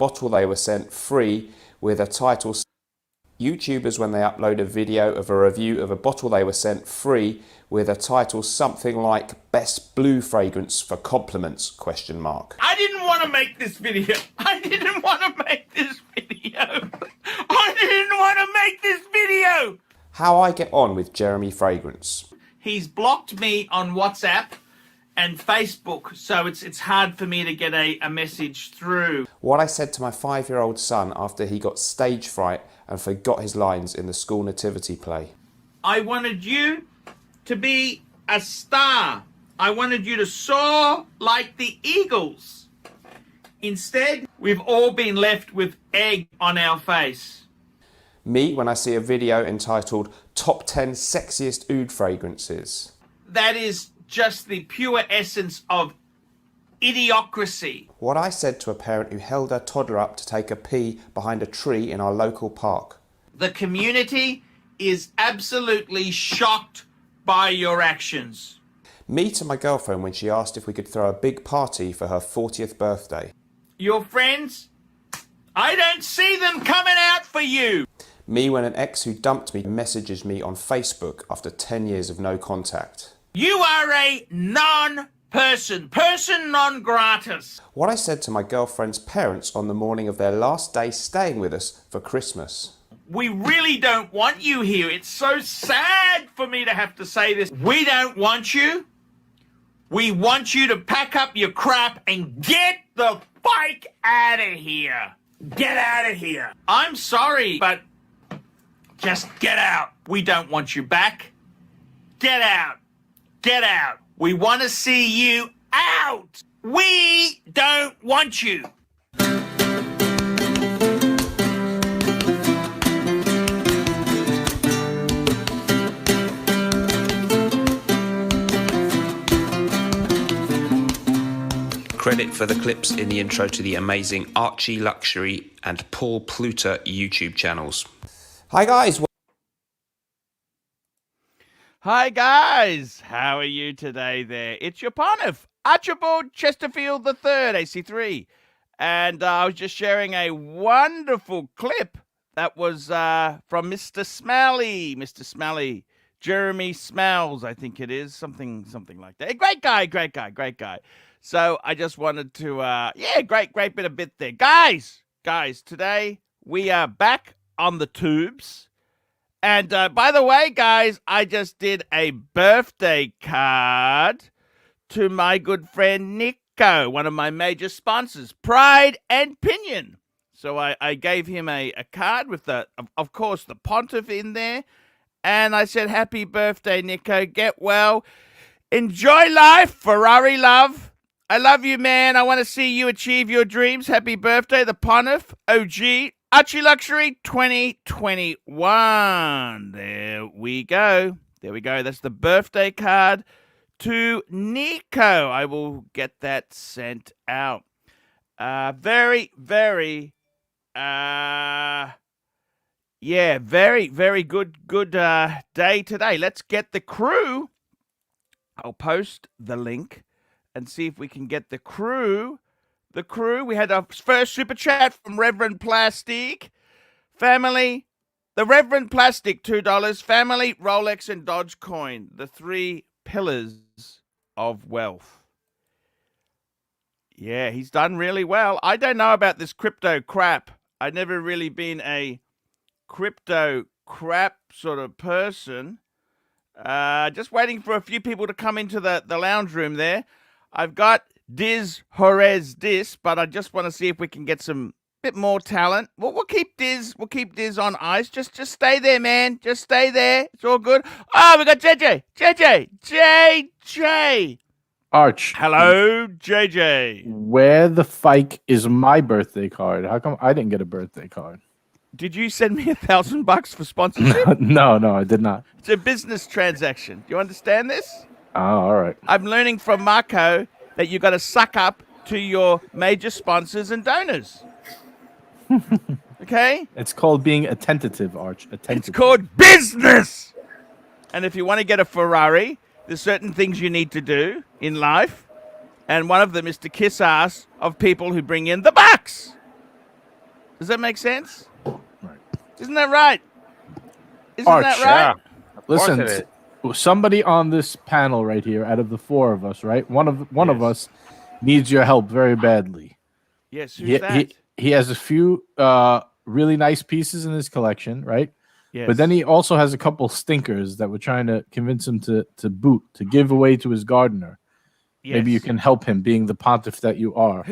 bottle they were sent free with a title. YouTubers, when they upload a video of a review of a bottle they were sent free with a title something like Best Blue Fragrance for Compliments, ? I didn't want to make this video. I didn't want to make this video. I didn't want to make this video. How I get on with Jeremy Fragrance. He's blocked me on WhatsApp and Facebook, so it's hard for me to get a message through. What I said to my 5-year-old son after he got stage fright and forgot his lines in the school nativity play. I wanted you to be a star. I wanted you to soar like the eagles. Instead, we've all been left with egg on our face. Me when I see a video entitled Top 10 Sexiest Oud Fragrances. That is just the pure essence of idiocracy. What I said to a parent who held her toddler up to take a pee behind a tree in our local park. The community is absolutely shocked by your actions. Me to my girlfriend when she asked if we could throw a big party for her 40th birthday. Your friends, I don't see them coming out for you. Me when an ex who dumped me messages me on Facebook after 10 years of no contact. You are a non-person, person non gratis. What I said to my girlfriend's parents on the morning of their last day staying with us for Christmas. We really don't want you here. It's so sad for me to have to say this. We don't want you. We want you to pack up your crap and get the fuck out of here. Get out of here. I'm sorry, but just get out. We don't want you back. Get out. Get out. We want to see you out. We don't want you. Credit for the clips in the intro to the amazing ArchieLuxury and Paul Pluter YouTube channels. Hi guys. Hi guys, how are you today there? It's your partner, Archibald Chesterfield III, AC3. And I was just sharing a wonderful clip that was from Mr. Smalley, Jeremy Smells, I think it is, something like that. Great guy. So I just wanted to, great bit of bit there. Guys, today we are back on the tubes. And by the way, guys, I just did a birthday card to my good friend Nico, one of my major sponsors, Pride and Pinion. So I gave him a card with, of course, the pontiff in there. And I said, happy birthday, Nico. Get well. Enjoy life. Ferrari love. I love you, man. I want to see you achieve your dreams. Happy birthday, the pontiff, OG. ArchieLuxury 2021. There we go. That's the birthday card to Nico. I will get that sent out. Very good day today. Let's get the crew. I'll post the link and see if we can get the crew. We had our first super chat from Reverend Plastic. Family, the Reverend Plastic, $2. Family, Rolex, and Dogecoin, the 3 pillars of wealth. Yeah, he's done really well. I don't know about this crypto crap. I've never really been a crypto crap sort of person. Just waiting for a few people to come into the lounge room there. I've got Diz Jorez Dis, but I just want to see if we can get some bit more talent. We'll keep Diz on ice. Just stay there, man. Just stay there. It's all good. Oh, we got JJ. Arch. Hello, JJ. Where the fike is my birthday card? How come I didn't get a birthday card? Did you send me $1,000 for sponsorship? No, I did not. It's a business transaction. Do you understand this? Oh, all right. I'm learning from Marco that you got to suck up to your major sponsors and donors. Okay? It's called being attentive, Arch. Attentive. It's called business. And if you want to get a Ferrari, there's certain things you need to do in life. And one of them is to kiss ass of people who bring in the bucks. Does that make sense? Right. Isn't that right? Isn't Arch, that right? Yeah, of course Listen, it is. somebody on this panel right here, out of the four of us, right? One of Yes. us needs your help very badly. Yes, who's that? He has a few really nice pieces in his collection, right? Yes. But then he also has a couple stinkers that we're trying to convince him to give away to his gardener. Yes. Maybe you can help him, being the pontiff that you are.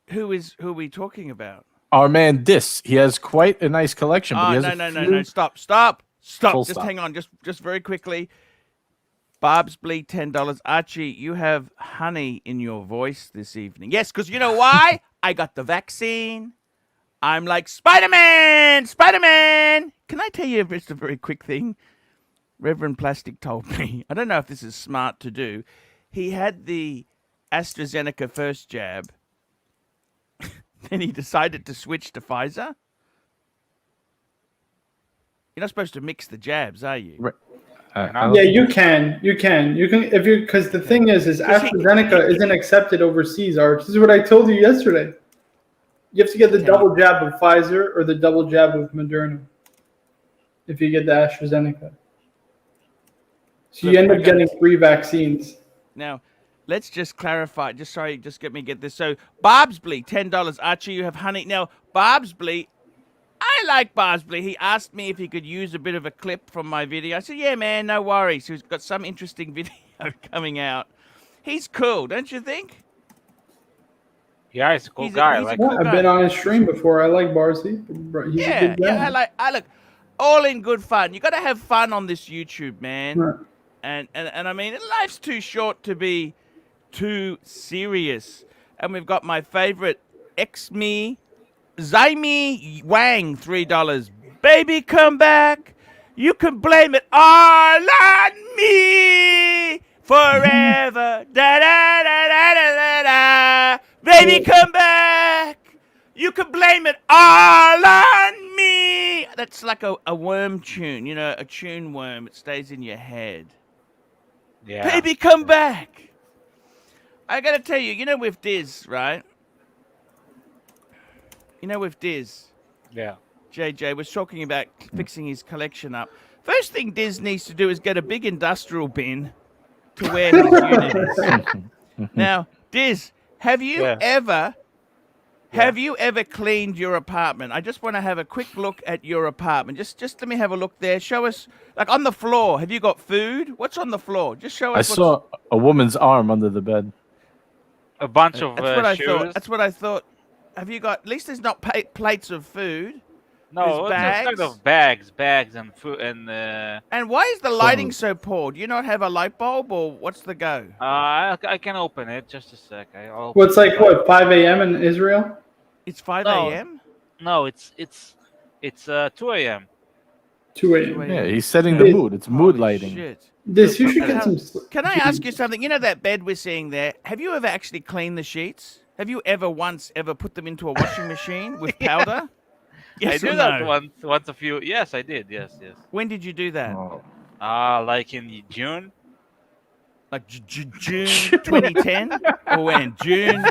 Who are we talking about? Our man Dis, he has quite a nice collection. But he has no, stop. Full Just stop. hang on, just very quickly. Barb's Bleed, $10. Archie, you have honey in your voice this evening. Yes, because you know why? I got the vaccine. I'm like Spider-Man. Can I tell you just a very quick thing? Reverend Plastic told me. I don't know if this is smart to do. He had the AstraZeneca first jab. Then he decided to switch to Pfizer. You're not supposed to mix the jabs, are you? Right. Yeah, you can if you because the thing is AstraZeneca isn't accepted overseas. Arch, this is what I told you yesterday. You have to get the double jab of Pfizer or the double jab of Moderna if you get the AstraZeneca. So you end up getting 3 vaccines. Now, let's just clarify. Just get me get this. So, Barb's Bleed, $10. Archie, you have honey. Now, Barb's Bleed, I like Barb's Bleed. He asked me if he could use a bit of a clip from my video. I said, yeah, man, no worries. He's got some interesting video coming out. He's cool, don't you think? Yeah, he's a cool guy. I've been on his stream before. I like Barcy. He's a good guy. I look all in good fun. You got to have fun on this YouTube, man. Right. And I mean, life's too short to be too serious. And we've got my favorite Zaimi Wang, $3. Baby, come back. You can blame it all on me forever. Da da da da da da da. Baby, come back. You can blame it all on me. That's like a worm tune, you know, a tune worm. It stays in your head. Yeah. Baby, come back. I gotta tell you, you know, with Diz, right? Yeah. JJ was talking about fixing his collection up. First thing Diz needs to do is get a big industrial bin to where his unit is. Now, Diz, have you ever cleaned your apartment? I just want to have a quick look at your apartment. Just let me have a look there. Show us, like on the floor. Have you got food? What's on the floor? Just show us. I saw a woman's arm under the bed. A bunch of That's what I shoes. thought. That's what I thought. Have you got? At least there's not plates of food. No, There's it's kind of bags and food and. And why is the lighting so poor? Do you not have a light bulb, or what's the go? I can open it. Just a sec. What's like what 5 a.m. in Israel? It's 5 No. a.m. No, it's 2 a.m. 2 a.m. Yeah, he's setting the mood. It's mood lighting. Shit. This you should get some. Can I ask you something? You know that bed we're seeing there? Have you ever actually cleaned the sheets? Have you ever put them into a washing machine with powder? Yes I or did that no? once a few. Yes, I did. Yes. When did you do that? Oh. Like in June. Like June 2010, or when? June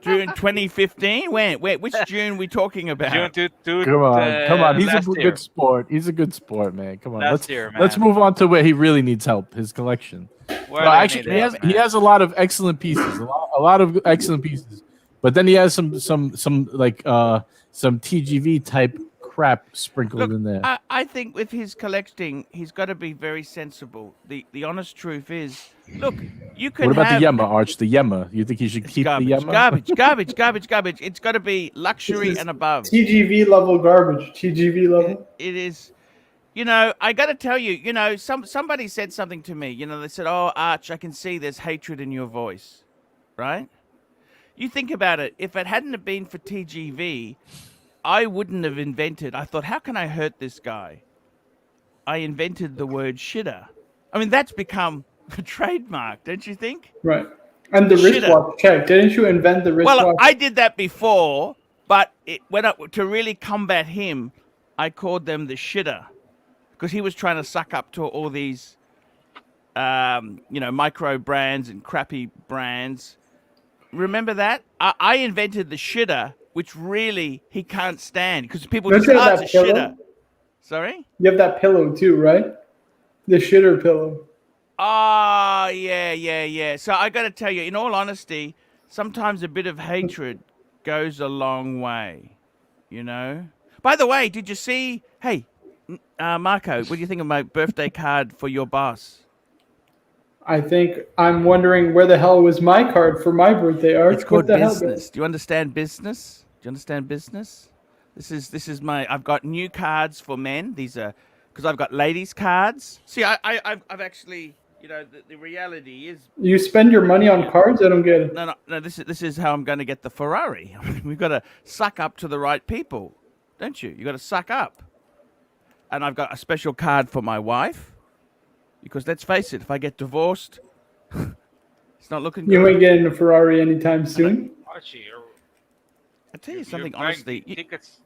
2015. When? Which June we talking about? June Come on. He's a last year. good sport. He's a good sport, man. Come on. Last year, man. Let's move on to where he really needs help. His collection. Where Well, do I actually, need he help, has man? he has a lot of excellent pieces. A lot of excellent pieces. But then he has some TGV type crap sprinkled in there. I think with his collecting, he's got to be very sensible. The honest truth is, look, you can What about have the Yemma, Arch? The Yemma. You think he should keep garbage, the Yemma? garbage. It's got to be luxury This is and above. TGV level garbage. TGV level. It is. You know, I got to tell you, you know, somebody said something to me. You know, they said, "Oh, Arch, I can see there's hatred in your voice," right? You think about it. If it hadn't have been for TGV, I wouldn't have invented. I thought, how can I hurt this guy? I invented the word shitter. I mean, that's become a trademark, don't you think? Right. And the wristwatch check. Didn't you invent the wristwatch? Well, I did that before, but to really combat him, I called them the shitter because he was trying to suck up to all these, micro brands and crappy brands. Remember that? I invented the shitter which really he can't stand because people Don't just, you have it's that a pillow? shitter. Sorry? You have that pillow too, right? The shitter pillow. Oh, yeah. So I got to tell you, in all honesty, sometimes a bit of hatred goes a long way, you know? By the way, did you see, hey, Marco, what do you think of my birthday card for your boss? I think I'm wondering where the hell was my card for my birthday, Arch? It's called What the hell? business. Do you understand business? Do you understand business? This is my. I've got new cards for men. These are because I've got ladies' cards. See, I've actually, you know, the reality is. You spend your money on cards? I don't get it. No. This is how I'm going to get the Ferrari. We've got to suck up to the right people, don't you? You got to suck up. And I've got a special card for my wife, because let's face it, if I get divorced, it's not looking good. You ain't getting a Ferrari anytime soon. Archie, I tell you you're something buying honestly. tickets.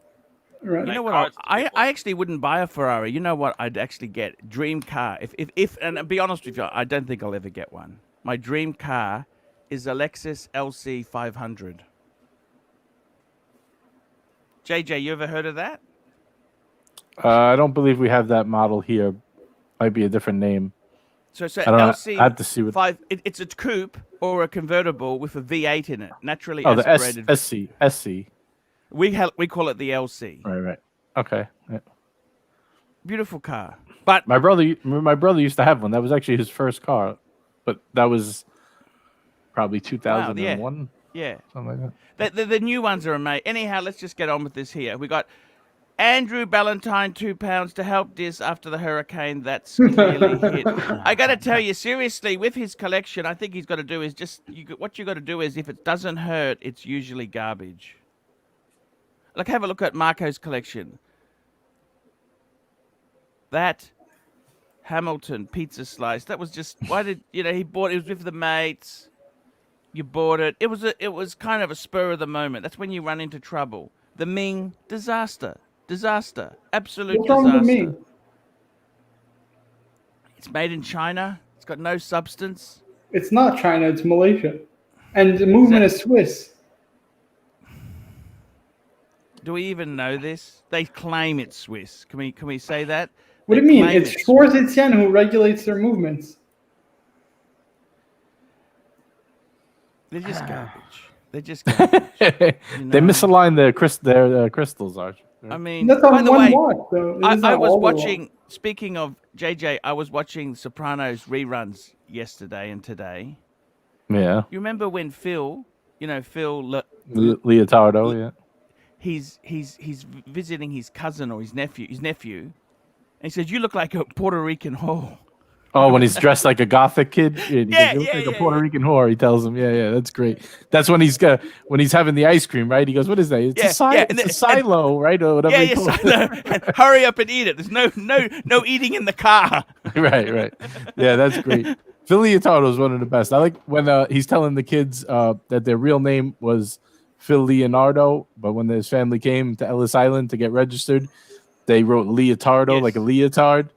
Right. You know Like what? cars to I people. actually wouldn't buy a Ferrari. You know what? I'd actually get dream car. If and I'll be honest with you, I don't think I'll ever get one. My dream car is a Lexus LC 500. JJ, you ever heard of that? I don't believe we have that model here. Might be a different name. So I don't know. LC I have to see what. 5. It's a coupe or a convertible with a V8 in it, naturally Oh, the aspirated. SC. We call it the LC. Right. Okay. Yeah. Beautiful car, but My brother used to have one. That was actually his first car, but that was probably 2001, yeah. something like that. The new ones are amazing. Anyhow, let's just get on with this here. We got Andrew Ballantyne, £2 to help Dis after the hurricane that's clearly hit. I got to tell you, seriously, with his collection, I think he's got to do is what you got to do is if it doesn't hurt, it's usually garbage. Like, have a look at Marco's collection. That Hamilton pizza slice, that was just, he bought it, was with the mates. You bought it. It was kind of a spur of the moment. That's when you run into trouble. The Ming disaster. Absolute What's wrong with disaster. me? It's made in China. It's got no substance. It's not China. It's Malaysia, and the movement is Swiss. Do we even know this? They claim it's Swiss. Can we say that? What do They you mean? claim It's Swiss. Schwarzschild who regulates their movements. They're just garbage. They're just garbage. They misaligned their crystals, Arch. I mean, That's by on the one way, watch. So it is I not was all the watching. Speaking of JJ, I was watching Sopranos reruns yesterday and today. Yeah. You remember when Phil, Leotardo, yeah. he's visiting his cousin or his nephew, and he says, "You look like a Puerto Rican whore." Oh, when he's dressed like a gothic kid, and he Yeah, goes, "You look yeah, like a yeah, Puerto Rican whore." He tells him, "Yeah, that's great." That's when he's having the ice cream, right? He goes, "What is that? It's a silo, right, or whatever." Yeah, silo. And hurry up and eat it. There's no eating in the car. right. Yeah, that's great. Phil Leotardo is one of the best. I like when he's telling the kids that their real name was Phil Leonardo, but when his family came to Ellis Island to get registered, they wrote Leotardo like a leotard.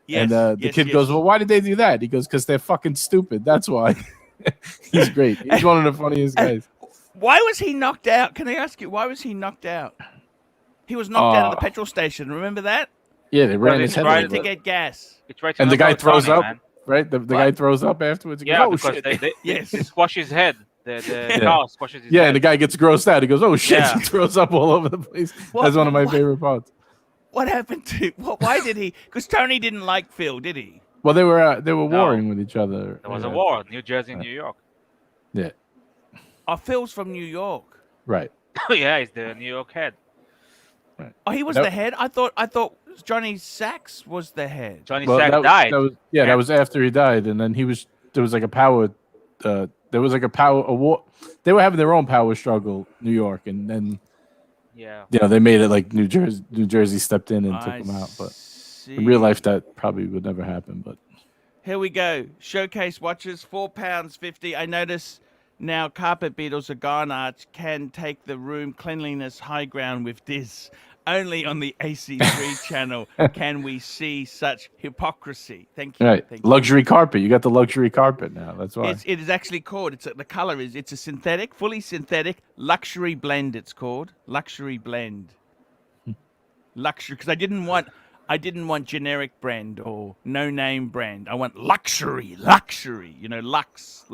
Yes, And the kid goes, "Well, why did they do that?" He goes, "Because they're fucking stupid. That's why." He's great. He's one of the funniest guys. Why was he knocked out? Can I ask you, why was he knocked out? He was knocked out at the petrol station. Remember that? Yeah, they ran his head Trying over. to get gas. It's right And the guy throws Tony, up, man. right? The guy throws up afterwards. He goes, Yeah, "Oh, because shit." Yes. they squash his head. The car squashes his Yeah, head. and the guy gets grossed out. He goes, "Oh shit!" Yeah. He throws up all over the place. That's one of my favorite parts. What happened to? Why did he? Because Tony didn't like Phil, did he? Well, they were warring with each other. There was a war, New Jersey and New York. Yeah, Oh, Phil's from New York. right. Yeah, he's the New York head. Oh, he was Nope. the head. I thought Johnny Sachs was the head. Johnny Well, Sack that, died. that was that was after he died, and then there was like a power. There was like a war. They were having their own power struggle, New York, and then Yeah. they made it like New Jersey stepped in and took them out. But in real life, that probably would never happen. But Here we go. Showcase watches, £4.50. I notice Now, carpet beetles are gone, Arch, can take the room cleanliness high ground with Diz. Only on the AC3 channel can we see such hypocrisy. Thank you. Right. Thank you. Luxury carpet. You got the luxury carpet now. That's why. It is actually called. The color is. It's a synthetic, fully synthetic luxury blend. It's called luxury blend. Luxury, because I didn't want generic brand or no name brand. I want luxury. You know, lux.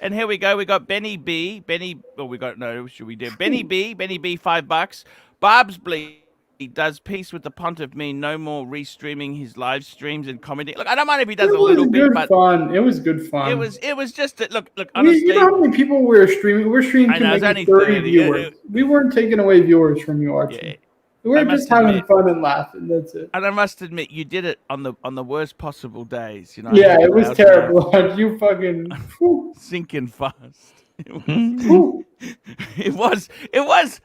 And here we go. We got Benny B. Should we do Benny B? Benny B, $5. Barb's Bleed. He does peace with the pont of me. No more restreaming his live streams and comedy. Look, I don't mind if he does a little bit, but fun. It was good fun. It was just look. Honestly, you know how many people we were streaming? We're streaming I know, to it's only maybe 30 30. viewers. We weren't taking away viewers from you, Archie. Yeah. We were I just must having admit- fun and laughing. That's it. and I must admit, you did it on the worst possible days. You know. Yeah, it was terrible. You fucking. whew, Sinking fast. whew. It was.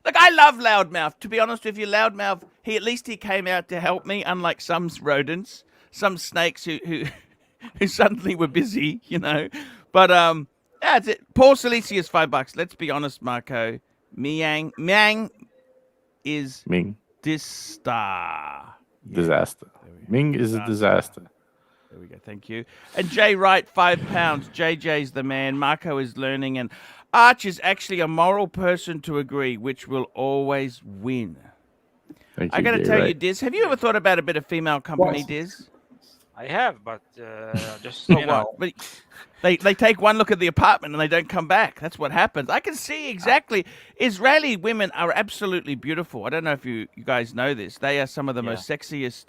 Look, I love Loudmouth. To be honest with you, Loudmouth. At least he came out to help me. Unlike some rodents, some snakes who suddenly were busy. You know. But that's it. Paul Silesius, $5. Let's be honest, Marco. Miang is Ming. Star. Disaster. Ming is a disaster. There we go. Thank you. And Jay Wright, £5. JJ's the man. Marco is learning. And Arch is actually a moral person to agree, which will always win. Thank you, I got to Jay tell you, Wright. Diz, have you ever thought about a bit of female company, What? Diz? I have, but just Or you know. what? But they take one look at the apartment and they don't come back. That's what happens. I can see exactly. Israeli women are absolutely beautiful. I don't know if you guys know this. They are some of the most sexiest.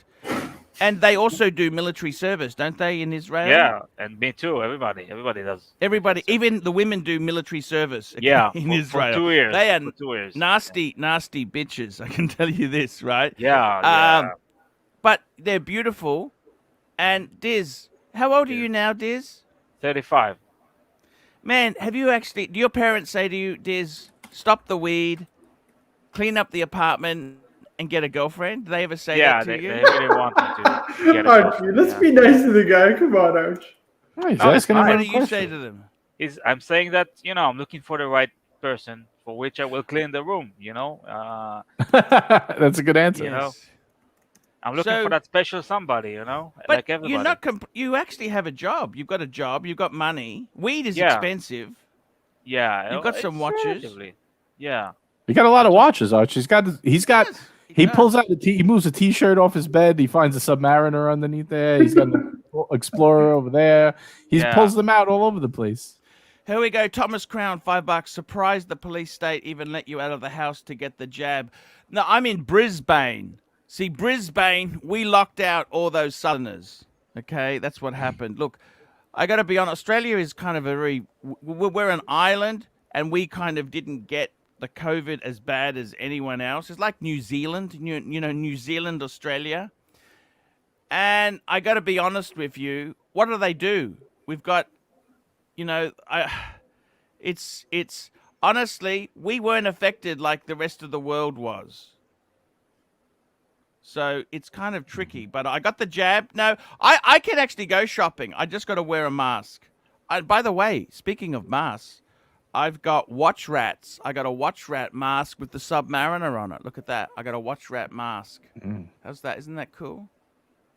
And they also do military service, don't they, in Israel? Yeah, and me too. Everybody does. Everybody, even the women do military service. Yeah, in for Israel. 2 years. They are for 2 years. nasty bitches. I can tell you this, right? Yeah. But they're beautiful. And Diz, how old are you now, Diz? 35. Man, have you actually? Do your parents say to you, Diz, stop the weed, clean up the apartment, and get a girlfriend? Do they ever say that to they you? really want me to get a Archie, girlfriend, let's yeah. be nice to the guy. Come on, Arch. Oh, he's Oh, it's asking him fine. What a do you say question. to them? I'm saying that, I'm looking for the right person for which I will clean the room, That's a good answer. You know, Yes. I'm looking So- for that special somebody, But like everybody. you're not. You actually have a job. You've got a job. You've got money. Weed is Yeah. expensive. Yeah. You've got some it's watches. relatively- Yeah. You got a lot of watches, Arch. He's got. Yes, He does. pulls out he moves a T-shirt off his bed. He finds a Submariner underneath there. He's got an Explorer over there. He Yeah. pulls them out all over the place. Here we go. Thomas Crown, $5. Surprised the police state even let you out of the house to get the jab. No, I'm in Brisbane. See, Brisbane, we locked out all those Southerners. Okay, that's what happened. Look, I got to be honest. Australia is kind of we're an island, and we kind of didn't get the COVID as bad as anyone else. It's like New Zealand, New Zealand, Australia. And I got to be honest with you. What do? We've got, it's honestly, we weren't affected like the rest of the world was. So it's kind of tricky, but I got the jab. No, I can actually go shopping. I just got to wear a mask. By the way, speaking of masks, I've got watch rats. I got a watch rat mask with the Submariner on it. Look at that. I got a watch rat mask. How's that? Isn't that cool?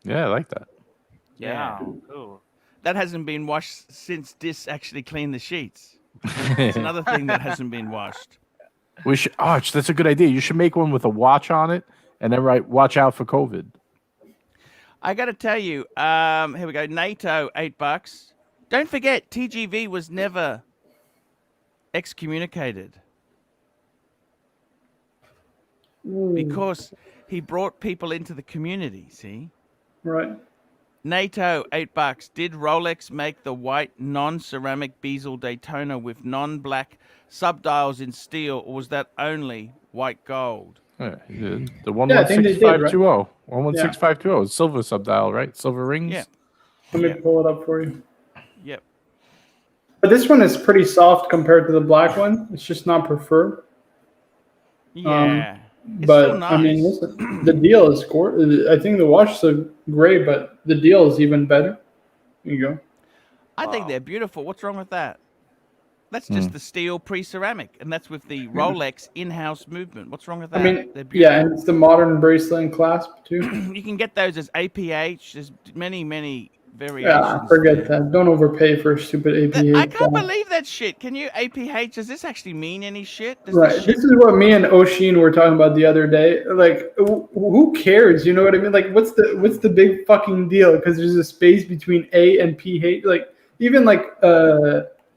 Yeah, I like that. Yeah. Cool. That hasn't been washed since Dis actually cleaned the sheets. It's another thing that hasn't been washed. We should, Arch. That's a good idea. You should make one with a watch on it, and then write "Watch out for COVID." I got to tell you, here we go. NATO, $8. Don't forget, TGV was never excommunicated because he brought people into the community. See, Right. NATO, $8. Did Rolex make the white non-ceramic bezel Daytona with non-black subdials in steel, or was that only white gold? Yeah, he did. The I think they did, right? 116520. 116520. Silver subdial, right? Silver rings. Yeah. Let me Yeah. pull it up for you. Yep. But this one is pretty soft compared to the black one. It's just not preferred. Yeah. It's But still nice. I mean, listen, the deal is I think the watches are great, but the deal is even better. Here you go. I think they're beautiful. What's wrong with that? That's just the steel pre-ceramic, and that's with the Rolex in-house movement. What's wrong with I that? mean, They're yeah, beautiful. and it's the modern bracelet and clasp too. You can get those as APH. There's many Yeah, variations forget there. that. Don't overpay for stupid I APH. can't believe that shit. Can you APH? Does this actually mean any shit? Does Right. this This shit? is what me and Oshin were talking about the other day. Like, who cares? You know what I mean? Like, what's the big fucking deal? Because there's a space between A and PH. Like, even like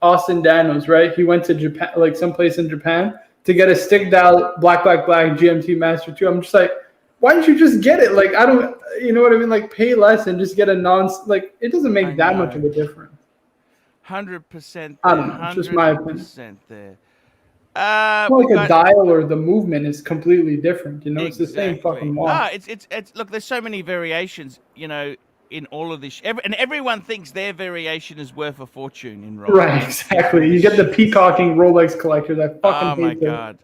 Austin Daniels, right? He went to Japan, like someplace in Japan, to get a stick dial black GMT Master 2. I'm just like, why don't you just get it? Like, I don't, you know what I mean? Like, pay less and just get a like, it doesn't I make that much of know. a difference. 100% I there. don't know. It's just my opinion. 100% there. It's not We like a got dial or the movement is completely different. You know, it's the same fucking watch. It's look. There's so many variations. You know, in all of this, and everyone thinks their variation is worth a fortune in Rolex. Right, exactly. You get the peacocking Rolex collectors. I fucking Oh my hate them. god.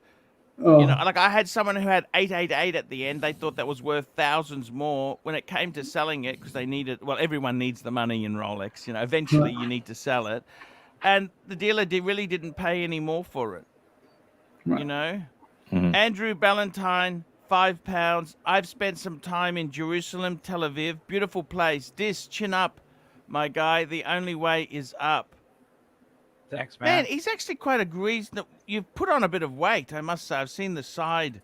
Oh. You know, like I had someone who had 888 at the end. They thought that was worth thousands more. When it came to selling it, because they needed, well, everyone needs the money in Rolex. You know, eventually you need to sell it, and the dealer really didn't pay any more for it. Right. You know, Andrew Ballantyne, £5. I've spent some time in Jerusalem, Tel Aviv, beautiful place. Chin up, my guy. The only way is up. Thanks, Man, man. he's actually quite agrees. You've put on a bit of weight, I must say. I've seen the side.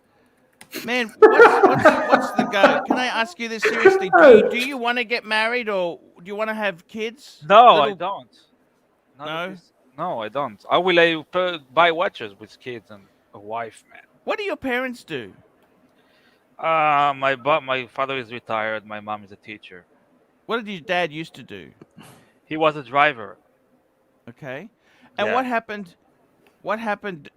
Man, what's the go? Can I ask you this seriously? Do you want to get married or do you want to have kids? No, I don't. Not No? at this- No, I don't. I will buy watches with kids and a wife, man. What do your parents do? My father is retired. My mom is a teacher. What did your dad used to do? He was a driver. Okay. And Yeah. what happened? What happened?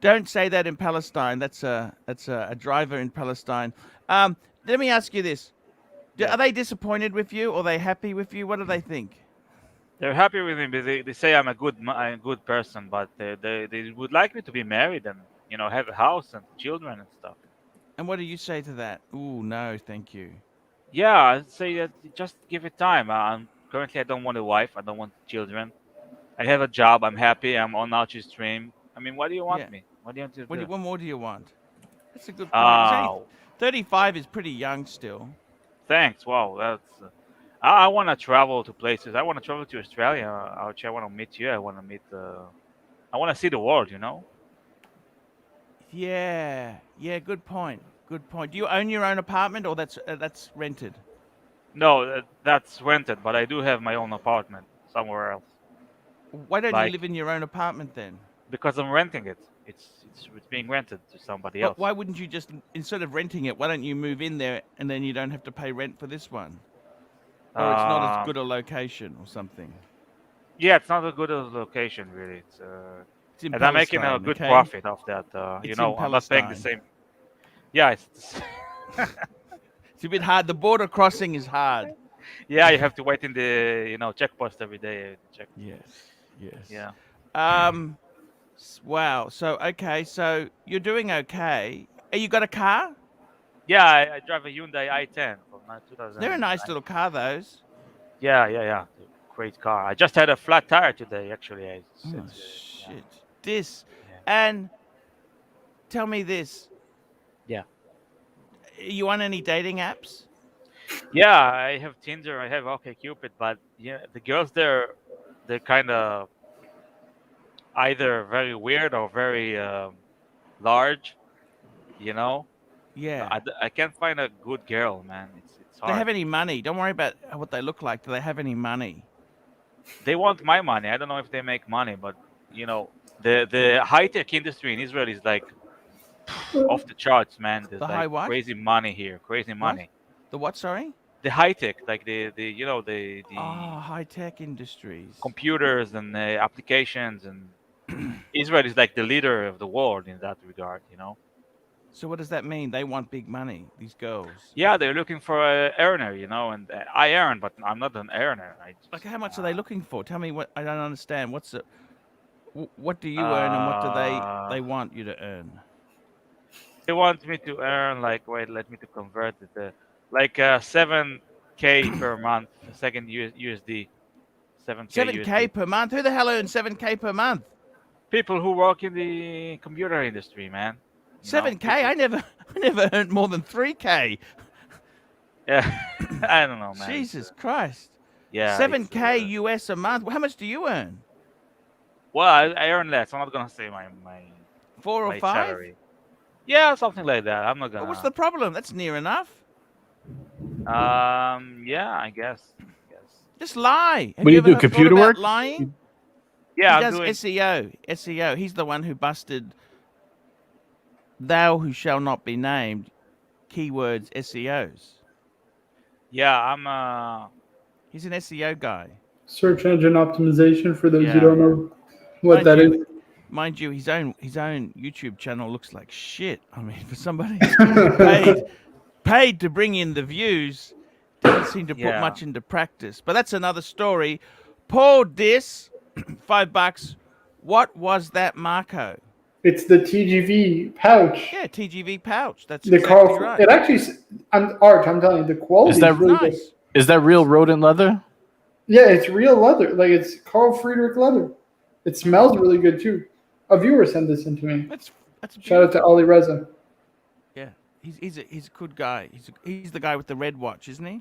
Don't say that in Palestine. That's a driver in Palestine. Let me ask you this: Yeah. Are they disappointed with you, or are they happy with you? What do they think? They're happy with me. But they say I'm a good person, but they would like me to be married and have a house and children and stuff. And what do you say to that? Ooh, no, thank you. Yeah, I'd say that just give it time. Currently I don't want a wife. I don't want children. I have a job. I'm happy. I'm on Archie's stream. I mean, what do you want Yeah. me? What do you want to do? What more do you want? That's a good point. He's only Oh, 35 is pretty young still. thanks. Wow, that's. I want to travel to places. I want to travel to Australia. Archie, I want to meet you. I want to meet. I want to see the world. Yeah, good point. Good point. Do you own your own apartment, or that's rented? No, that's rented, but I do have my own apartment somewhere else. Why don't you Like live in your own apartment then? because I'm renting it. It's being rented to somebody But else. why wouldn't you just, instead of renting it, why don't you move in there and then you don't have to pay rent for this one? Or it's not as Um, good a location or something. yeah, it's not a good location really. It's in And I'm making a Palestine, good okay? profit off that. It's in I'm not paying the Palestine. same. Yeah, it's It's a bit hard. The border crossing is hard. yeah. You have to wait in the check post every day. Check. Yes. Yeah. Wow. So okay. So you're doing okay. You got a car? Yeah, I drive a Hyundai i10 from 2000. They're a nice little car, those. Yeah. Great car. I just had a flat tire today. Actually, Oh yeah. shit. This Yeah. and tell me this. Yeah. You on any dating apps? Yeah, I have Tinder. I have OkCupid, but yeah, the girls there, they're kind of either very weird or very large. You know, Yeah. I can't find a good girl, man. It's Do they hard. have any money? Don't worry about what they look like. Do they have any money? They want my money. I don't know if they make money, but the high tech industry in Israel is like off the charts, man. There's The like high what? crazy money here, crazy money. The what? Sorry. The high tech, like the Oh, high tech industries. computers and applications, and Israel is like the leader of the world in that regard. So what does that mean? They want big money. These girls. Yeah, they're looking for a earner, and I earn, but I'm not an earner. Like, how much are they looking for? Tell me what. I don't understand. What do you earn, and what do they want you to earn? They want me to earn let me to convert it, like 7K per month, second USD, 7K 7K USD. per month. Who the hell earns 7K per month? people who work in the computer industry, man. You know, 7K? people- I never earned more than 3K. Yeah, I don't know, man. Jesus Christ. Yeah, 7K US a month. How much do you earn? well, I earn less. I'm not gonna say my 4 or my 5? salary. Yeah, something like that. I'm not Well, what's gonna. the problem? That's near enough. Yeah, I guess. Just lie. Have What do you ever do? thought Computer about work? lying? Yeah, He I'm does doing. SEO. SEO. He's the one who busted thou who shall not be named keywords SEOs. Yeah, I'm. He's an SEO guy. Search engine optimization for those who Yeah. don't know what Mind that you, is. Mind you, his own YouTube channel looks like shit. I mean, for somebody who's paid to bring in the views, doesn't seem to put Yeah. much into practice. But that's another story. Paul Dis, $5. What was that, Marco? It's the TGV pouch. Yeah, TGV pouch. That's The exactly Carl. right. It actually. I'm telling you, the quality Is that is really good. Nice. Is that real rodent leather? Yeah, it's real leather. Like it's Carl Friedrich leather. It smells really good too. A viewer sent this in to me. That's Shout out to Ali Reza. Yeah, he's a good guy. He's the guy with the red watch, isn't he?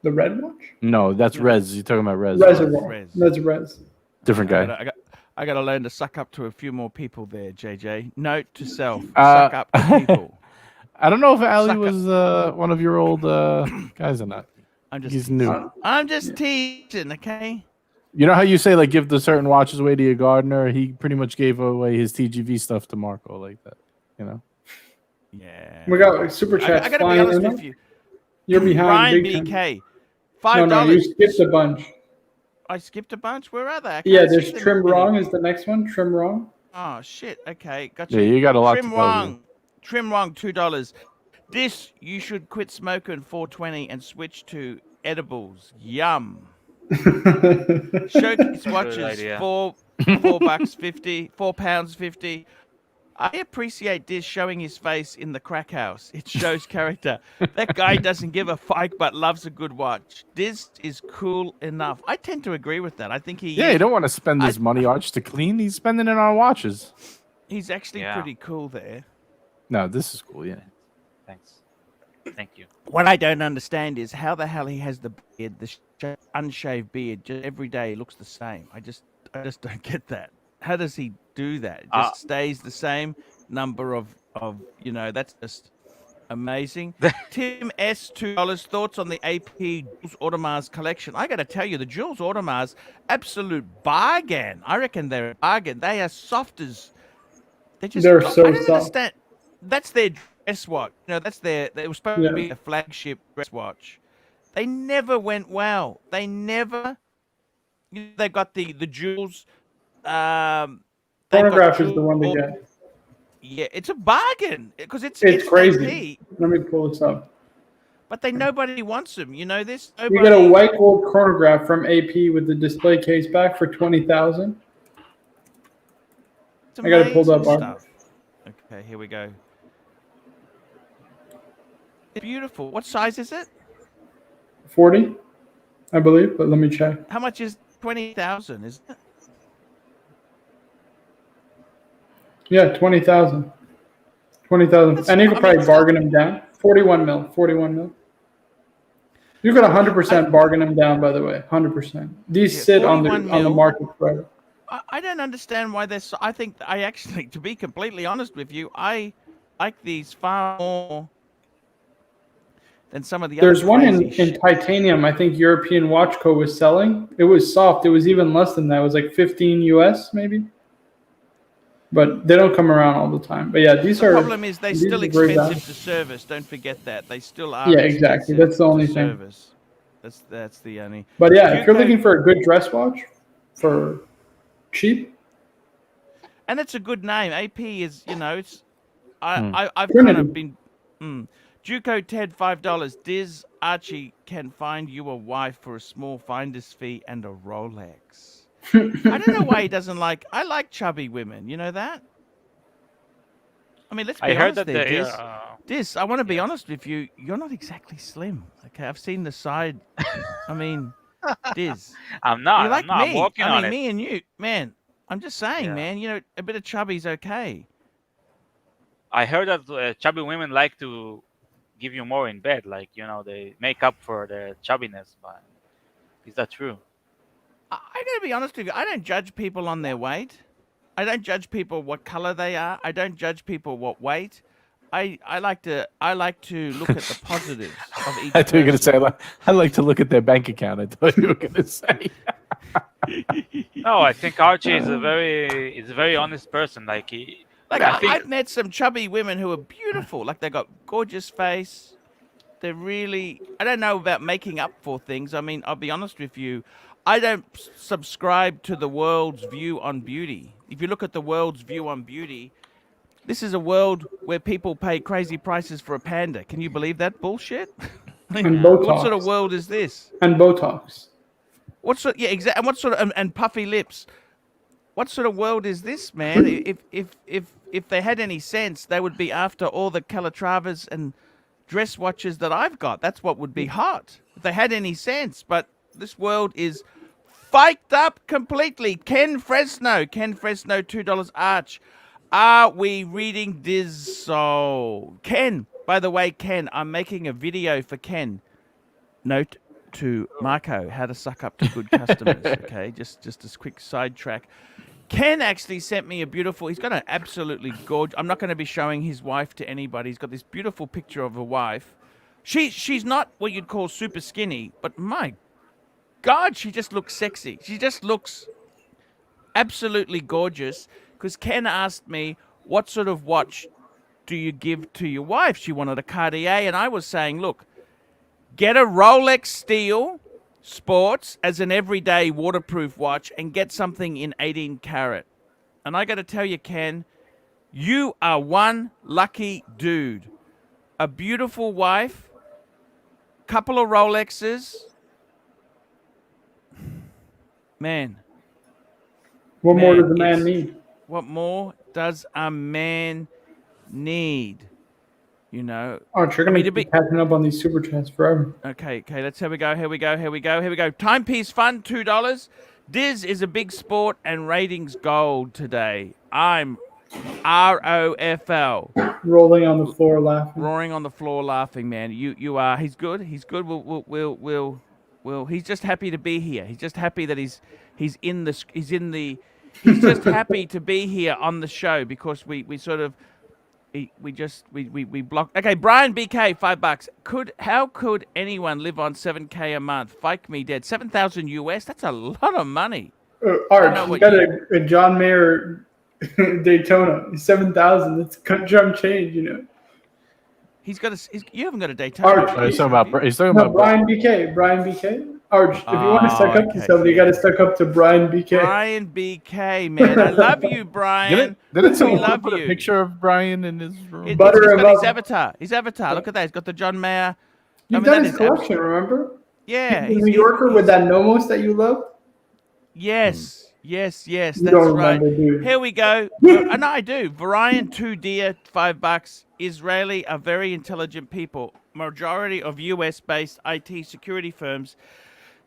The red watch? No, that's No. Rez. You're talking about Rez. Reservoir. Rez. That's Rez. Different guy. I got to learn to suck up to a few more people there, JJ. Note to self: Uh, suck up to people. I don't know if Ali Sucker. was one of your old guys or not. I'm just He's new. I'm just teasing, okay? You know how you say like give the certain watches away to your gardener? He pretty much gave away his TGV stuff to Marco like that. You know? Yeah. We got super chats I got to be flying honest in. with you. You're behind. Ryan big time. BK, No, no, you $5. skipped a bunch. I skipped a bunch. Where are they? I Yeah, can't see there's them trim really. wrong is the next one. Trim wrong. Oh shit. Okay, got Yeah, you. you got a lot Trim to tell you. wrong. Trim wrong. $2. This you should quit smoking 420 and switch to edibles. Yum. Showcase watches idea. $4.50, £4.50. I appreciate this showing his face in the crack house. It shows character. That guy doesn't give a fuck but loves a good watch. This is cool enough. I tend to agree with that. I think Yeah, you don't want to spend his money, Arch, to clean. He's spending it on watches. he's actually Yeah. pretty cool there. No, this is cool, yeah. Thanks. Thank you. What I don't understand is how the hell he has the beard, the unshaved beard, just every day looks the same. I just don't get that. How does he do that? It just stays the same number of that's just amazing. Tim S, $2. Thoughts on the AP Jules Audemars collection? I got to tell you, the Jules Audemars, absolute bargain. I reckon they're a bargain. They are soft as They're so I don't soft. understand. That's their dress watch. They were supposed to be a flagship dress watch. They never went well. They never. They got the jewels. Chronograph is the one to get. Yeah, it's a bargain because it's crazy. AP, Let me pull this up. but nobody wants them. You know this. You get a white gold chronograph from AP with the display case back for 20,000. I got it pulled up. Stuff. Okay, here we go. It's beautiful. What size is it? 40, I believe, but let me check. How much is 20,000? Is it? Yeah, 20,000. 20,000. And you could probably bargain them down. 41 mil. 41 mil. You could 100% bargain them down, by the way. 100%. These sit on the 41 mil. market forever. I don't understand why they're so. I think I actually, to be completely honest with you, I like these far more than some of the There's other one in crazy shit. titanium, I think European Watch Co. was selling. It was soft. It was even less than that. It was like 15 US, maybe. But they don't come around all the time. But yeah, these are. The problem is they're these still are very expensive bad. to service. Don't forget that. They still are. Yeah, exactly. expensive That's the to only thing. service. That's the only. But yeah, if you're UK looking for a good dress watch for cheap, and it's a good name. AP is, it's. I've Trinity. kind of been. Juco Ted $5. Diz Archie can find you a wife for a small finder's fee and a Rolex. I don't know why he doesn't like. I like chubby women. You know that. I mean, let's be I heard honest that there, they. Diz. Diz, I want to be honest with you. You're not exactly slim. Okay, I've seen the side. I mean, Diz. I'm not. You're like I'm not. me. I'm working on it. Me and you, man. I'm just saying, Yeah. man. You know, a bit of chubby's okay. I heard that chubby women like to give you more in bed, like they make up for their chubbiness. But is that true? I gotta be honest with you. I don't judge people on their weight. I don't judge people what color they are. I don't judge people what weight. I like to look at the positives of each I thought you were going to person. say, I like to look at their bank account. I thought you were going to say. No, I think Archie is a very honest person. Like Like I think I've met some chubby women who are beautiful. Like they got gorgeous face. They're really. I don't know about making up for things. I mean, I'll be honest with you. I don't subscribe to the world's view on beauty. If you look at the world's view on beauty, this is a world where people pay crazy prices for a panda. Can you believe that bullshit? And Botox. What sort of world is this? And Botox. What sort? Yeah, exactly. And what sort of and puffy lips? What sort of world is this, man? If they had any sense, they would be after all the Calatravas and dress watches that I've got. That's what would be hot if they had any sense. But this world is fiked up completely. Ken Fresno, $2 Arch. Are we reading Diz Soul? Ken, by the way, Ken, I'm making a video for Ken. Note to Marco, how to suck up to good customers. Okay, just a quick sidetrack. Ken actually sent me a beautiful. He's got an absolutely gorgeous. I'm not going to be showing his wife to anybody. He's got this beautiful picture of a wife. She's not what you'd call super skinny, but my God, she just looks sexy. She just looks absolutely gorgeous. Because Ken asked me, what sort of watch do you give to your wife? She wanted a Cartier, and I was saying, look, get a Rolex Steel Sports as an everyday waterproof watch and get something in 18 karat. And I got to tell you, Ken, you are one lucky dude. A beautiful wife, couple of Rolexes. Man. What more does a it's- man need? What more does a man need? You know. Arch, you're going to be catching up on these super chats forever. Okay. Let's here we go. Timepiece Fun, $2. Diz is a big sport and ratings gold today. I'm ROFL. Rolling on the floor laughing. Roaring on the floor laughing, man. You are. He's good. We'll. He's just happy to be here. He's just happy that he's just happy to be here on the show because we blocked. Okay, Brian BK, $5. How could anyone live on $7K a month? Fike me dead. 7,000 US. That's a lot of money. Arch, you got a John Mayer Daytona, 7,000. That's jump change, you know. He's got a. You haven't got a Daytona. Arch, He's talking about Brian BK. Arch, if you want to suck up to somebody, you got to suck up to Brian BK. Brian BK, man, I love you, Brian. Didn't someone we love put you. a picture of Brian in his room? He's Butter him got up. his avatar. Look at that. He's got the John Mayer. You've done his collection, remember? Yeah. The New Yorker with that Nomos that you love? Yes. That's don't right. remember, dude. Here we go. And I do. Varian 2 dear, $5. Israeli are very intelligent people. Majority of US-based IT security firms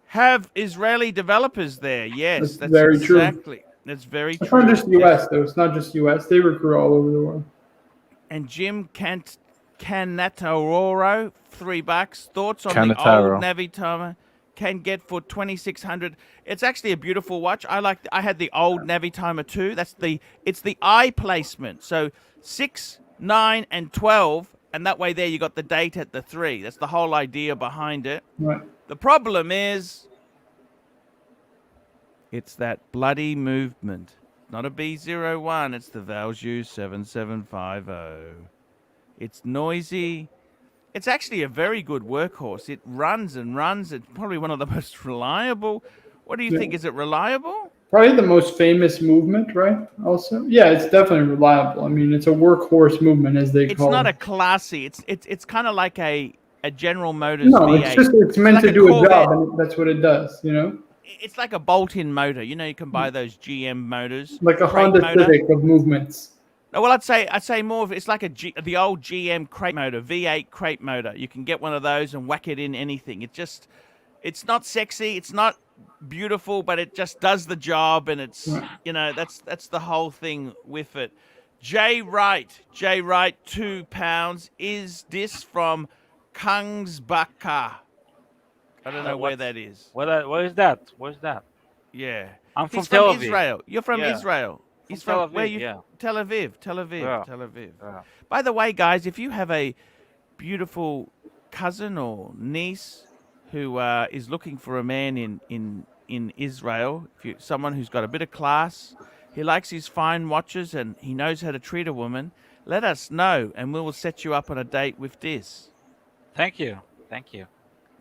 have Israeli developers there. Yes, that's very exactly. true. That's very It's true. not just US, though. It's not just US. They recruit all over the world. And Jim Canataro, $3. Thoughts on the Canataro. old Navitimer can get for 2,600. It's actually a beautiful watch. I had the old Navitimer too. It's the eye placement. So 6, 9, and 12, and that way there you got the date at the 3. That's the whole idea behind it. Right. The problem is, it's that bloody movement. Not a B01, it's the Valjoux 7750. It's noisy. It's actually a very good workhorse. It runs and runs. It's probably one of the most reliable. What do you think? Is it reliable? Probably the most famous movement, right? Also, yeah, it's definitely reliable. I mean, it's a workhorse movement, as they call it. It's not a classy. It's kind of like a General Motors No, V8. it's meant like to a do Corvette. a job, and that's what it does. You know, It's like a bolt-in motor. You know, you can buy those GM motors. like a crate Honda motor. Civic of movements. No, well, I'd say more of it's like the old GM crate motor, V8 crate motor. You can get one of those and whack it in anything. It's not sexy. It's not beautiful, but it just does the job, and it's that's the whole thing with it. J Wright, £2. Is this from Kungsbacka? I don't know where that is. Where is that? Where's that? Yeah, I'm from he's from Tel Aviv. Israel. You're from Yeah. Israel. He's Tel from where Aviv, you? yeah. Tel Aviv. Yeah. Tel Aviv. Yeah. By the way, guys, if you have a beautiful cousin or niece who is looking for a man in Israel, someone who's got a bit of class, he likes his fine watches, and he knows how to treat a woman, let us know, and we will set you up on a date with this. Thank you.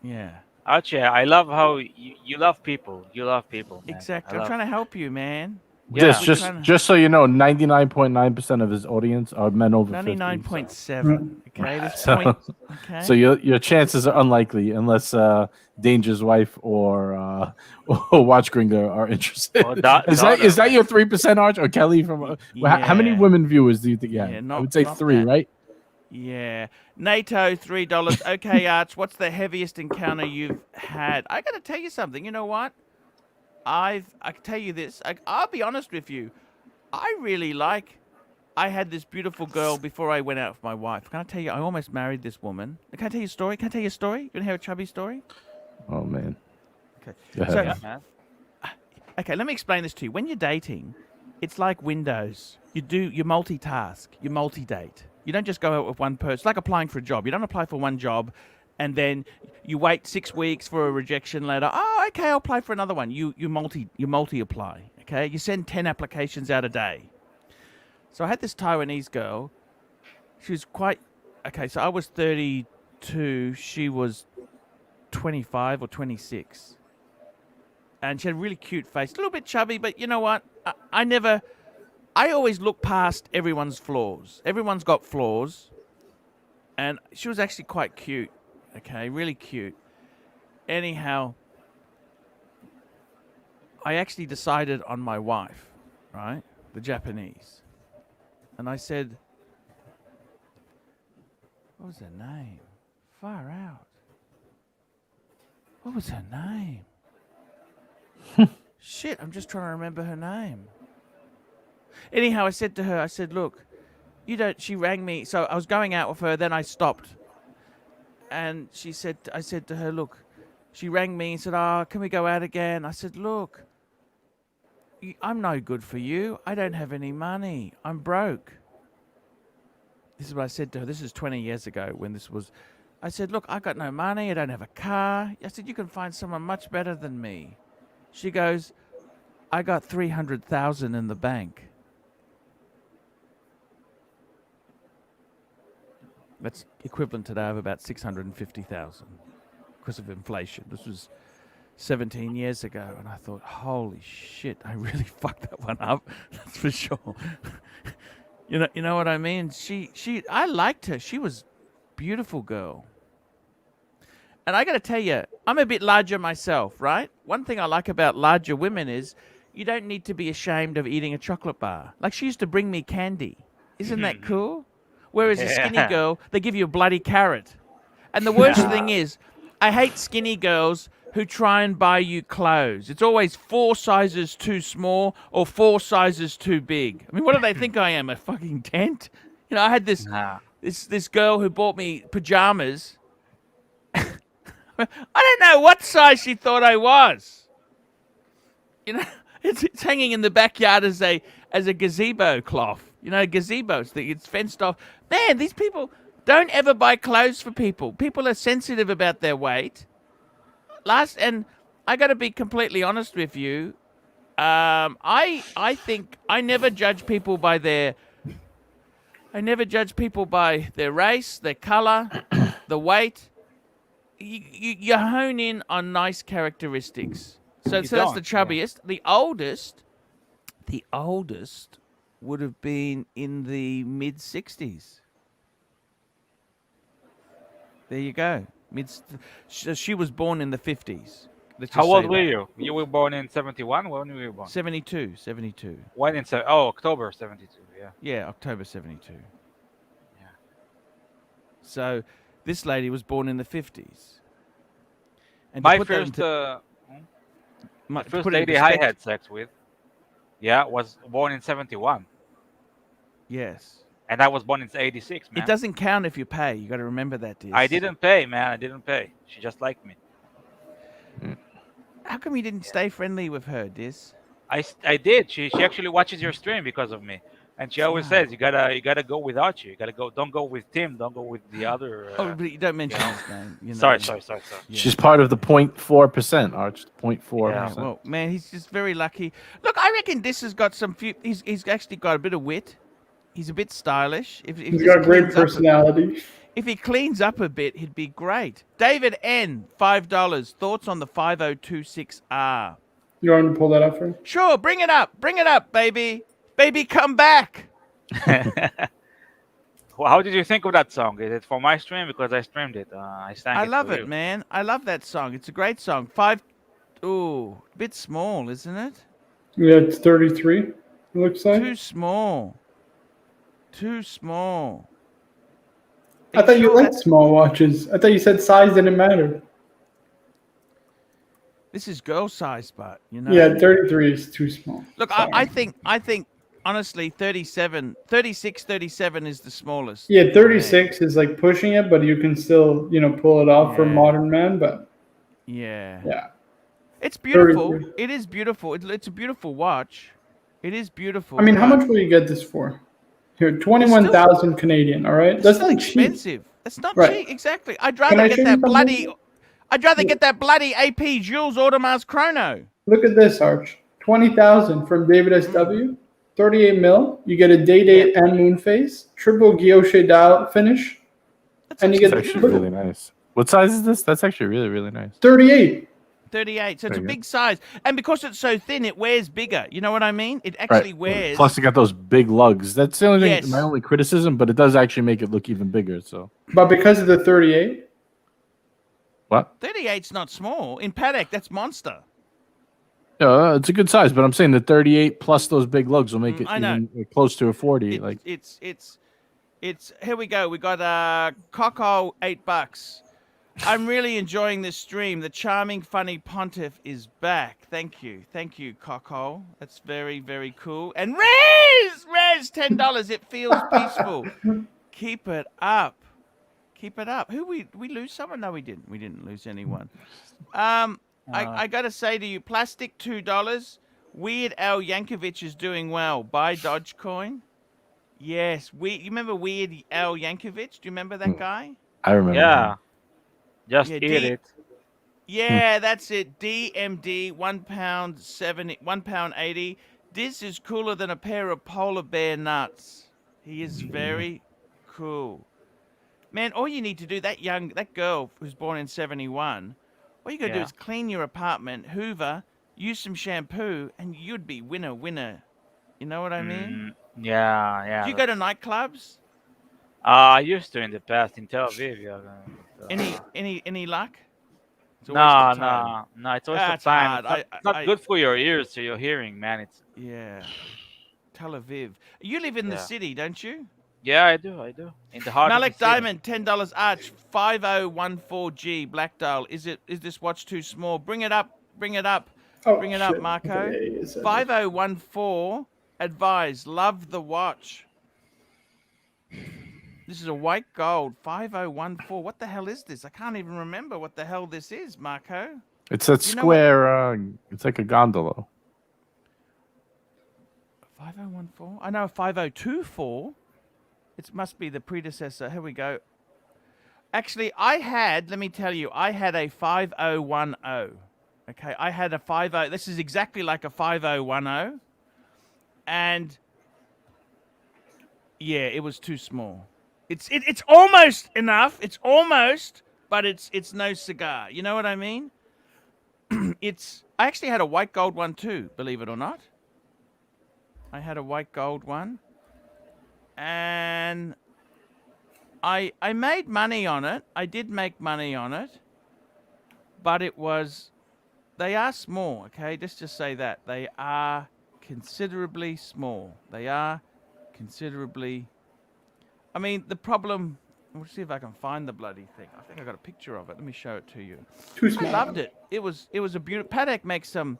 Yeah, Archie, I love how you love people. You love people, man. exactly. I'm trying to help you, man. Yeah. Just so you know, 99.9% of his audience are men over 50. 99.7. Okay, this So- point. Okay. So your chances are unlikely unless Danger's wife or Watch Gringer are interested. Or Is that your 3% Arch or Kelly from? How many Yeah. women viewers do you think you have? Yeah, I would say not 3, that. right? Yeah. NATO, $3. Okay, Arch, what's the heaviest encounter you've had? I got to tell you something. You know what? I can tell you this. I'll be honest with you. I had this beautiful girl before I went out with my wife. Can I tell you, I almost married this woman. Can I tell you a story? Can I tell you a story? You want to hear a chubby story? Oh man. Okay. Go So, ahead. Yeah, man. okay, let me explain this to you. When you're dating, it's like Windows. You multitask. You multi-date. You don't just go out with one person. It's like applying for a job. You don't apply for one job and then you wait 6 weeks for a rejection letter. Oh, okay, I'll apply for another one. You multi-apply. Okay, you send 10 applications out a day. So I had this Taiwanese girl. She was okay. So I was 32. She was 25 or 26, and she had a really cute face, a little bit chubby. But you know what? I always look past everyone's flaws. Everyone's got flaws, and she was actually quite cute. Okay, really cute. Anyhow, I actually decided on my wife, right? The Japanese. And I said, what was her name? Far out. What was her name? Shit, I'm just trying to remember her name. Anyhow, I said to her, look, she rang me. So I was going out with her, then I stopped. And I said to her, look, she rang me and said, can we go out again? I said, look, I'm no good for you. I don't have any money. I'm broke. This is what I said to her. This is 20 years ago when this was. I said, look, I got no money. I don't have a car. I said, you can find someone much better than me. She goes, I got 300,000 in the bank. That's equivalent today of about 650,000 because of inflation. This was 17 years ago, and I thought, holy shit, I really fucked that one up. That's for sure. You know what I mean? I liked her. She was a beautiful girl. And I got to tell you, I'm a bit larger myself, right? One thing I like about larger women is you don't need to be ashamed of eating a chocolate bar. Like, she used to bring me candy. Isn't that cool? Whereas a skinny girl, they give you a bloody carrot. And the worst thing is, I hate skinny girls who try and buy you clothes. It's always 4 sizes too small or 4 sizes too big. I mean, what do they think I am, a fucking tent? You know, I had this girl who bought me pajamas. I don't know what size she thought I was. You know, it's hanging in the backyard as a gazebo cloth. You know, gazebos, it's fenced off. Man, these people don't ever buy clothes for people. People are sensitive about their weight. And I got to be completely honest with you. I think I never judge people by their race, their color, the weight. You hone in on nice characteristics. So that's the chubbiest. Yeah. The oldest would have been in the mid 60s. There you go. She was born in the 50s. How old were you? You were born in 71? When were you born? 72. When in October 72, yeah. Yeah, October 72. Yeah. So this lady was born in the 50s. And My first The To first put it in lady I perspective. had sex with, yeah, was born in 71. Yes. And I was born in 86, It man. doesn't count if you pay. You got to remember that, Diz. I didn't pay, man. I didn't pay. She just liked me. How come you didn't stay friendly with her, Diz? I did. She actually watches your stream because of me, and she always says you gotta go with Archie. You gotta go. Don't go with Tim. Don't go with the other. Oh, but you don't mention know. his name. You know. Sorry. Yeah. She's part of the 0.4%, Arch. 0.4%. Yeah, well, man, he's just very lucky. Look, I reckon this has got some few. He's actually got a bit of wit. He's a bit stylish. If He's this got great cleans up personality. if he cleans up a bit, he'd be great. David N, $5. Thoughts on the 5026R? You want me to pull that up for you? Sure, bring it up, baby. Baby, come back. Well, how did you think of that song? Is it for my stream? Because I streamed it. I sang I it love for it, you. man. I love that song. It's a great song. Ooh, a bit small, isn't it? Yeah, it's 33. It looks like. Too small. I thought you liked small watches. I thought you said size didn't matter. This is girl size, but you know. Yeah, 33 is too small. Look, Sorry. I think honestly 36, 37 is the smallest. Yeah, 36 is like pushing it, but you can still, pull it off for Yeah. modern men. But Yeah. yeah, It's beautiful. 33. It is beautiful. It's a beautiful watch. It is beautiful. I mean, how but much will you get this for? Here, 21,000 Canadian. All right, It's that's still not cheap. expensive. It's not Right. cheap. Exactly. I'd Can I rather show get you that something? bloody. I'd rather get that bloody AP Jules Audemars Chrono. Look at this, Arch. 20,000 from David SW. 38 mil. You get a day date and moon face. Triple guilloche dial finish. That's And you It's get actually look, really nice. What size is this? That's actually really, really nice. 38. 38. So it's a There you go. big size, and because it's so thin, it wears bigger. You know what I mean? It actually wears. Plus, it got those big lugs. That's the only thing, Yes. my only criticism, but it does actually make it look even bigger. So, But because of the 38, what? 38's not small. In paddock, that's monster. Yeah, it's a good size, but I'm saying the 38 plus those big lugs will make it I know. even close to a 40. Like, It's here we go. We got Coco, $8. I'm really enjoying this stream. The charming, funny pontiff is back. Thank you, Coco. That's very, very cool. And Rez, $10. It feels peaceful. Keep it up. Who we lose someone? No, we didn't. We didn't lose anyone. I gotta say to you, plastic $2. Weird Al Yankovic is doing well. Buy Dogecoin. Yes, you remember Weird Al Yankovic? Do you remember that guy? I remember. Yeah. Just Yeah, eat it. Yeah, that's it. DMD, £1.80. This is cooler than a pair of polar bear nuts. He is very cool. Man, all you need to do, that girl who's born in 71, all you gotta do Yeah. is clean your apartment, hoover, use some shampoo, and you'd be winner. You know what I mean? Yeah. Do you go to nightclubs? I used to in the past in Tel Aviv. Yeah. Any luck? It's a waste of time. No. It's a waste That's of time. hard. It's not good for your ears, to your hearing, man. It's Yeah. Tel Aviv. You live in the Yeah. city, don't you? yeah, I do. In the heart of Malik the city. Diamond, $10. Arch, 5014G, Black Dial. Is this watch too small? Bring it up. Bring it up, shit. Marco. Okay, is that- 5014. Advise. Love the watch. This is a white gold. 5014. What the hell is this? I can't even remember what the hell this is, Marco. It's that You know what? square. It's like a gondola. 5014. I know 5024. It must be the predecessor. Here we go. Actually, let me tell you, I had a 5010. Okay, I had a 50. This is exactly like a 5010. And yeah, it was too small. It's almost enough. It's almost, but it's no cigar. You know what I mean? I actually had a white gold one too, believe it or not. I had a white gold one. And I made money on it. I did make money on it. But they are small, okay? Let's just say that. They are considerably small. I mean, the problem, we'll see if I can find the bloody thing. I think I got a picture of it. Let me show it to you. Too I small. loved it. It was a beautiful, Patek makes some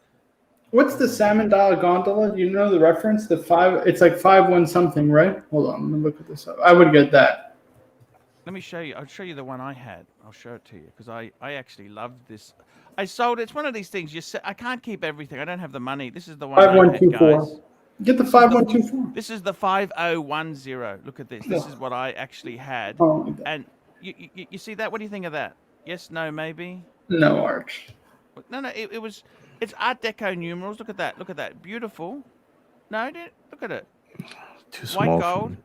What's the salmon dollar gondola? You know the reference? The five. It's like 5-1 something, right? Hold on, let me look at this up. I would get that. Let me show you. I'll show you the one I had. I'll show it to you because I actually loved this. I sold it. It's one of these things. I can't keep everything. I don't have the money. This is the one I had, 5124. guys. Get the 5124. This is the 5010. Look at this. This is what I actually had. Oh, And you see that? What do you think of that? Yes, no, maybe? no, Arch. No, it's Art Deco numerals. Look at that. Look at that. Beautiful. No, look at it. Too small. White for gold. me.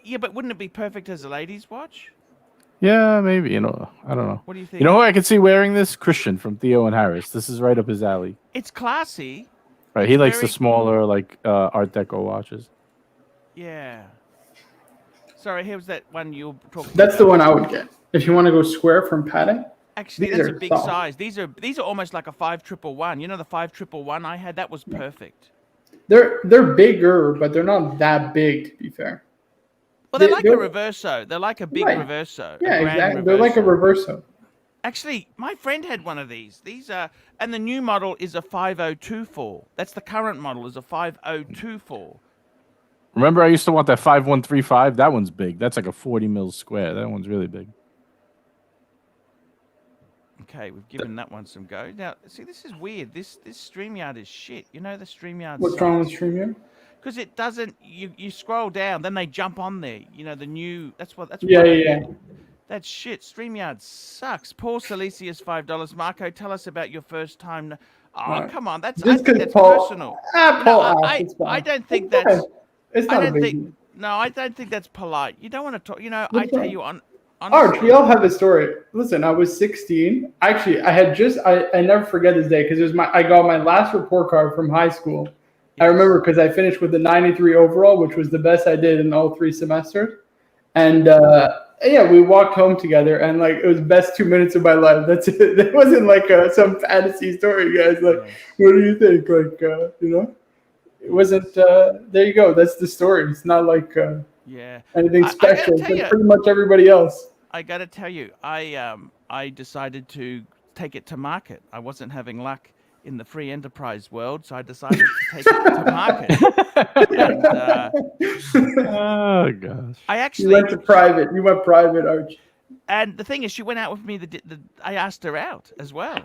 Yeah, but wouldn't it be perfect as a ladies' watch? Yeah, maybe. I don't know. What do you think? You know who I could see wearing this? Christian from Theo and Harris. This is right up his alley. It's classy. Right, he likes very- the smaller, like Art Deco watches. Yeah. Sorry, here's that one you were talking That's about. the one I would get if you want to go square from padding. Actually, These that's a are big soft. size. These are almost like a 5111. You know the 5111 I had? That was perfect. They're bigger, but they're not that big. To be fair. Well, they're like a they're- reverso. They're like a big Right. reverso. Yeah, a grand exactly. They're like a reverso. reverso. Actually, my friend had one of these. These are, and the new model is a 5024. That's the current model is a 5024. Remember, I used to want that 5135. That one's big. That's like a 40 mil square. That one's really big. Okay, we've given that one some go. Now, see, this is weird. This StreamYard is shit. You know the StreamYard. What's wrong with StreamYard? Because it doesn't. You scroll down, then they jump on there. You know the new. That's what. Yeah. That's shit. StreamYard sucks. Paul Salesius, $5. Marco, tell us about your first time. Oh, Right. come on. I Just think 'cause that's Paul- personal. Paul, I don't think that's. It's I not a don't big think. deal. No, I don't think that's polite. You don't want to talk. You know, What's I tell wrong? you on. Arch, we all have a story. Listen, I was 16. Actually, I never forget this day because it was I got my last report card from high school. I remember because I finished with a 93 overall, which was the best I did in all 3 semesters. And yeah, we walked home together, and like it was the best 2 minutes of my life. That's it. It wasn't like some fantasy story, guys. Like, what do you think? Like, you know, it wasn't. There you go. That's the story. It's not like Yeah. anything I gotta special. It's tell like you- pretty much everybody else. I got to tell you, I decided to take it to market. I wasn't having luck in the free enterprise world, so I decided to take it to market. And, Oh gosh. I You actually, went to private. You went private, Arch. and the thing is, she went out with me. I asked her out as well.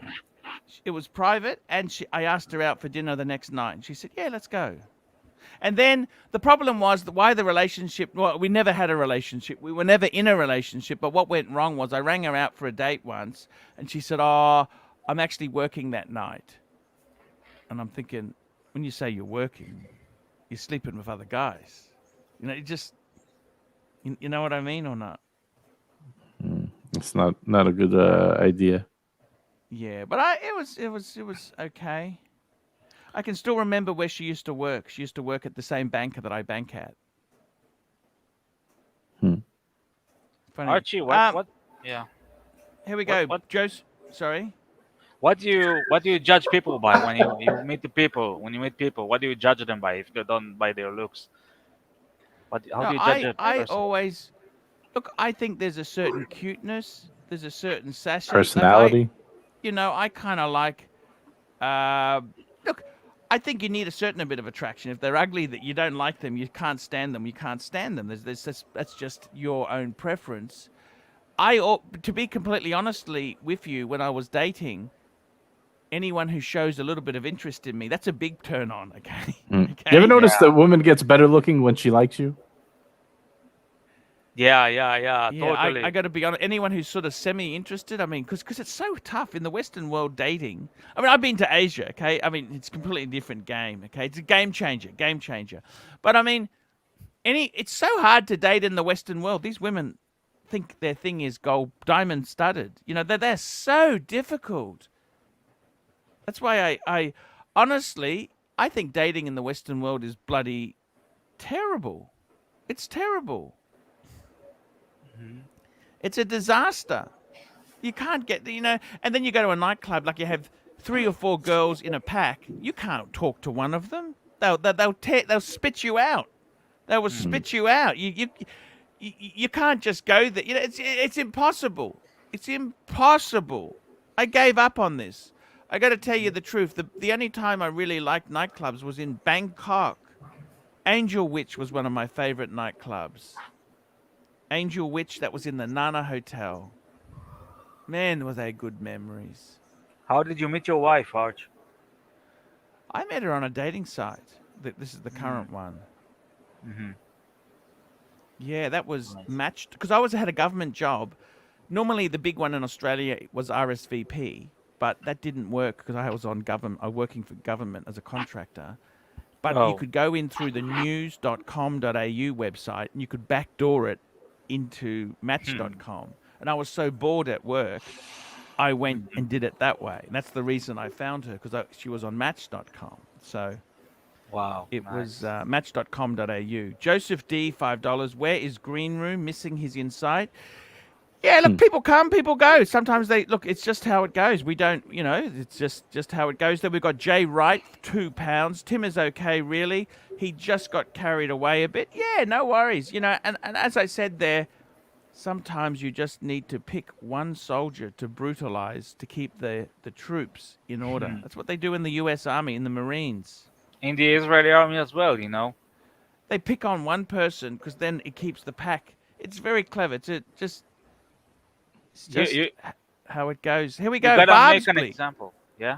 It was private, and I asked her out for dinner the next night. And she said, "Yeah, let's go." And then the problem was why the relationship. Well, we never had a relationship. We were never in a relationship. But what went wrong was I rang her out for a date once, and she said, "Oh, I'm actually working that night." And I'm thinking, when you say you're working, you're sleeping with other guys. You know, you know what I mean or not? It's not a good idea. Yeah, but it was okay. I can still remember where she used to work. She used to work at the same bank that I bank at. Funny. Archie, what? Yeah. Here we go. what- Joe's. Sorry. What do you judge people by when you meet the people? When you meet people, what do you judge them by if you don't by their looks? How do you judge a I person? always look. I think there's a certain cuteness. There's a certain sassy Personality. I kind of like. Look, I think you need a certain bit of attraction. If they're ugly, that you don't like them, you can't stand them. You can't stand them. That's just your own preference. To be completely honestly with you, when I was dating, anyone who shows a little bit of interest in me, that's a big turn on. Okay. Mm. Okay? You ever notice that woman gets better looking when she likes you? Yeah, Yeah, totally. I got to be honest. Anyone who's sort of semi-interested, I mean, because it's so tough in the Western world dating. I mean, I've been to Asia, okay? I mean, it's a completely different game, okay? It's a game changer. But I mean, it's so hard to date in the Western world. These women think their thing is diamond studded. You know, they're so difficult. That's why I honestly, I think dating in the Western world is bloody terrible. It's terrible. It's a disaster. You can't get, and then you go to a nightclub, like you have 3 or 4 girls in a pack. You can't talk to one of them. They'll spit you out. They will spit you out. You can't just go there. It's impossible. It's impossible. I gave up on this. I got to tell you the truth. The only time I really liked nightclubs was in Bangkok. Angel Witch was one of my favorite nightclubs. Angel Witch, that was in the Nana Hotel. Man, were they good memories. How did you meet your wife, Arch? I met her on a dating site. This is the current one. Mm-hmm. Yeah, that was Nice. matched because I had a government job. Normally, the big one in Australia was RSVP, but that didn't work because I was working for government as a contractor. But you Oh. could go in through the news.com.au website and you could backdoor it into match.com. And I was so bored at work, I went and did it that way. And that's the reason I found her, because she was on match.com. So Wow. it nice. was match.com.au. Joseph D, $5. Where is Green Room? Missing his insight. Yeah, look, people come, people go. Sometimes it's just how it goes. We don't, it's just how it goes. Then we've got Jay Wright, £2. Tim is okay, really. He just got carried away a bit. Yeah, no worries. And as I said there, sometimes you just need to pick one soldier to brutalize to keep the troops in order. That's what they do in the U.S. Army, in the Marines. In the Israeli army as well, They pick on one person because then it keeps the pack. It's very clever. It's just how it goes. Here we go, You gotta Barb's, make an please. example. Yeah.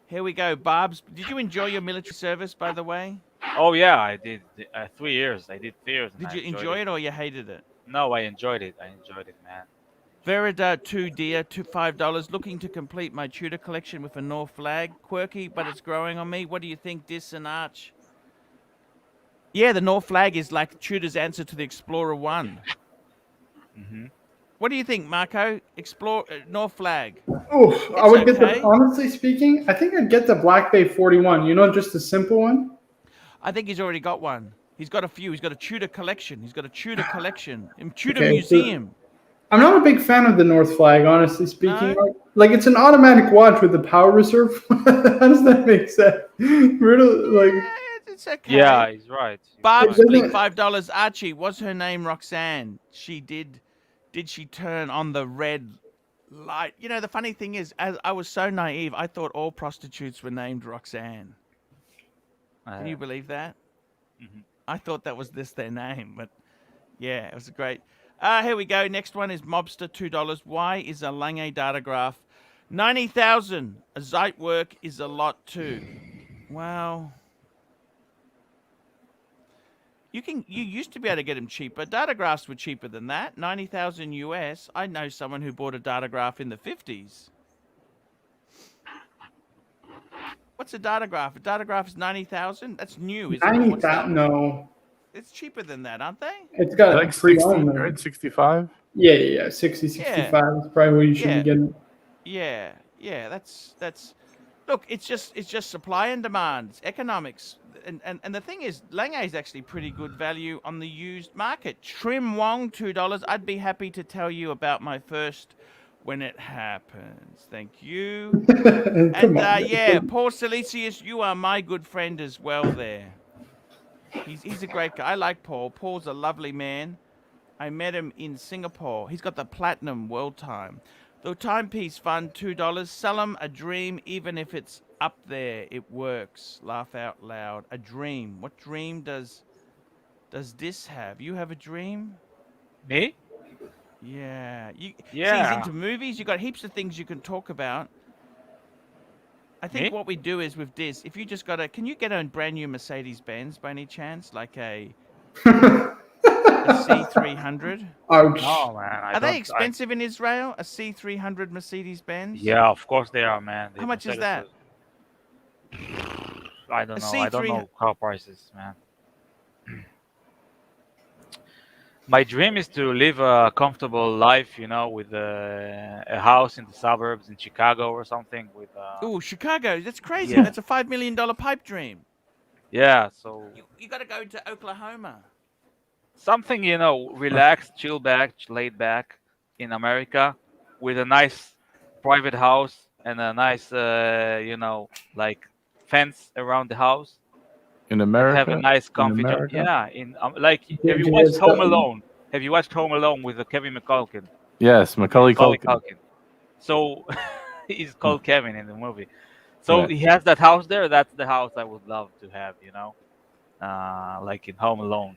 Here we go, Barb's. Did you enjoy your military service, by the way? Oh yeah, I did 3 years. I did 3 years. And Did I you enjoy it or you hated it? No, I enjoyed it. I enjoyed it, man. Verida 2 dear, $5. Looking to complete my Tudor collection with a North flag. Quirky, but it's growing on me. What do you think, Dis and Arch? Yeah, the North flag is like Tudor's answer to the Explorer 1. Mm-hmm. What do you think, Marco? North flag. Oof, I would get okay. honestly speaking, I think I'd get the Black Bay 41. Just a simple one. I think he's already got one. He's got a few. He's got a Tudor collection. He's got a Tudor collection in Tudor Museum. I'm not a big fan of the North flag, honestly speaking. No? Like it's an automatic watch with the power reserve. How does that make sense? It's okay. Yeah, he's right. Barb's It Bleak, doesn't- $5. Archie, was her name Roxanne? She did she turn on the red light? The funny thing is, as I was so naive, I thought all prostitutes were named Roxanne. Can you believe that? Mm-hmm. I thought that was their name, but yeah, it was great. Here we go. Next one is Mobster, $2. Why is a Lange datograph 90,000? A Zeitwerk is a lot too. Well, you used to be able to get them cheaper. Datagraphs were cheaper than that. 90,000 US. I know someone who bought a datograph in the 50s. What's a datograph? A datograph is 90,000. That's new, isn't it? 90,000? No. It's cheaper than that, aren't they? It's got Like 60, pre-owned. right? 65? Yeah. 60, 65 is probably what you should be getting. Yeah. That's. Look, it's just supply and demand. It's economics, and the thing is, Lange is actually pretty good value on the used market. Trim Wong, $2. I'd be happy to tell you about my first when it happens. Thank you. Come on. Yeah, Paul Silesius, you are my good friend as well. There. He's a great guy. I like Paul. Paul's a lovely man. I met him in Singapore. He's got the Platinum World Time. The Timepiece Fund, $2. Sell him a dream, even if it's up there. It works. Laugh out loud. A dream. What dream does this have? You have a dream? Me? Yeah. See, Yeah. he's into movies. You got heaps of things you can talk about. I think Me? what we do is with this, if you just got can you get a brand new Mercedes-Benz by any chance? Like a C300? Ouch. No, man. Are they expensive in Israel? A C300 Mercedes-Benz? Yeah, of course they are, man. How much is that? I don't A know. I don't C3 know car prices, man. My dream is to live a comfortable life, with a house in the suburbs in Chicago or something. With Oh, Chicago. That's crazy. Yeah. That's a $5 million pipe dream. yeah, so You got to go to Oklahoma. something relaxed, chill back, laid back in America, with a nice private house and a nice, like fence around the house. In America? Have a nice comfy job. America? Yeah, have you watched Home Alone? Have you watched Home Alone with Kevin McCulkin? Yes, Macaulay Macaulay Culkin. Culkin. So He's called Kevin in the movie. So Right. he has that house there. That's the house I would love to have. Like in Home Alone.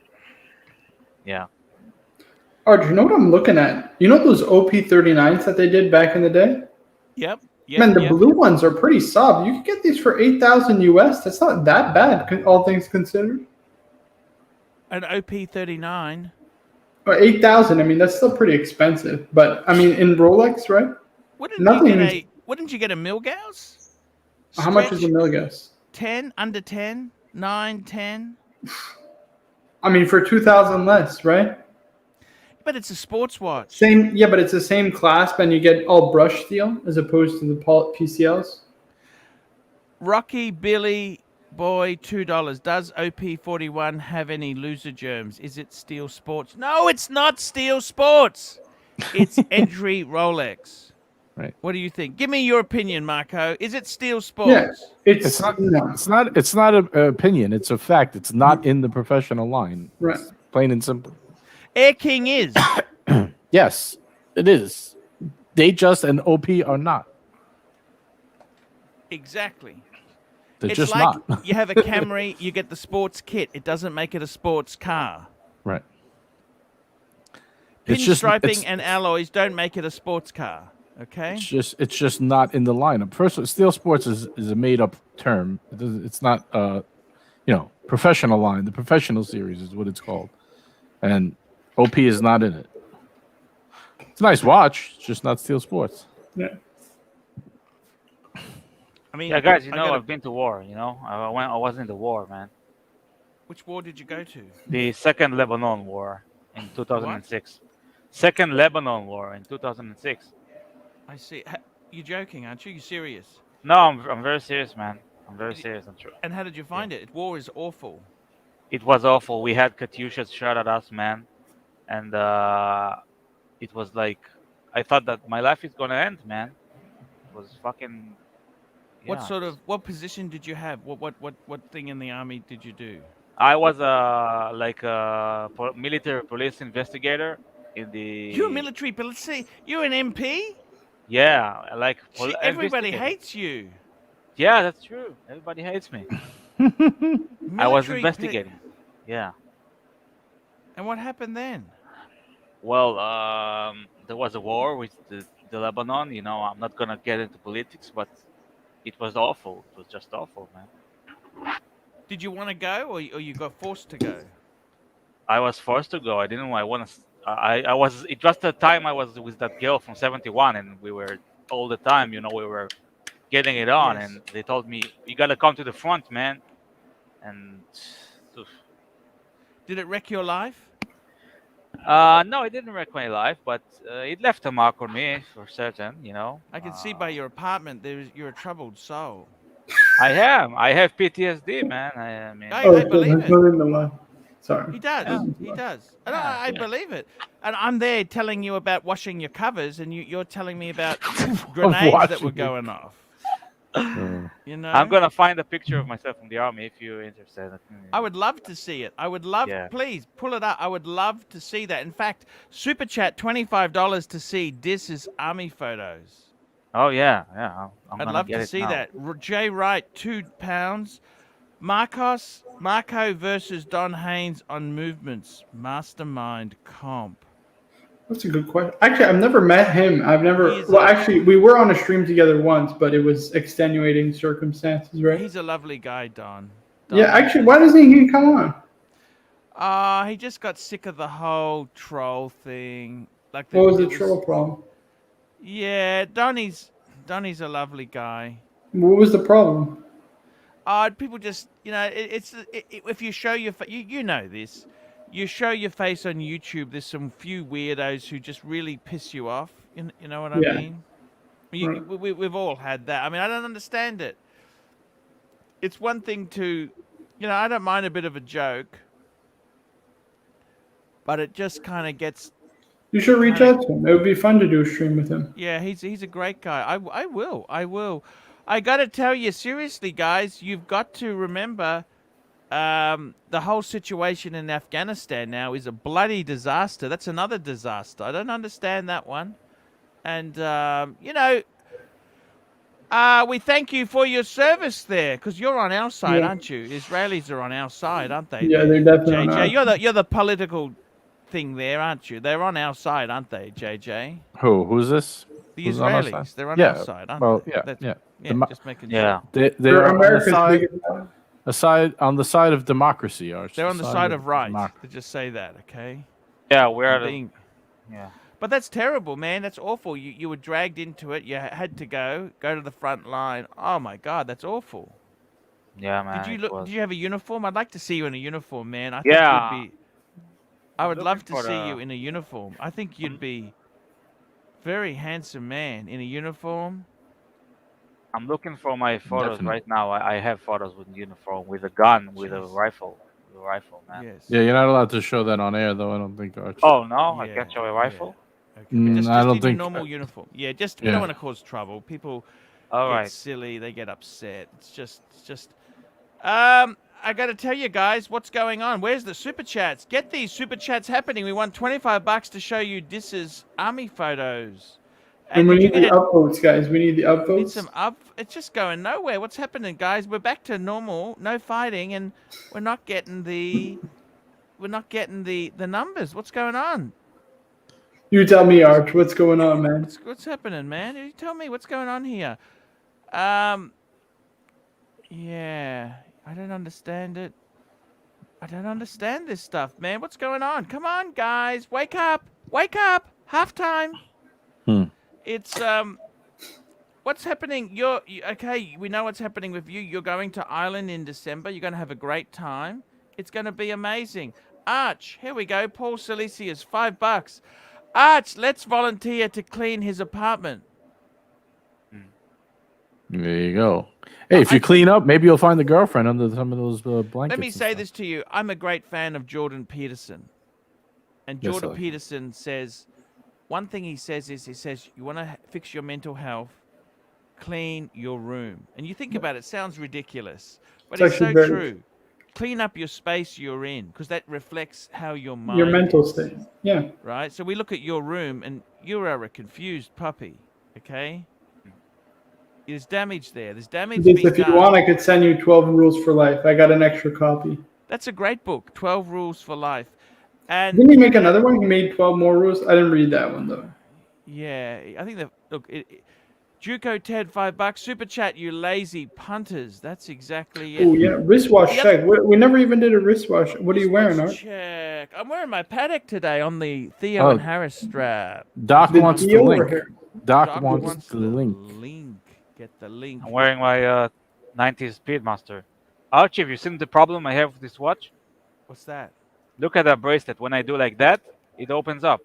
Yeah. Arch, you know what I'm looking at? You know those OP39s that they did back in the day? Yep. Yep. Man, the yep. blue ones are pretty soft. You can get these for 8,000 US. That's not that bad, all things considered. An OP39. Or 8,000. I mean, that's still pretty expensive. But I mean, in Rolex, right? Wouldn't you get a Milgauss? How much is a Stretch Milgauss? 10, under 10, 9, 10. I mean, for 2,000 less, right? But it's a sports watch. Same, yeah, but it's the same clasp, and you get all brushed steel as opposed to the PCLs. Rocky Billy Boy, $2. Does OP41 have any loser germs? Is it Steel Sports? No, it's not Steel Sports. It's Entry Rolex. Right. What do you think? Give me your opinion, Marco. Is it Steel Sports? Yeah, It's not. no. It's not an opinion. It's a fact. It's not in the professional line. Right. It's plain and simple. Air King is. Yes, it is. Datejust and OP are not. Exactly. They're It's just like not. you have a Camry, you get the sports kit. It doesn't make it a sports car. Right. It's just- Pinstriping it's- and alloys don't make it a sports car. Okay? It's just not in the lineup. First, Steel Sports is a made up term. It's not professional line. The professional series is what it's called, and OP is not in it. It's a nice watch. It's just not Steel Sports. Yeah. I mean, Yeah, guys. I gotta- I've been to war. I was in the war, man. Which war did you go to? The Second Lebanon War in 2006. Second Lebanon War in 2006. I see. You're joking, aren't you? You're serious. No, I'm very serious, man. I'm very serious. I'm true. And how did you find it? War is awful. It was awful. We had Katyushas shot at us, man, and it was like I thought that my life is gonna end, man. It was fucking. Yeah. What position did you have? What thing in the army did you do? I was military police investigator in the. You're a military police. You're an MP. Yeah, Everybody investigator. hates you. Yeah, that's true. Everybody hates me. I was Military investigating. Yeah. And what happened then? Well, there was a war with the Lebanon. I'm not gonna get into politics, but it was awful. It was just awful, man. Did you want to go, or you got forced to go? I was forced to go. I didn't. I want to. I was. It was the time I was with that girl from '71, and we were all the time. We were getting it on, Yes. and they told me, "You gotta come to the front, man." And Did it wreck your life? no, it didn't wreck my life, but it left a mark on me for certain. I can see by your apartment you're a troubled soul. I am. I have PTSD, man. I mean, I Oh, believe there's it. nothing to lie. Sorry. He does. He does. And I believe it. And I'm there telling you about washing your covers, and you're telling me about grenades that Washing were it. going off. You know. I'm gonna find a picture of myself from the army if you're interested. I would love to see it. I would love. Yeah. Please pull it up. I would love to see that. In fact, super chat $25 to see Dis's army photos. Oh yeah. I'm I'd gonna love get to it see now. that. Jay Wright, £2. Marco versus Don Haynes on movements. Mastermind comp. That's a good question. Actually, I've never met him. I've never. He is Well, a- actually, we were on a stream together once, but it was extenuating circumstances, right? He's a lovely guy, Don. Yeah. Actually, why doesn't he come on? He just got sick of the whole troll thing. Like What was the it troll problem? Yeah, Donnie's a lovely guy. What was the problem? People just, if you show your face, you know this. You show your face on YouTube, there's some few weirdos who just really piss you off. You know what I Yeah. mean? Right. We've all had that. I mean, I don't understand it. It's one thing to, I don't mind a bit of a joke, but it just kind of gets. You should reach out to him. It would be fun to do a stream with him. Yeah, he's a great guy. I will. I got to tell you seriously, guys. You've got to remember. The whole situation in Afghanistan now is a bloody disaster. That's another disaster. I don't understand that one. And, We thank you for your service there, because you're on our side, Yeah. aren't you? Israelis are on our side, aren't they? Yeah, there? they're definitely on JJ, our you're the political thing there, aren't you? They're on our side, aren't they, JJ? Who's this? The Who's on our side? Israelis, they're on our Yeah. side, aren't Well, they? yeah, That's, yeah. yeah, Demo- just making Yeah. sure. They They're are on the America's side, biggest ally. on the side of democracy, Arch. They're on the side of right. democracy. To just say that, okay? Yeah, we're And the, being, yeah. but that's terrible, man. That's awful. You were dragged into it. You had to go to the front line. Oh my God, that's awful. Yeah, man. Did you it look? was. Did you have a uniform? I'd like to see you in a uniform, man. I Yeah. think you'd be. I I'm would looking love to for see the- you in a uniform. I think you'd be very handsome man in a uniform. I'm looking for my photos Definitely. right now. I have photos with uniform, with a gun, with a Jeez. rifle. With a rifle, man. Yes. Yeah, you're not allowed to show that on air, though. I don't think, Arch. Oh no, I Yeah, can't show a yeah. rifle. Okay. But just I don't in your think- normal uniform. Yeah, just we Yeah. don't want to cause trouble. People All get right. silly. They get upset. It's just. I got to tell you guys what's going on. Where's the super chats? Get these super chats happening. We want $25 to show you Dis's army photos. And we did you need the get it? upvotes, guys. We need the Need upvotes. some up. It's just going nowhere. What's happening, guys? We're back to normal. No fighting, and we're not getting the numbers. What's going on? You tell me, Arch, what's going on, man? What's happening, man? You tell me what's going on here. Yeah, I don't understand it. I don't understand this stuff, man. What's going on? Come on, guys, wake up! Wake up! Halftime. It's what's happening? Okay. We know what's happening with you. You're going to Ireland in December. You're going to have a great time. It's going to be amazing. Arch, here we go. Paul Silesius, $5. Arch, let's volunteer to clean his apartment. There you go. Hey, if you clean up, maybe you'll find the girlfriend under some of those blankets. Let me and say stuff. this to you. I'm a great fan of Jordan Peterson. And Yes, Jordan I like Peterson says, one thing he says is, you want to fix your mental health, clean your room. And you think about it, sounds ridiculous, but it's so actually very true. Clean up your space you're in, because that reflects how your mind Your mental is, state. Yeah. right? So we look at your room, and you are a confused puppy, okay? There's damage there. There's damage Just being if you done. want, I could send you 12 Rules for Life. I got an extra copy. That's a great book, 12 Rules for Life. And Didn't he make another one? He made 12 more rules. I didn't read that one though. yeah, I think Juco Ted, $5. Super chat, you lazy punters. That's exactly it. Oh yeah, wristwatch The check. We never even did a wristwatch. What are you wearing, Art? Check. I'm wearing my paddock today on the Theo and Harris strap. Doc The wants the deal link. over here. Doc wants the link. Get the link. I'm wearing my 90s Speedmaster. Archie, have you seen the problem I have with this watch? What's that? Look at that bracelet. When I do like that, it opens up.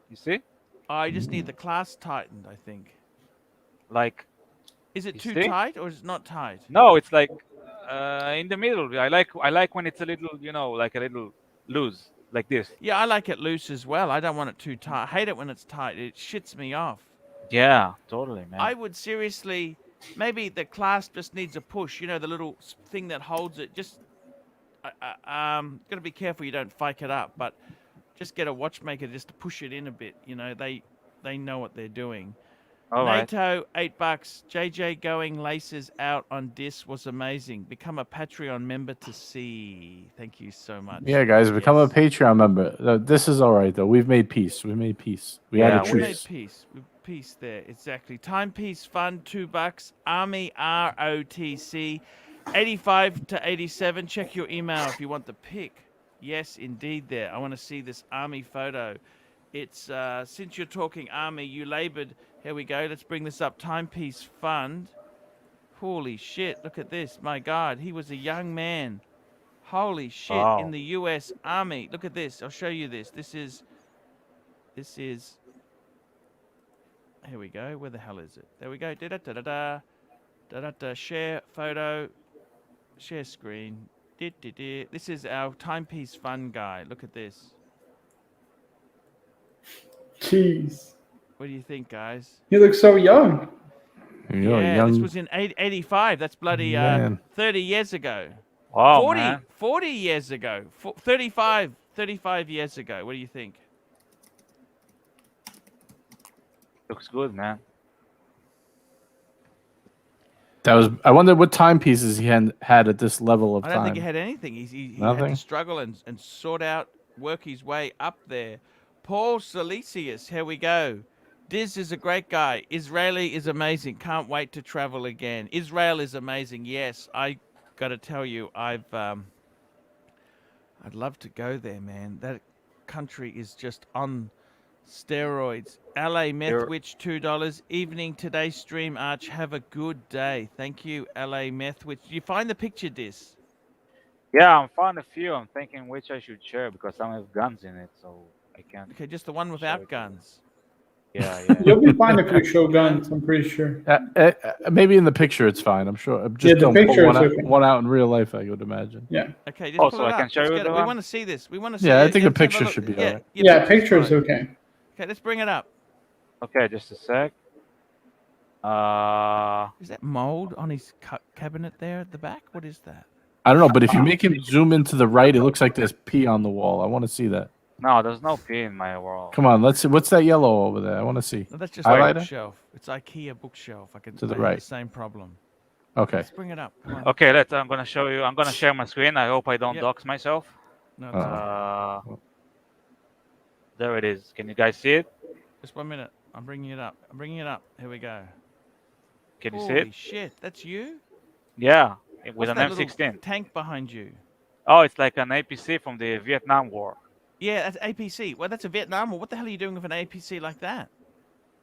You see? Oh, I just need the clasp tightened, I think. Like, Is it You too see? tight or is it not tight? no, it's like in the middle. I like when it's a little, like a little loose, like this. Yeah, I like it loose as well. I don't want it too tight. I hate it when it's tight. It shits me off. Yeah, totally, man. I would seriously, maybe the clasp just needs a push. You know, the little thing that holds it. Just, gotta be careful you don't fake it up. But just get a watchmaker just to push it in a bit. You know, they know what they're doing. All right. NATO, $8. JJ going laces out on Dis was amazing. Become a Patreon member to see. Thank you so much. Yeah, guys, become a Yes. Patreon member. This is all right, though. We've made peace. We made peace. We had Yeah, a We made truce. peace. Peace there, exactly. Timepiece Fund, $2. Army ROTC, 85 to 87. Check your email if you want the pic. Yes, indeed. There, I want to see this army photo. It's since you're talking army, you laboured. Here we go. Let's bring this up. Timepiece Fund. Holy shit! Look at this. My God, he was a young man. Holy shit! Wow. In the U.S. Army. Look at this. I'll show you this. This is. Here we go. Where the hell is it? There we go. Da da da da da. Da da da. Share photo. Share screen. This is our Timepiece Fun guy. Look at this. Jeez. What do you think, guys? You look so young. You're a Yeah, young this was in 85. That's bloody man. 30 years ago. Wow, 40, man. 40 years ago. 35 years ago. What do you think? Looks good, man. That was. I wonder what timepieces he had at this level of I time. don't think he had anything. He had Nothing? to struggle and sort out, work his way up there. Paul Silesius, here we go. Diz is a great guy. Israeli is amazing. Can't wait to travel again. Israel is amazing. Yes, I got to tell you, I'd love to go there, man. That country is just on steroids. LA Methwitch, $2. Evening today's stream, Arch. Have a good day. Thank you, LA Methwitch. You find the picture, Dis? Yeah, I'm found a few. I'm thinking which I should share because some have guns in it, so I can't. Okay, just the one without guns. Yeah. You'll be fine if you show guns. I'm pretty sure. Maybe in the picture it's fine. I'm sure. Just Yeah, the don't picture pull is okay. one out in real life. I would imagine. Yeah. Okay, just Oh, pull so it I can up. show Let's you get the it. We one? want to see this. We want to see Yeah, I it. think the Let's have a picture look. should be Yeah, alright. Yeah, picture's picture's fine. okay. Okay, let's bring it up. Okay, just a sec. Is that mold on his cabinet there at the back? What is that? I don't know, but if you make him zoom into the right, it looks like there's pee on the wall. I want to see that. No, there's no pee in my world. Come on, let's see. What's that yellow over there? I want to see. No, that's just a Highlighter? bookshelf. It's IKEA bookshelf. I can To the I have right. the same problem. Okay. Let's bring it up. Come on. Okay, I'm gonna show you. I'm gonna share my screen. I hope I don't Yep. dox myself. No, it's okay. There it is. Can you guys see it? Just 1 minute. I'm bringing it up. Here we go. Can you see Holy it? shit, that's you? Yeah, with What's an that little M16. tank behind you? Oh, it's like an APC from the Vietnam War. Yeah, that's APC. Well, that's a Vietnam War. What the hell are you doing with an APC like that?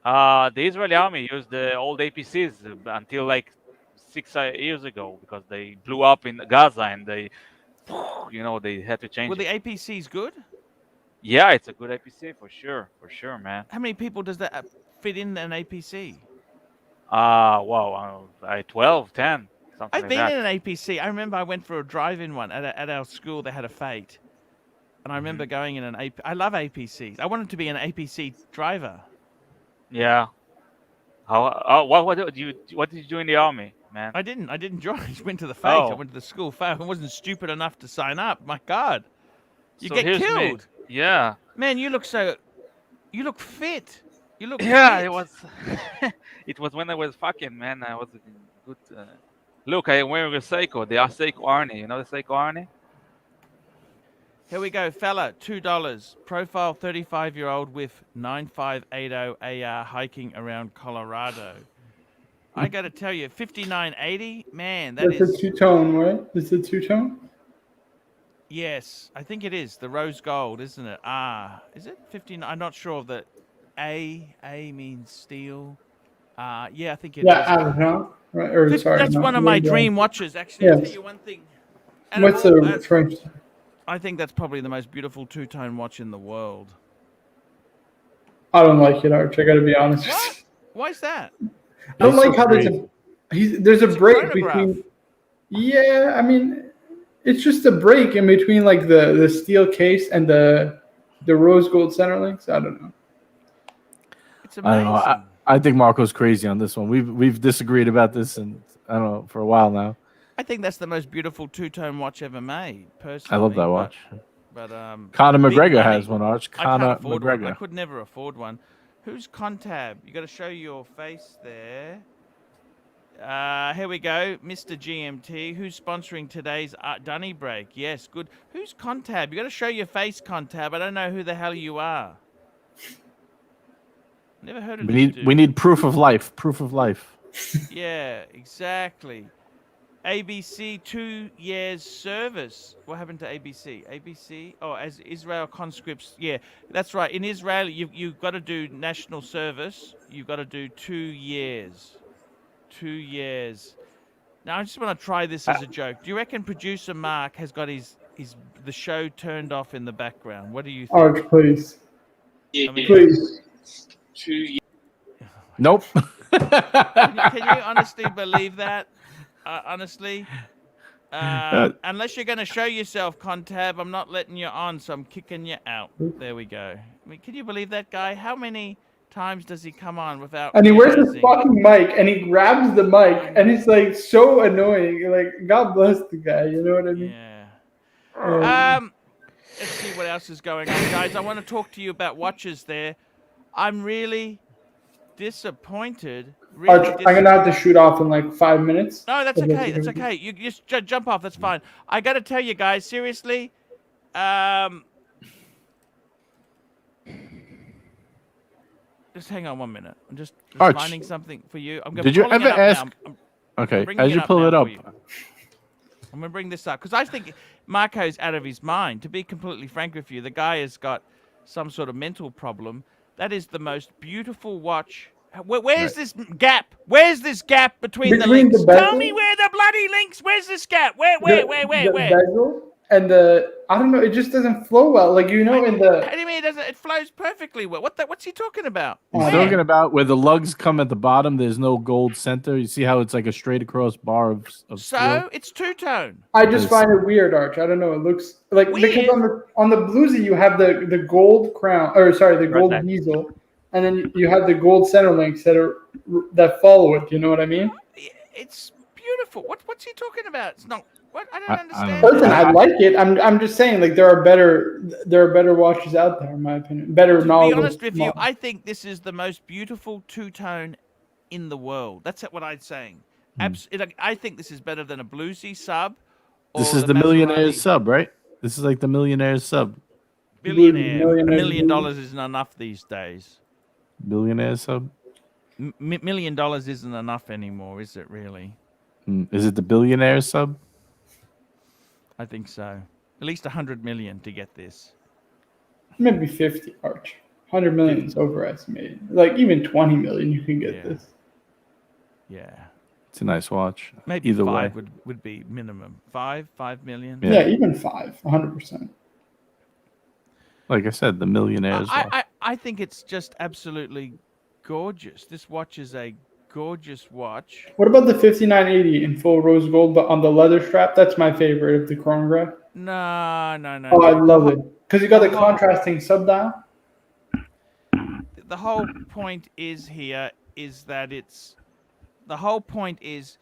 The Israeli army used the old APCs until like 6 years ago because they blew up in Gaza and they had to change Were the it. APCs good? Yeah, it's a good APC for sure, man. How many people does that fit in an APC? Wow, 12, 10, something I've like been that. in an APC. I remember I went for a drive-in one at our school. They had a fete, and I remember going in an AP. I love APCs. I wanted to be an APC driver. Yeah. What did you do in the army, man? I didn't join. I went to the fete. Oh. I went to the school fete. I wasn't stupid enough to sign up. My God, you So get here's me. killed. Yeah. Man, you look fit. You look Yeah, fit. it was. It was when I was fucking, man. I was good. Look, I wear a Seiko. The Seiko Arnie. You know the Seiko Arnie? Here we go, fella. $2. Profile 35-year-old with 9580 AR hiking around Colorado. I got to tell you, 5980, man, That's a two-tone, right? Is it two-tone? Yes, I think it is. The rose gold, isn't it? Is it 59? I'm not sure of the A. A means steel. Yeah, I think it is. Yeah, argent. Right, or sorry, That's not one of my window. dream watches. Actually, I'll Yes. tell you one thing. And What's the French? I think that's probably the most beautiful two-tone watch in the world. I don't like it, Arch. I got to be honest. What? Why is that? I don't He's like so how there's a It's a break chronograph. between. Yeah, I mean, it's just a break in between like the steel case and the rose gold center links. I don't know. It's amazing. I don't know. I think Marco's crazy on this one. We've disagreed about this, and I don't know, for a while now. I think that's the most beautiful two-tone watch ever made. Personally, I love that watch. But Conor big McGregor money. has one, Arch. I can't Conor afford one. I McGregor. could never afford one. Who's Contab? You got to show your face there. Here we go, Mr. GMT. Who's sponsoring today's Dunny break? Yes, good. Who's Contab? You got to show your face, Contab. I don't know who the hell you are. Never heard of this dude. We need proof of life. Proof of life. Yeah, exactly. ABC 2 years service. What happened to ABC? ABC? Oh, as Israel conscripts. Yeah, that's right. In Israel, you've got to do national service. You've got to do 2 years. 2 years. Now, I just want to try this as a joke. Do you reckon producer Mark has got the show turned off in the background? What do you think? Arch, please. I mean, Please. Nope. can you honestly believe that? Honestly? Unless you're going to show yourself, Contab, I'm not letting you on, so I'm kicking you out. There we go. I mean, can you believe that guy? How many times does he come on without And he wears this realizing? fucking mic, and he grabs the mic, and it's like so annoying. Like, God bless the guy. You know what I mean? Yeah. Let's see what else is going on, guys. I want to talk to you about watches there. I'm really disappointed really Arch, I'm gonna have to shoot off in like 5 minutes. No, that's If that's okay. That's okay. okay. You just jump off. That's fine. I got to tell you guys, seriously. Just hang on 1 minute. I'm just Arch, finding something for you. I'm did you pulling it ever up ask? now. Okay, bringing as it you up pull now it for up, you. I'm gonna bring this up because I think Marco's out of his mind. To be completely frank with you, the guy has got some sort of mental problem. That is the most beautiful watch. Where's this gap? Where's this gap between the Between the links? Tell bezel? me where the bloody links. Where's this gap? Where? The bezel and the, I don't know, it just doesn't flow well. Like, in How the, do you mean it doesn't? It flows perfectly well. What's he talking about? he's Where? talking about where the lugs come at the bottom. There's no gold center. You see how it's like a straight across bar of steel? So it's two-tone. I just find it weird, Arch. I don't know. It looks like, because Weird? on the bluesy you have the gold crown, or sorry, the gold Right. bezel, and then you have the gold center links that follow it. You know what I mean? It's beautiful. What's he talking about? It's not. What? I don't I understand. don't Listen, that. I like it. I'm just saying, like, there are better watches out there, in my opinion. Better To be knowledgeable. honest with you, I think this is the most beautiful two-tone in the world. That's what I'm saying. I think this is better than a bluesy sub. This or is the millionaire's Maserati sub, right? This is like the millionaire's sub. billionaire. $1 Millionaire's million blue. isn't enough these days. Billionaire's sub. $1 million isn't enough anymore, is it really? Is it the billionaire's sub? I think so. At least 100 million to get this. Maybe 50, Arch. 100 million is overestimated. Like, even 20 million, you can get Yeah. this. Yeah. It's a nice watch. Maybe Either five way. would be minimum. 5 million. Yeah. Yeah, even 5, 100%. Like I said, the millionaire's watch. I think it's just absolutely gorgeous. This watch is a gorgeous watch. What about the 5980 in full rose gold, but on the leather strap? That's my favorite of the chronograph. No. Oh, I love it. Because you got the Oh. contrasting sub-dial. The whole point is here is that it's the whole point is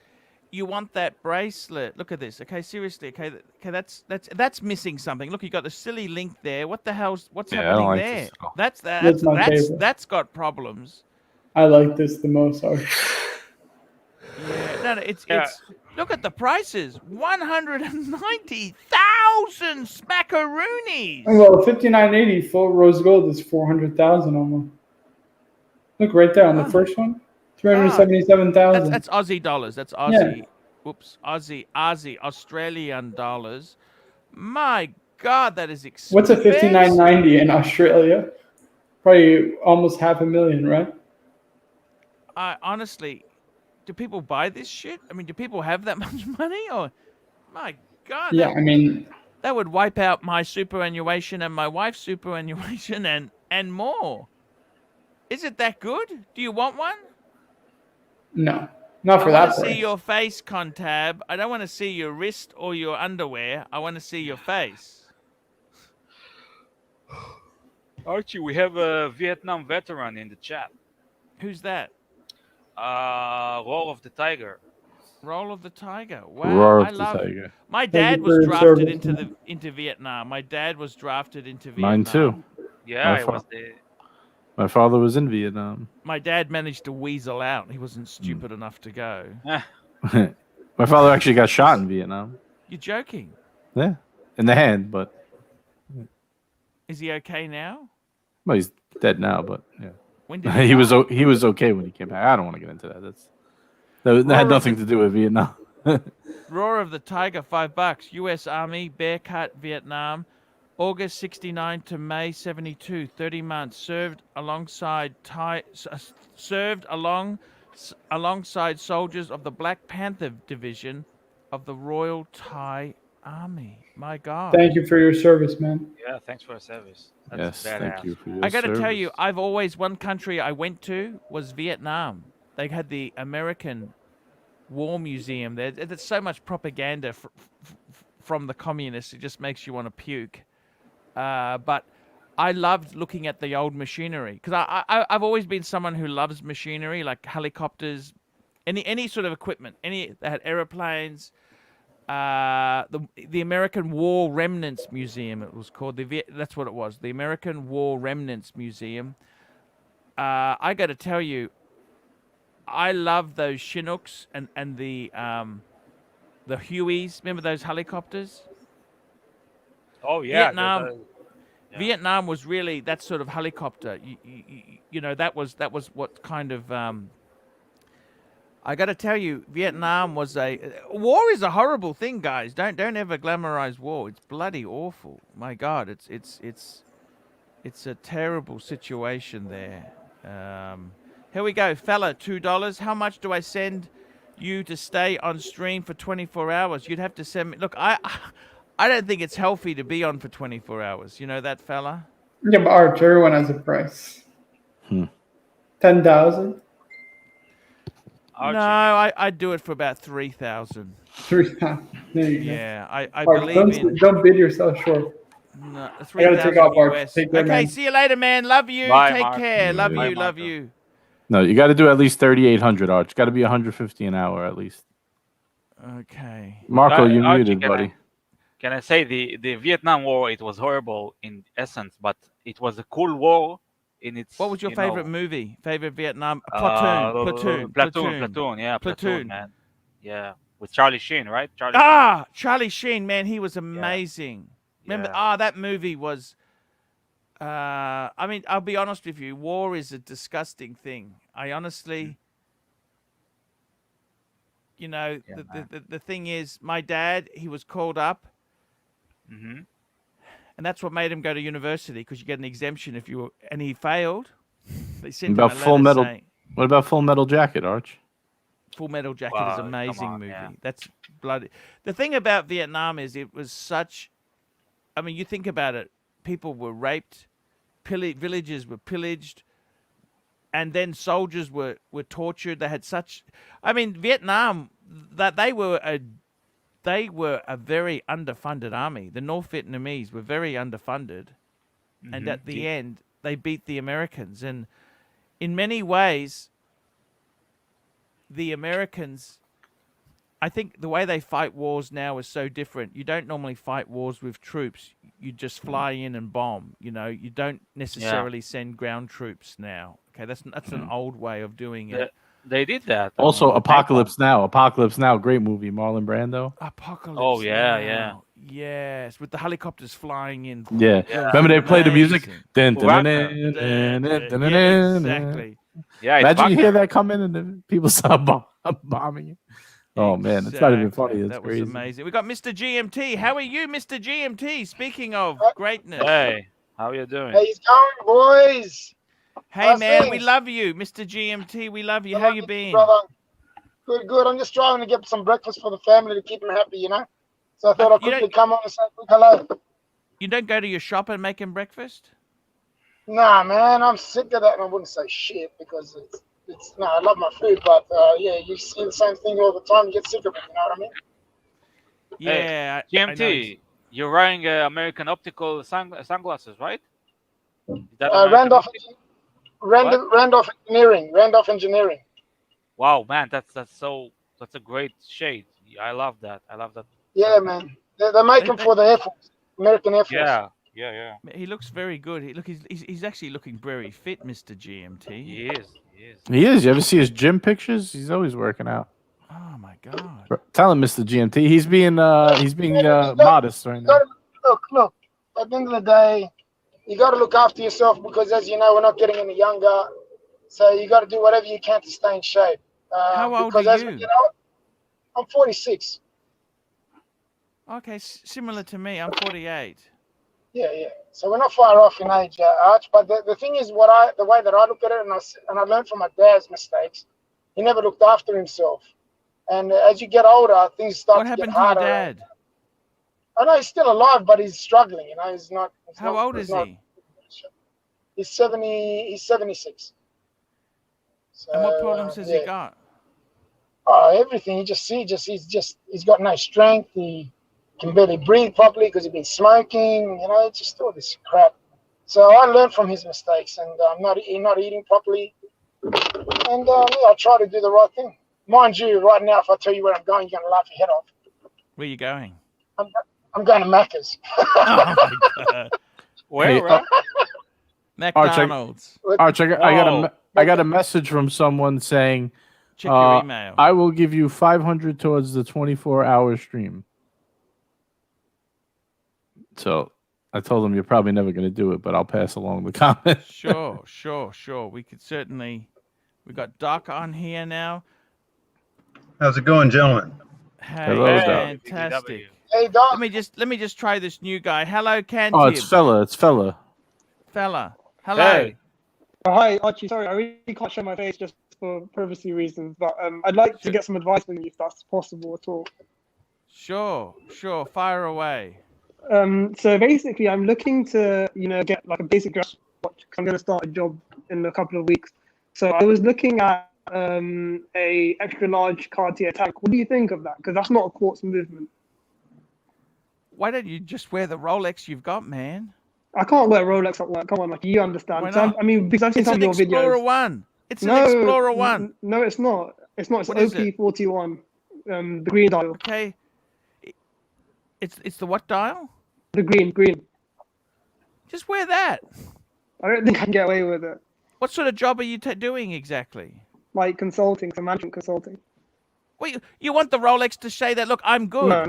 you want that bracelet. Look at this. Okay, seriously. Okay, that's missing something. Look, you got the silly link there. What's I happening don't like there? this at all. That's my favorite. That's got problems. I like this the most, Arch. Yeah, no, it's Yeah. look at the prices. 190,000 smackaroonies. Well, 5980 full rose gold is 400,000 almost. Look right there on the first one, 377,000. That's Aussie dollars. That's Aussie. Whoops, Aussie, Australian dollars. My God, that is expensive. What's a 5990 in Australia? Probably almost 500,000, right? Honestly, do people buy this shit? I mean, do people have that much money? Or, my God, Yeah, I mean, that would wipe out my superannuation and my wife's superannuation and more. Is it that good? Do you want one? no, not for I that want to price. see your face, Contab. I don't want to see your wrist or your underwear. I want to see your face. Archie, we have a Vietnam veteran in the chat. Who's that? Roar of the Tiger. Roll of the Tiger. Wow, Roar I of the love. Tiger. My Thank dad you was for your drafted service, into Vietnam. My dad was drafted into Vietnam. Mine too. Yeah, My it was the. My father was in Vietnam. My dad managed to weasel out. He wasn't stupid enough to go. My father actually got shot in Vietnam. You're joking. Yeah, in the hand, but Is he okay now? well, he's dead now. But yeah, When did he die? was okay when he came back. I don't want to get into that. That had nothing to do with Vietnam. Roar of the Tiger, $5. U.S. Army, Bearcat, Vietnam, August 69 to May 72, 30 months. Served alongside alongside soldiers of the Black Panther Division of the Royal Thai Army. My God. Thank you for your service, man. Yeah, thanks for your service. That's Yes, badass. thank you for your I got to tell service. you, one country I went to was Vietnam. They had the American War Museum there. There's so much propaganda from the communists. It just makes you want to puke. But I loved looking at the old machinery because I've always been someone who loves machinery, like helicopters, any sort of equipment. They had aeroplanes. The American War Remnants Museum, it was called. That's what it was. The American War Remnants Museum. I got to tell you, I love those Chinooks and the Hueys. Remember those helicopters? Oh yeah, yeah. Vietnam was really that sort of helicopter. You know, that was what kind of. I got to tell you, Vietnam was war is a horrible thing, guys. Don't ever glamorize war. It's bloody awful. My God, it's a terrible situation there. Here we go, fella. $2. How much do I send you to stay on stream for 24 hours? You'd have to send me. Look, I don't think it's healthy to be on for 24 hours. You know that, fella? Yeah, but Arch, everyone has a price. 10,000. Archie. No, I'd do it for about 3,000. 3,000. There you go. Yeah, I Arch, believe in. don't bid yourself short. No, I gotta 3,000 take off, Arch. US. Take care, Okay, man. see you later, man. Love you. Bye, Take Mark. care. Love Bye, you. Love Marco. you. No, you got to do at least 3,800, Arch. Got to be 150 an hour at least. Okay. Marco, you're Archie, muted, buddy. Can I say the Vietnam War? It was horrible in essence, but it was a cool war in its. What was your you favorite know, movie? Favorite Vietnam? Platoon. Yeah, Platoon. Platoon, man. Yeah, with Charlie Sheen, right? Charlie Sheen, man, he was amazing. Remember? Yeah. That movie was. I mean, I'll be honest with you. War is a disgusting thing. I honestly. You know, Yeah, the thing is, my dad, he was called up. Mm-hmm. And that's what made him go to university, because you get an exemption if you and he failed. They sent About him a Full letter Metal. saying, What about Full Metal Jacket, Arch? Full Metal Jacket is Wow, an amazing come on, movie. yeah. That's bloody. The thing about Vietnam is it was such. I mean, you think about it. People were raped, villages were pillaged, and then soldiers were tortured. They had such. I mean, Vietnam. That they were a very underfunded army. The North Vietnamese were very underfunded, and at the end, they beat the Americans. And in many ways, the Americans, I think the way they fight wars now is so different. You don't normally fight wars with troops. You just fly in and bomb. You know, you don't necessarily send ground troops now. Okay, that's an old way of doing it. They did that. Also, Apocalypse Now. Apocalypse Now, great movie. Marlon Brando. Apocalypse. Oh, yeah, Now. yeah. Yes, with the helicopters flying in. Yeah. That was Remember they played the music? amazing. Yeah, Exactly. Yeah, it's Imagine you Wagner. hear that coming and then people start bombing you. Oh, man. It's not even funny. It's That crazy. was amazing. We got Mr. GMT. How are you, Mr. GMT? Speaking of greatness. Hey, how you doing? How you going, boys? Hey, how's man, we things? love you. Mr. GMT, we love you. I How love you too, been? brother. Good. I'm just trying to get some breakfast for the family to keep them happy, you know? So I thought I'd you quickly don't- come on and say a quick hello. You don't go to your shop and make him breakfast? Nah, man, I'm sick of that, and I wouldn't say shit because it's no, I love my food, but yeah, you see the same thing all the time. You get sick of it, you know what I mean? Yeah. I know GMT, you're wearing American Optical sunglasses, right? Is that Randolph What? Randolph Engineering. Wow, man, that's a great shade. I love that. Yeah, man. They make them for the Air Force, American Air Force. Yeah. He looks very good. He's actually looking very fit, Mr. GMT. He is. He is. You ever see his gym pictures? He's always working out. Oh my God. Tell him, Mr. GMT. He's being modest right now. Look. At the end of the day, you got to look after yourself because, as you know, we're not getting any younger. So you got to do whatever you can to stay in shape. How old because are as you? we get old, I'm 46. Okay, similar to me. I'm 48. Yeah. So we're not far off in age, Arch. But the thing is, the way that I look at it, and I learned from my dad's mistakes. He never looked after himself, and as you get older, things start What to happened get to your harder. dad? I know he's still alive, but he's struggling. You know, he's not. How old is he? He's 70. He's 76. So, And what problems has he got? Oh, everything. He's got no strength. He can barely breathe properly because he's been smoking. You know, just all this crap. So I learned from his mistakes, and I'm not eating properly. And yeah, I try to do the right thing. Mind you, right now, if I tell you where I'm going, you're gonna laugh your head off. Where are you going? I'm going to Macca's. Oh my God. Where, Hey, right? McDonald's. Arch, I got a message from someone saying, Check your email. I will give you 500 towards the 24-hour stream. So I told him you're probably never going to do it, but I'll pass along the comment. Sure. We could certainly. We got Doc on here now. How's it going, gentlemen? Hey, Hello, Doc. fantastic. Hey, Doc. Let me just try this new guy. Hello, Cantib. Oh, it's fella. Fella. Hello. Hey. Oh, hi, Archie. Sorry, I really can't show my face just for privacy reasons, but I'd like to get some advice from you if that's possible at all. Sure. Fire away. So basically, I'm looking to, get like a basic dress watch because I'm going to start a job in a couple of weeks. So I was looking at a extra large Cartier tank. What do you think of that? Because that's not a quartz movement. Why don't you just wear the Rolex you've got, man? I can't wear Rolex at work. Come on, like you understand. Why So not? because I've seen It's some an of your Explorer videos. 1. It's an Explorer 1. No, it's not. It's not. It's What is it? OP41. The green dial. Okay. It's the what dial? The green. Just wear that. I don't think I can get away with it. What sort of job are you doing exactly? Like consulting, some management consulting. Well, you want the Rolex to say that, look, I'm good. No.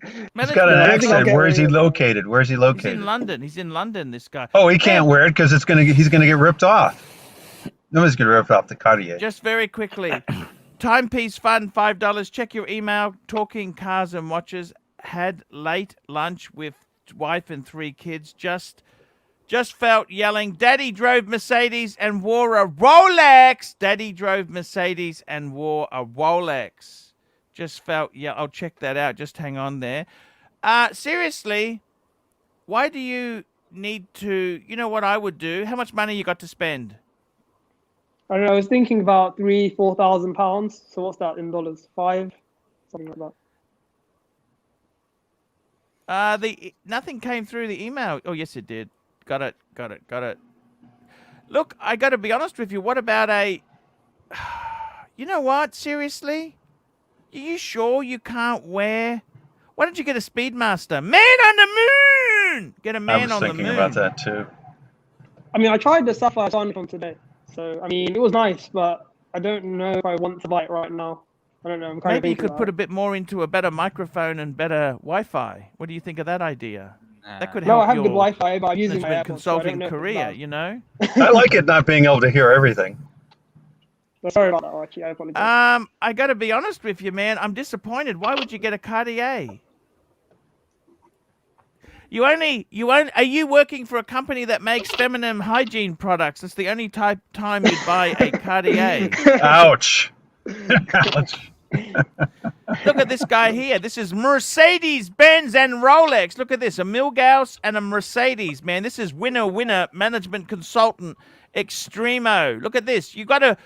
He's got an I don't think I'll accent. get Where is he away with it. located? Where's he He's located? in London. He's in London, this guy. Oh, he can't wear it because he's gonna get ripped off. Nobody's gonna rip off the Cartier. Just very quickly. Timepiece Fun, $5. Check your email. Talking cars and watches. Had late lunch with wife and 3 kids. Just felt yelling. Daddy drove Mercedes and wore a Rolex. Daddy drove Mercedes and wore a Rolex. Just felt, yeah, I'll check that out. Just hang on there. Seriously, why do you need to, you know what I would do? How much money you got to spend? I don't know. I was thinking about £4,000. So what's that in dollars? 5, something like that. Nothing came through the email. Oh, yes, it did. Got it. Look, I got to be honest with you. What about you know what? Seriously? Are you sure you can't wear? Why don't you get a Speedmaster? Man on the moon! Get a man on the moon. I was thinking about that too. I mean, I tried the Sapphire Sun today. So, I mean, it was nice, but I don't know if I want to buy it right now. I don't know. I'm kind of Maybe you thinking could put about a bit more into a better microphone and better Wi-Fi. What do you think of that idea? That could it. No, help I have your good Wi-Fi, but I'm using my management AirPods, so I don't consulting know if it's career, loud. you know? I like it not being able to hear everything. So sorry about that, Archie. I apologize. I got to be honest with you, man. I'm disappointed. Why would you get a Cartier? Are you working for a company that makes feminine hygiene products? That's the only time you'd buy a Cartier. Ouch. Ouch. Look at this guy here. This is Mercedes-Benz and Rolex. Look at this, a Milgauss and a Mercedes, man. This is winner management consultant extremo. Look at this. You gotta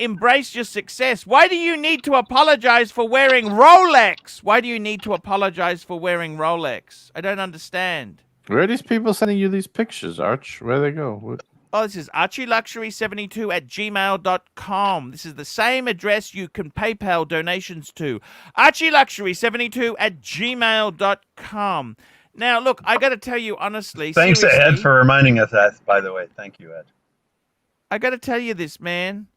embrace your success. Why do you need to apologize for wearing Rolex? Why do you need to apologize for wearing Rolex? I don't understand. Where are these people sending you these pictures, Arch? Where they go? What? Oh, this is ArchieLuxury72@gmail.com. This is the same address you can PayPal donations to. ArchieLuxury72@gmail.com. Now, look, I got to tell you honestly. Thanks, seriously, Ed, for reminding us that, by the way. Thank you, Ed. I got to tell you this, man.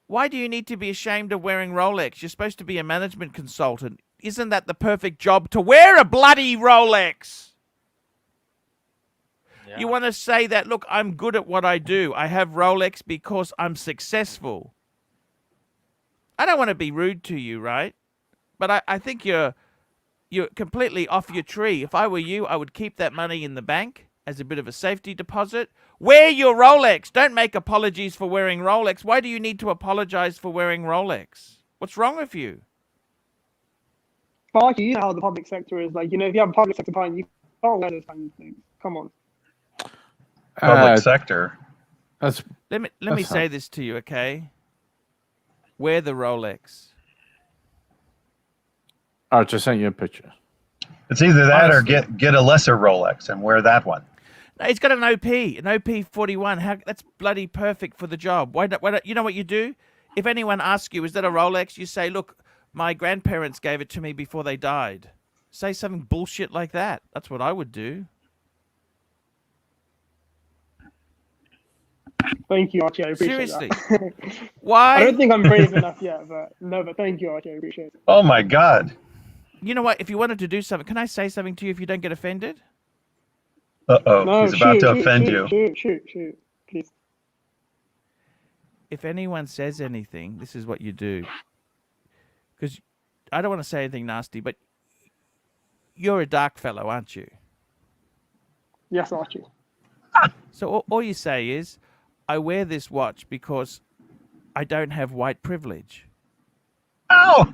Why do you need to be ashamed of wearing Rolex? You're supposed to be a management consultant. Isn't that the perfect job to wear a bloody Rolex? Yeah. You want to say that, look, I'm good at what I do. I have Rolex because I'm successful. I don't want to be rude to you, right? But I think you're completely off your tree. If I were you, I would keep that money in the bank as a bit of a safety deposit. Wear your Rolex. Don't make apologies for wearing Rolex. Why do you need to apologize for wearing Rolex? What's wrong with you? But Archie, you know how the public sector is. Like, if you have a public sector client, you can't wear those kinds of things. Come on. Public sector. That's Let me That's say fine. this to you, okay? Wear the Rolex. Arch. I sent you a picture. It's either that Honestly. or get a lesser Rolex and wear that one. No, it's got an OP41. That's bloody perfect for the job. Why don't, you know what you do? If anyone asks you, is that a Rolex? You say, look, my grandparents gave it to me before they died. Say something bullshit like that. That's what I would do. Thank you, Archie. I appreciate Seriously. that. Why? I don't think I'm brave enough yet, but thank you, Archie. I appreciate it. Oh my God. You know what? If you wanted to do something, can I say something to you if you don't get offended? Uh-oh, No, he's about to shoot, offend you. shoot, please. If anyone says anything, this is what you do. Because I don't want to say anything nasty, but you're a dark fellow, aren't you? Yes, Archie. So all you say is, I wear this watch because I don't have white privilege. Oh!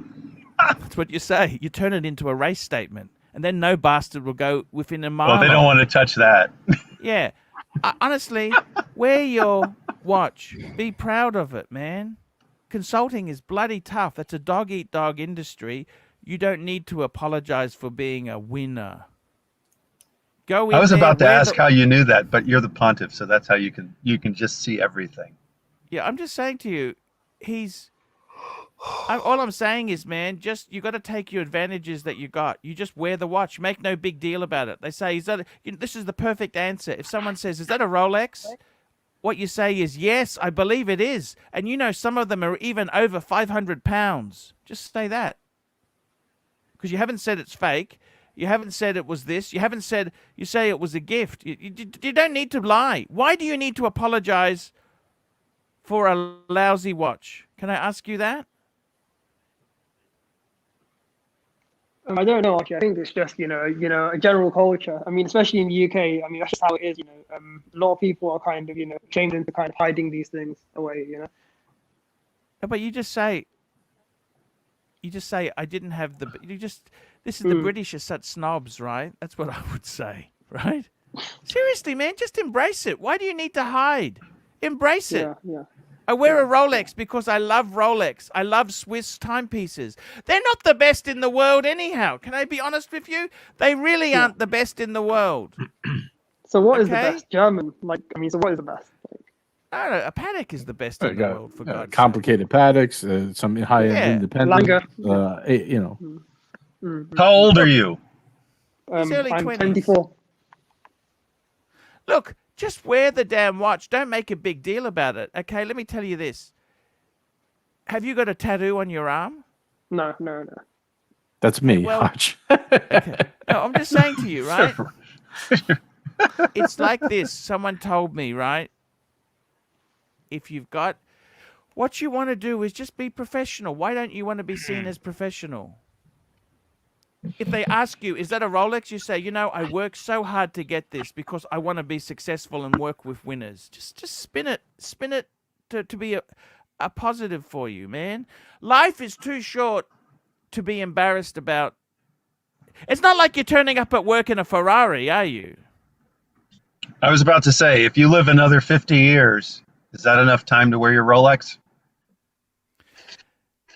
That's what you say. You turn it into a race statement. And then no bastard will go within a mile. Well, they don't want to touch that. Yeah. Honestly, wear your watch. Be proud of it, man. Consulting is bloody tough. That's a dog-eat-dog industry. You don't need to apologize for being a winner. Go in I was there, about to wear ask how you knew that, but you're the pontiff, so that's how you can just see everything. Yeah, I'm just saying to you, all I'm saying is, man, you got to take your advantages that you got. You just wear the watch. Make no big deal about it. They say, this is the perfect answer. If someone says, is that a Rolex? What you say is, yes, I believe it is. And you know, some of them are even over 500 pounds. Just say that. Because you haven't said it's fake. You haven't said it was this. You haven't said, you say it was a gift. You don't need to lie. Why do you need to apologize for a lousy watch? Can I ask you that? I don't know, Archie. I think it's just, a general culture. I mean, especially in the UK, I mean, that's just how it is, a lot of people are kind of, shamed into kind of hiding these things away, But you just say, I didn't have this is the British are such snobs, right? That's what I would say, right? Seriously, man, just embrace it. Why do you need to hide? Embrace it. Yeah. I wear a Rolex because I love Rolex. I love Swiss timepieces. They're not the best in the world anyhow. Can I be honest with you? They really aren't the best in the world. So what is the best? German? So what is the best? I don't know. A Patek is the best in the world, for God's complicated Pateks, some high-end independent. How old are you? He's early I'm 20s. 24. Look, just wear the damn watch. Don't make a big deal about it. Okay, let me tell you this. Have you got a tattoo on your arm? No. That's me, Arch. Okay. No, I'm just saying to you, right? It's like this. Someone told me, right? If you've got... What you want to do is just be professional. Why don't you want to be seen as professional? If they ask you, is that a Rolex? You say, I work so hard to get this because I want to be successful and work with winners. Just spin it to be a positive for you, man. Life is too short to be embarrassed about. It's not like you're turning up at work in a Ferrari, are you? I was about to say, if you live another 50 years, is that enough time to wear your Rolex?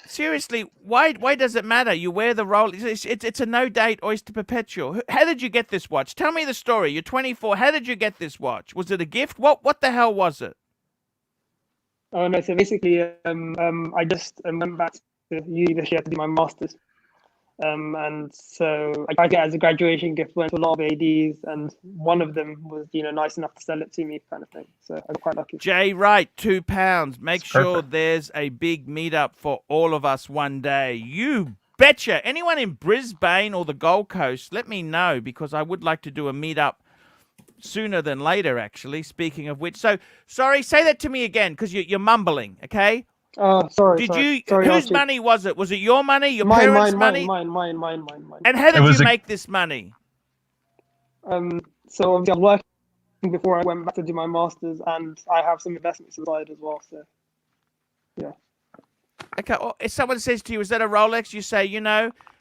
Seriously, why does it matter? You wear the Rolex. It's a no-date Oyster Perpetual. How did you get this watch? Tell me the story. You're 24. How did you get this watch? Was it a gift? What the hell was it? Oh, no. So basically, I just went back to uni this year to do my master's. And so I get it as a graduation gift, went to a lot of ADs, and one of them was, nice enough to sell it to me, kind of thing. So I'm quite lucky. Jay Wright, £2. Make That's sure perfect. there's a big meetup for all of us one day. You betcha. Anyone in Brisbane or the Gold Coast, let me know, because I would like to do a meetup sooner than later, actually, speaking of which. So, sorry, say that to me again, because you're mumbling, okay? Oh, sorry. Sorry, whose Whose money was it? Was it your money? Your parents' money? Mine. And how did you make this money? So obviously I was working before I went back to do my master's, and I have some investments inside as well. So, yeah. Okay. Well, if someone says to you, "Is that a Rolex?" You say,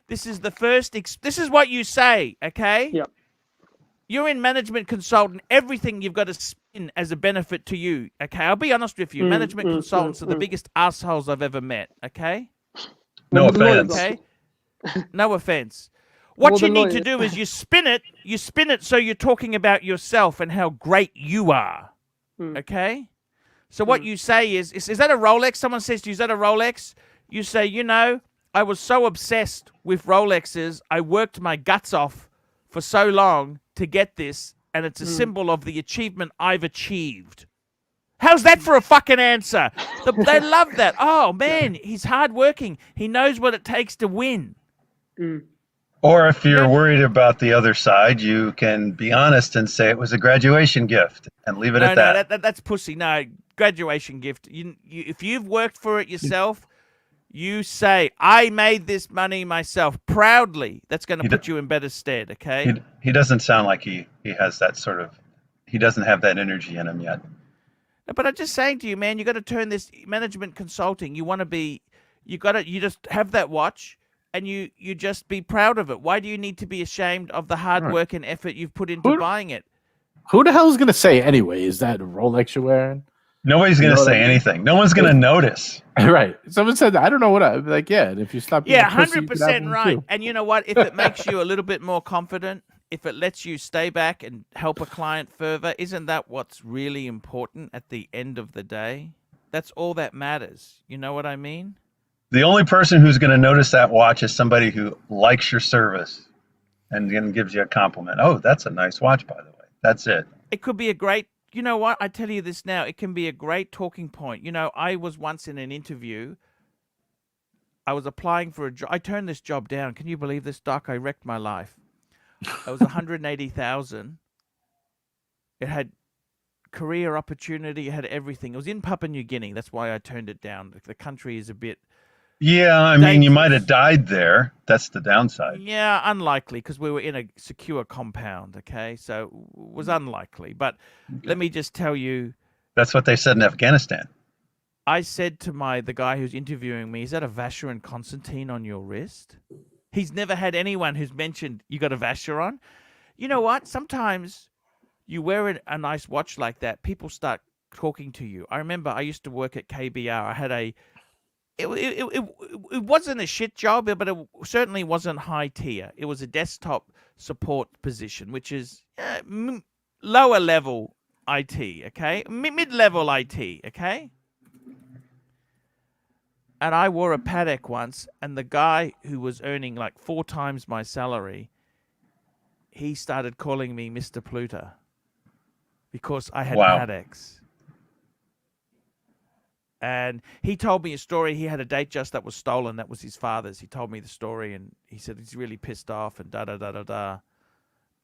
this is the first. This is what you say. Okay. Yeah. You're in management consultant. Everything you've got to spin as a benefit to you. Okay. I'll be honest with you. Management consultants are the biggest assholes I've ever met. Okay. No offense. Okay. No offense. What you need to do is you spin it so you're talking about yourself and how great you are. Okay? So what you say is that a Rolex? Someone says to you, is that a Rolex? You say, I was so obsessed with Rolexes, I worked my guts off for so long to get this, and it's a symbol of the achievement I've achieved. How's that for a fucking answer? They love that. Oh, man, he's hardworking. He knows what it takes to win. Or if you're worried about the other side, you can be honest and say it was a graduation gift and leave it at that. No, that's pussy. No, graduation gift. If you've worked for it yourself, you say, I made this money myself proudly. That's going to put you in better stead, okay? He doesn't sound like he has that sort of, he doesn't have that energy in him yet. But I'm just saying to you, man, you got to turn this management consulting. You just have that watch and you just be proud of it. Why do you need to be ashamed of the hard work and effort you've put into buying it? Who the hell is going to say anyway? Is that a Rolex you're wearing? Nobody's going to say anything. No one's going to notice. Right. Someone said, I don't know what I'm like. Yeah. And if you stop, 100% right. Too. And you know what? If it makes you a little bit more confident, if it lets you stay back and help a client further, isn't that what's really important at the end of the day? That's all that matters. You know what I mean? The only person who's going to notice that watch is somebody who likes your service and then gives you a compliment. Oh, that's a nice watch, by the way. That's it. It could be a great, you know what? I tell you this now, it can be a great talking point. You know, I was once in an interview. I was applying for a job. I turned this job down. Can you believe this, Doc? I wrecked my life. It was 180,000. It had career opportunity. It had everything. It was in Papua New Guinea. That's why I turned it down. The country is a bit... Yeah, I mean, you might have died there. That's the downside. Yeah, unlikely, because we were in a secure compound, okay? So it was unlikely. But let me just tell you... That's what they said in Afghanistan. I said to the guy who's interviewing me, is that a Vacheron Constantine on your wrist? He's never had anyone who's mentioned you got a Vacheron. You know what? Sometimes you wear a nice watch like that, people start talking to you. I remember I used to work at KBR. I had it wasn't a shit job, but it certainly wasn't high tier. It was a desktop support position, which is lower level IT, okay? Mid-level IT, okay? And I wore a Patek once, and the guy who was earning like 4 times my salary, he started calling me Mr. Pluta because I had Pateks. And he told me a story. He had a Datejust that was stolen. That was his father's. He told me the story, and he said he's really pissed off and da-da-da-da-da.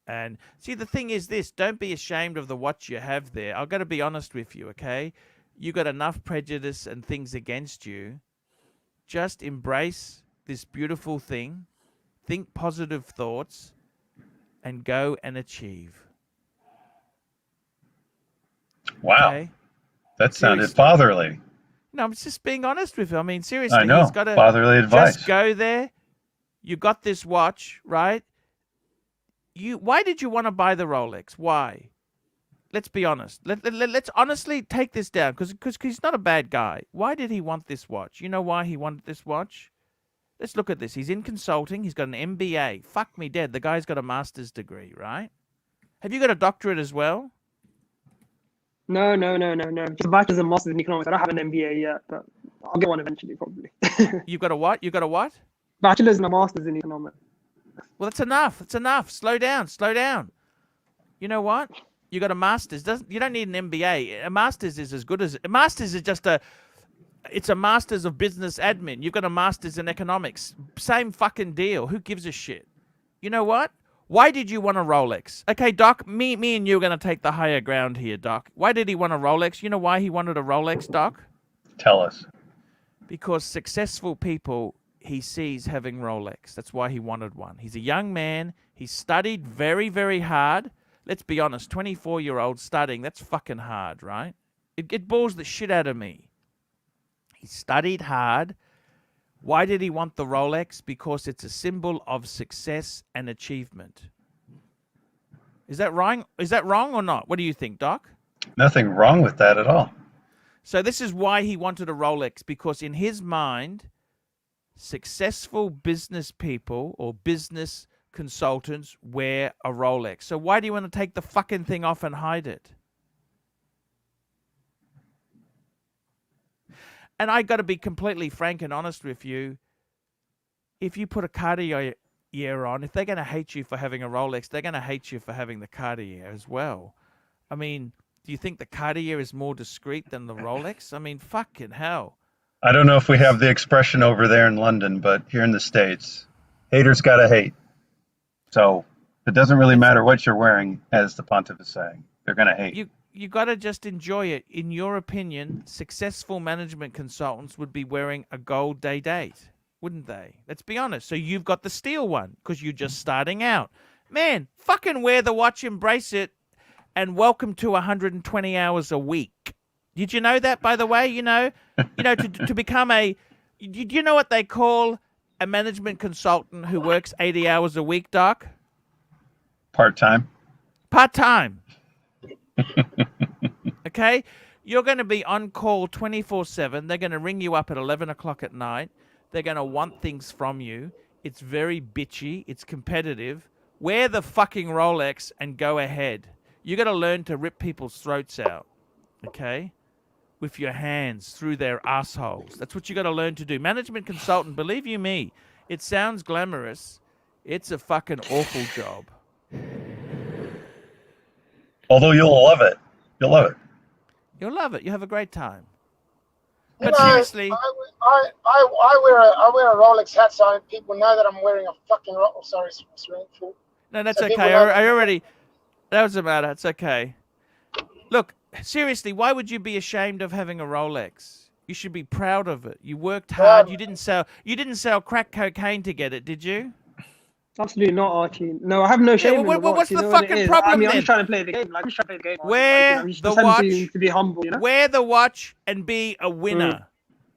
And see, the thing is this. Don't be ashamed of the watch you have there. I've got to be honest with you, okay? You got enough prejudice and things against you. Just embrace this beautiful thing, think positive thoughts, and go and achieve. Wow. Okay? That sounded fatherly. No, I'm just being honest with you. I mean, seriously. I know. Fatherly advice. Just go there. You got this watch, right? Why did you want to buy the Rolex? Why? Let's be honest. Let's honestly take this down because he's not a bad guy. Why did he want this watch? You know why he wanted this watch? Let's look at this. He's in consulting. He's got an MBA. Fuck me dead. The guy's got a master's degree, right? Have you got a doctorate as well? No. Just a bachelor's and master's in economics. I don't have an MBA yet, but I'll get one eventually, probably. You've got a what? You got a what? Bachelor's and a master's in economics. Well, that's enough. It's enough. Slow down. You know what? You got a master's. You don't need an MBA. A master's is as good as... A master's is just it's a master's of business admin. You've got a master's in economics. Same fucking deal. Who gives a shit? You know what? Why did you want a Rolex? Okay, Doc, me and you are going to take the higher ground here, Doc. Why did he want a Rolex? You know why he wanted a Rolex, Doc? Tell us. Because successful people he sees having Rolex. That's why he wanted one. He's a young man. He studied very, very hard. Let's be honest, 24-year-old studying, that's fucking hard, right? It bores the shit out of me. He studied hard. Why did he want the Rolex? Because it's a symbol of success and achievement. Is that wrong? Is that wrong or not? What do you think, Doc? Nothing wrong with that at all. So this is why he wanted a Rolex, because in his mind, successful business people or business consultants wear a Rolex. So why do you want to take the fucking thing off and hide it? And I got to be completely frank and honest with you. If you put a Cartier on, if they're going to hate you for having a Rolex, they're going to hate you for having the Cartier as well. I mean, Do you think the Cartier is more discreet than the Rolex? I mean, fucking hell. I don't know if we have the expression over there in London, but here in the States, haters gotta hate. So it doesn't really matter what you're wearing, as the pontiff is saying. They're gonna hate. You got to just enjoy it. In your opinion, successful management consultants would be wearing a gold day-date, wouldn't they? Let's be honest. So you've got the steel one because you're just starting out. Man, fucking wear the watch, embrace it, and welcome to 120 hours a week. Did you know that, by the way? To become a... Do you know what they call a management consultant who works 80 hours a week, Doc? Part-time. Part-time. Okay? You're going to be on call 24/7. They're going to ring you up at 11 o'clock at night. They're going to want things from you. It's very bitchy. It's competitive. Wear the fucking Rolex and go ahead. You got to learn to rip people's throats out. Okay? With your hands through their assholes. That's what you got to learn to do. Management consultant, believe you me, it sounds glamorous. It's a fucking awful job. Although you'll love it. You'll love it. You'll love it. You have a great time. You But know, seriously, I wear a Rolex hat so people know that I'm wearing a fucking Rolex. Sorry, full. no, that's So people okay. know I already... That doesn't matter. It's okay. Look, seriously, why would you be ashamed of having a Rolex? You should be proud of it. You worked hard. You didn't sell crack cocaine to get it, did you? Absolutely not, Archie. No, I have no shame. well, in the watch, what's you the know what it fucking is? problem I mean, I'm then? just trying to play the game. Like, I'm just trying to play the game. Wear I'm just the pretending watch. to be humble, you know? Wear the watch and be a winner.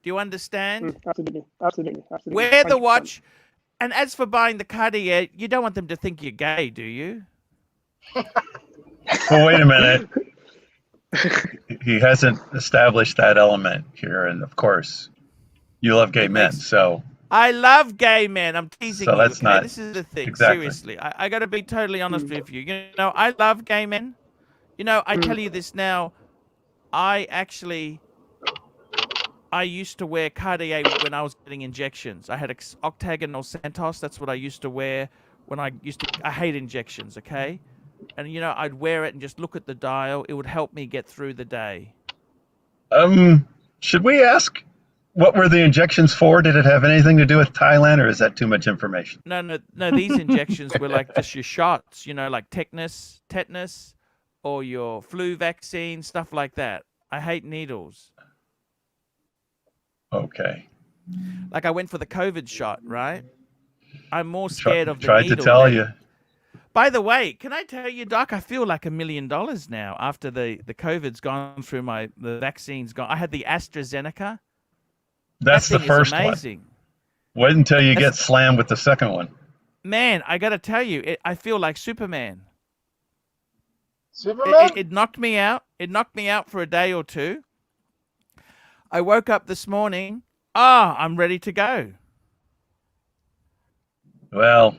Do you understand? Absolutely. Wear the 100%. watch. And as for buying the Cartier, you don't want them to think you're gay, do you? Well, wait a minute. He hasn't established that element here, and of course, you love gay men, so... I love gay men. I'm teasing So you. that's Okay? not This is the thing. exactly. Seriously, I got to be totally honest with you. You know, I love gay men. You know, I tell you this now. I used to wear Cartier when I was getting injections. I had octagonal Santos. That's what I used to wear when I hate injections. Okay, and you know, I'd wear it and just look at the dial. It would help me get through the day. Should we ask? What were the injections for? Did it have anything to do with Thailand, or is that too much information? No. These injections were like just your shots, you know, like tetanus, or your flu vaccine, stuff like that. I hate needles. Okay. Like I went for the COVID shot, right? I'm more scared of the Tried needle. to tell you. By the way, can I tell you, Doc? I feel like $1 million now after the COVID's gone through the vaccine's gone. I had the AstraZeneca. That's the first one. Amazing. Wait until you get slammed with the second one. Man, I got to tell you, I feel like Superman. Superman? It knocked me out. It knocked me out for a day or two. I woke up this morning. I'm ready to go. Well,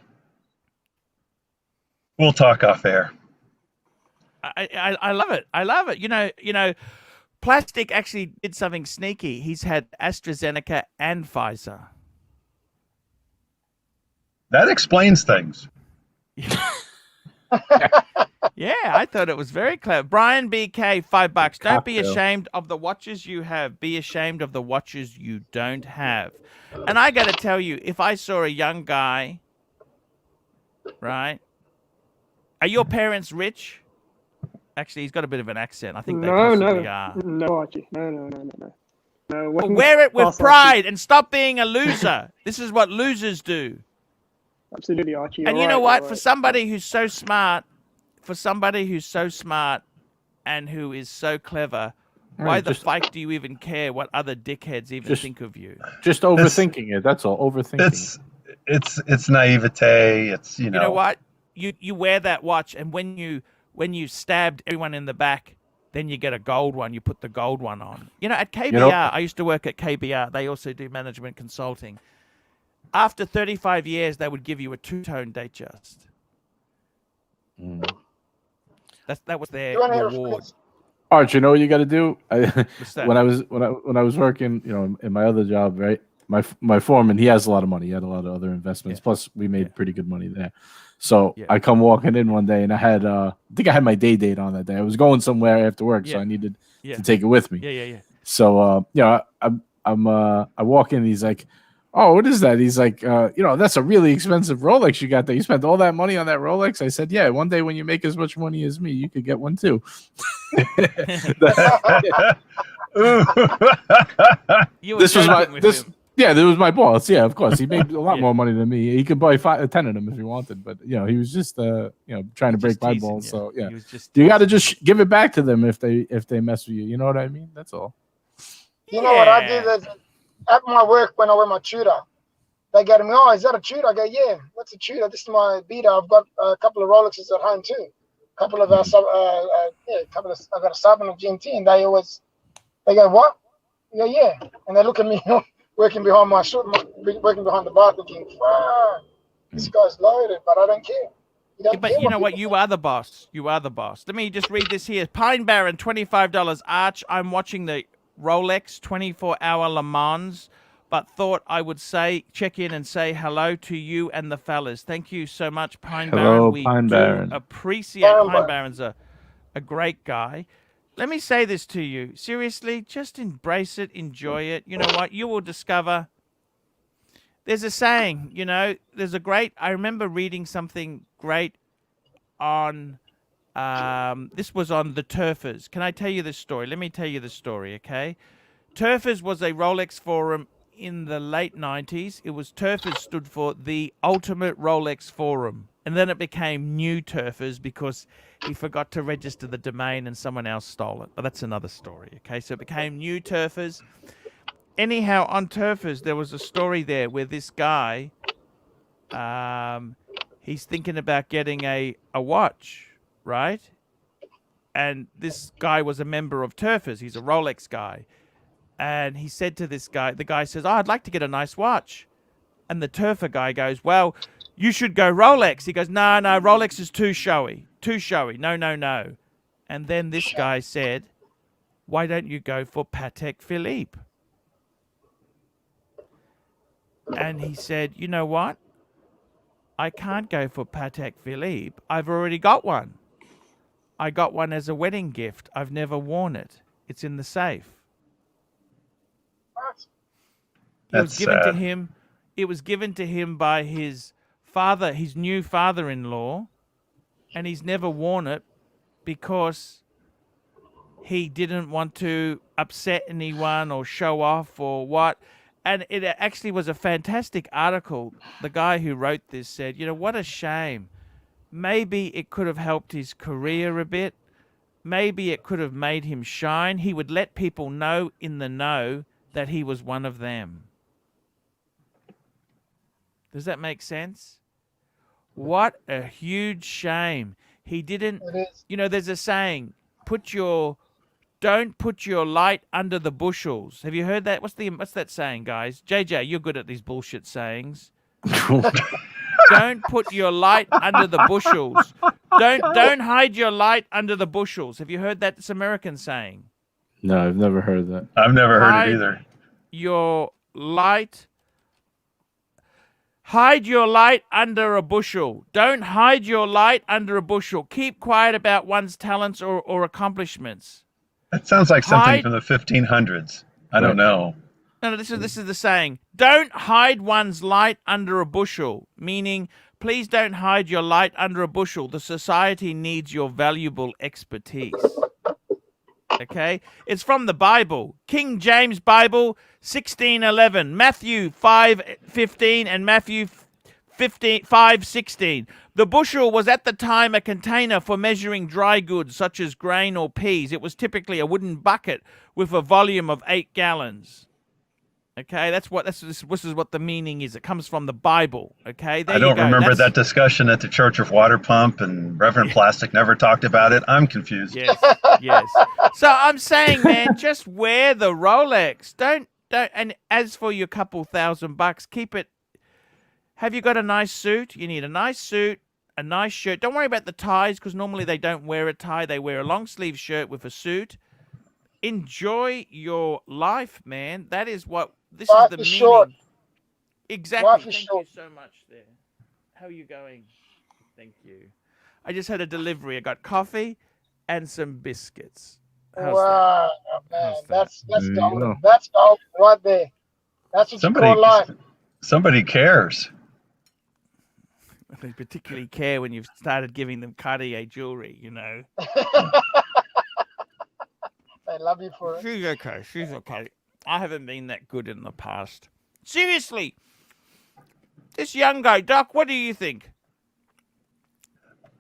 we'll talk off air. I love it. I love it. You know, Plastic actually did something sneaky. He's had AstraZeneca and Pfizer. That explains things. Yeah, I thought it was very clever. Brian BK, $5. Don't be Cocktail. ashamed of the watches you have. Be ashamed of the watches you don't have. And I got to tell you, if I saw a young guy, right? Are your parents rich? Actually, he's got a bit of an accent. I think they possibly are. No, Archie. No. Well, wear it with pride and stop being a loser. This is what losers do. Absolutely, Archie. And you know what? For somebody who's so smart, and who is so clever, why the fuck do you even care what other dickheads even think of you? Just overthinking it. That's all. Overthinking. It's naivete. It's You know what? You wear that watch, and when you stabbed everyone in the back, then you get a gold one. You put the gold one on. You know, at KBR, I used to work at KBR. They also do management consulting. After 35 years, they would give you a two-tone Datejust. That was their reward. Arch, you know what you got to do? When I was working, in my other job, right? My foreman, he has a lot of money. He had a lot of other investments. Plus, we made pretty good money there. So Yeah. I come walking in one day, and I had I think I had my day date on that day. I was going somewhere after work, so Yeah. I needed Yeah. to take it with me. Yeah. So I walk in, and he's like, "Oh, what is that?" He's like, "That's a really expensive Rolex you got there. You spent all that money on that Rolex?" I said, "Yeah, one day when you make as much money as me, you could get one too." You were This was joking with him. Yeah, this was my boss. Yeah, of course, he made a lot Yeah. more money than me. He could buy 10 of them if he wanted, but he was just trying to break Just my teasing balls. you. So yeah, He was just you got to teasing just give it back to them if they mess with you. You know what I mean? That's all. you. You know what I did Yeah. at my work when I wear my tutor? They go to me, "Oh, is that a tutor?" I go, "Yeah, what's a tutor? This is my beater. I've got a couple of Rolexes at home too. A couple of I got a sub and a GMT." And they go, "What?" I go, "Yeah." And they look at me working behind working behind the bar, thinking, "Wow, this guy's loaded," but I don't care. But you know what? You are the boss. You are the boss. Let me just read this here. Pine Baron, $25. Arch, I'm watching the Rolex 24-hour Le Mans, but thought I would check in and say hello to you and the fellas. Thank you so much, Pine Hello, Baron. We Pine do Baron. appreciate Pine Baron's a great guy. Let me say this to you. Seriously, just embrace it, enjoy it. You know what? You will discover. There's a saying, I remember reading something great on, this was on the Turfers. Can I tell you this story? Let me tell you the story, okay? Turfers was a Rolex forum in the late 90s. Turfers stood for the Ultimate Rolex Forum. And then it became New Turfers because he forgot to register the domain and someone else stole it. But that's another story, okay? So it became New Turfers. Anyhow, on Turfers, there was a story there where this guy, he's thinking about getting a watch, right? And this guy was a member of Turfers. He's a Rolex guy. And he said to this guy, the guy says, "Oh, I'd like to get a nice watch." And the Turfer guy goes, "Well, you should go Rolex." He goes, No, Rolex is too showy. Too showy. No. And then this guy said, "Why don't you go for Patek Philippe?" And he said, "You know what? I can't go for Patek Philippe. I've already got one. I got one as a wedding gift. I've never worn it. It's in the safe." It was given to him. It was given to him by his father, his new father-in-law, and he's never worn it because he didn't want to upset anyone or show off or what. And it actually was a fantastic article. The guy who wrote this said, what a shame. Maybe it could have helped his career a bit. Maybe it could have made him shine. He would let people know in the know that he was one of them. Does that make sense? What a huge shame. He didn't, there's a saying, don't put your light under the bushels. Have you heard that? What's that saying, guys? JJ, you're good at these bullshit sayings. Don't put your light under the bushels. Don't hide your light under the bushels. Have you heard that? It's American saying. No, I've never heard that. I've never heard it either. Hide your light under a bushel. Don't hide your light under a bushel. Keep quiet about one's talents or accomplishments. That sounds like something from the 1500s. I don't know. No, this is the saying. Don't hide one's light under a bushel, meaning please don't hide your light under a bushel. The society needs your valuable expertise. Okay? It's from the Bible. King James Bible, 16:11, Matthew 5:15, and Matthew 5:16. The bushel was at the time a container for measuring dry goods such as grain or peas. It was typically a wooden bucket with a volume of 8 gallons. Okay, this is what the meaning is. It comes from the Bible. Okay, there I don't you go. remember that discussion at the Church of Water Pump, and Reverend Plastic never talked about it. I'm confused. Yes. So I'm saying, man, just wear the Rolex. Don't. And as for your couple $1,000, keep it. Have you got a nice suit? You need a nice suit, a nice shirt. Don't worry about the ties because normally they don't wear a tie. They wear a long sleeve shirt with a suit. Enjoy your life, man. That is what this is the meaning. Short. Exactly. Thank you so much there. How are you going? Thank you. I just had a delivery. I got coffee and some biscuits. How's Wow, that? man, How's that? that's There you go. that's that's what you call life. Somebody cares. They particularly care when you've started giving them Cartier jewelry, you know. I love you for it. She's okay. She's okay. I haven't been that good in the past. Seriously, this young guy, Doc, what do you think?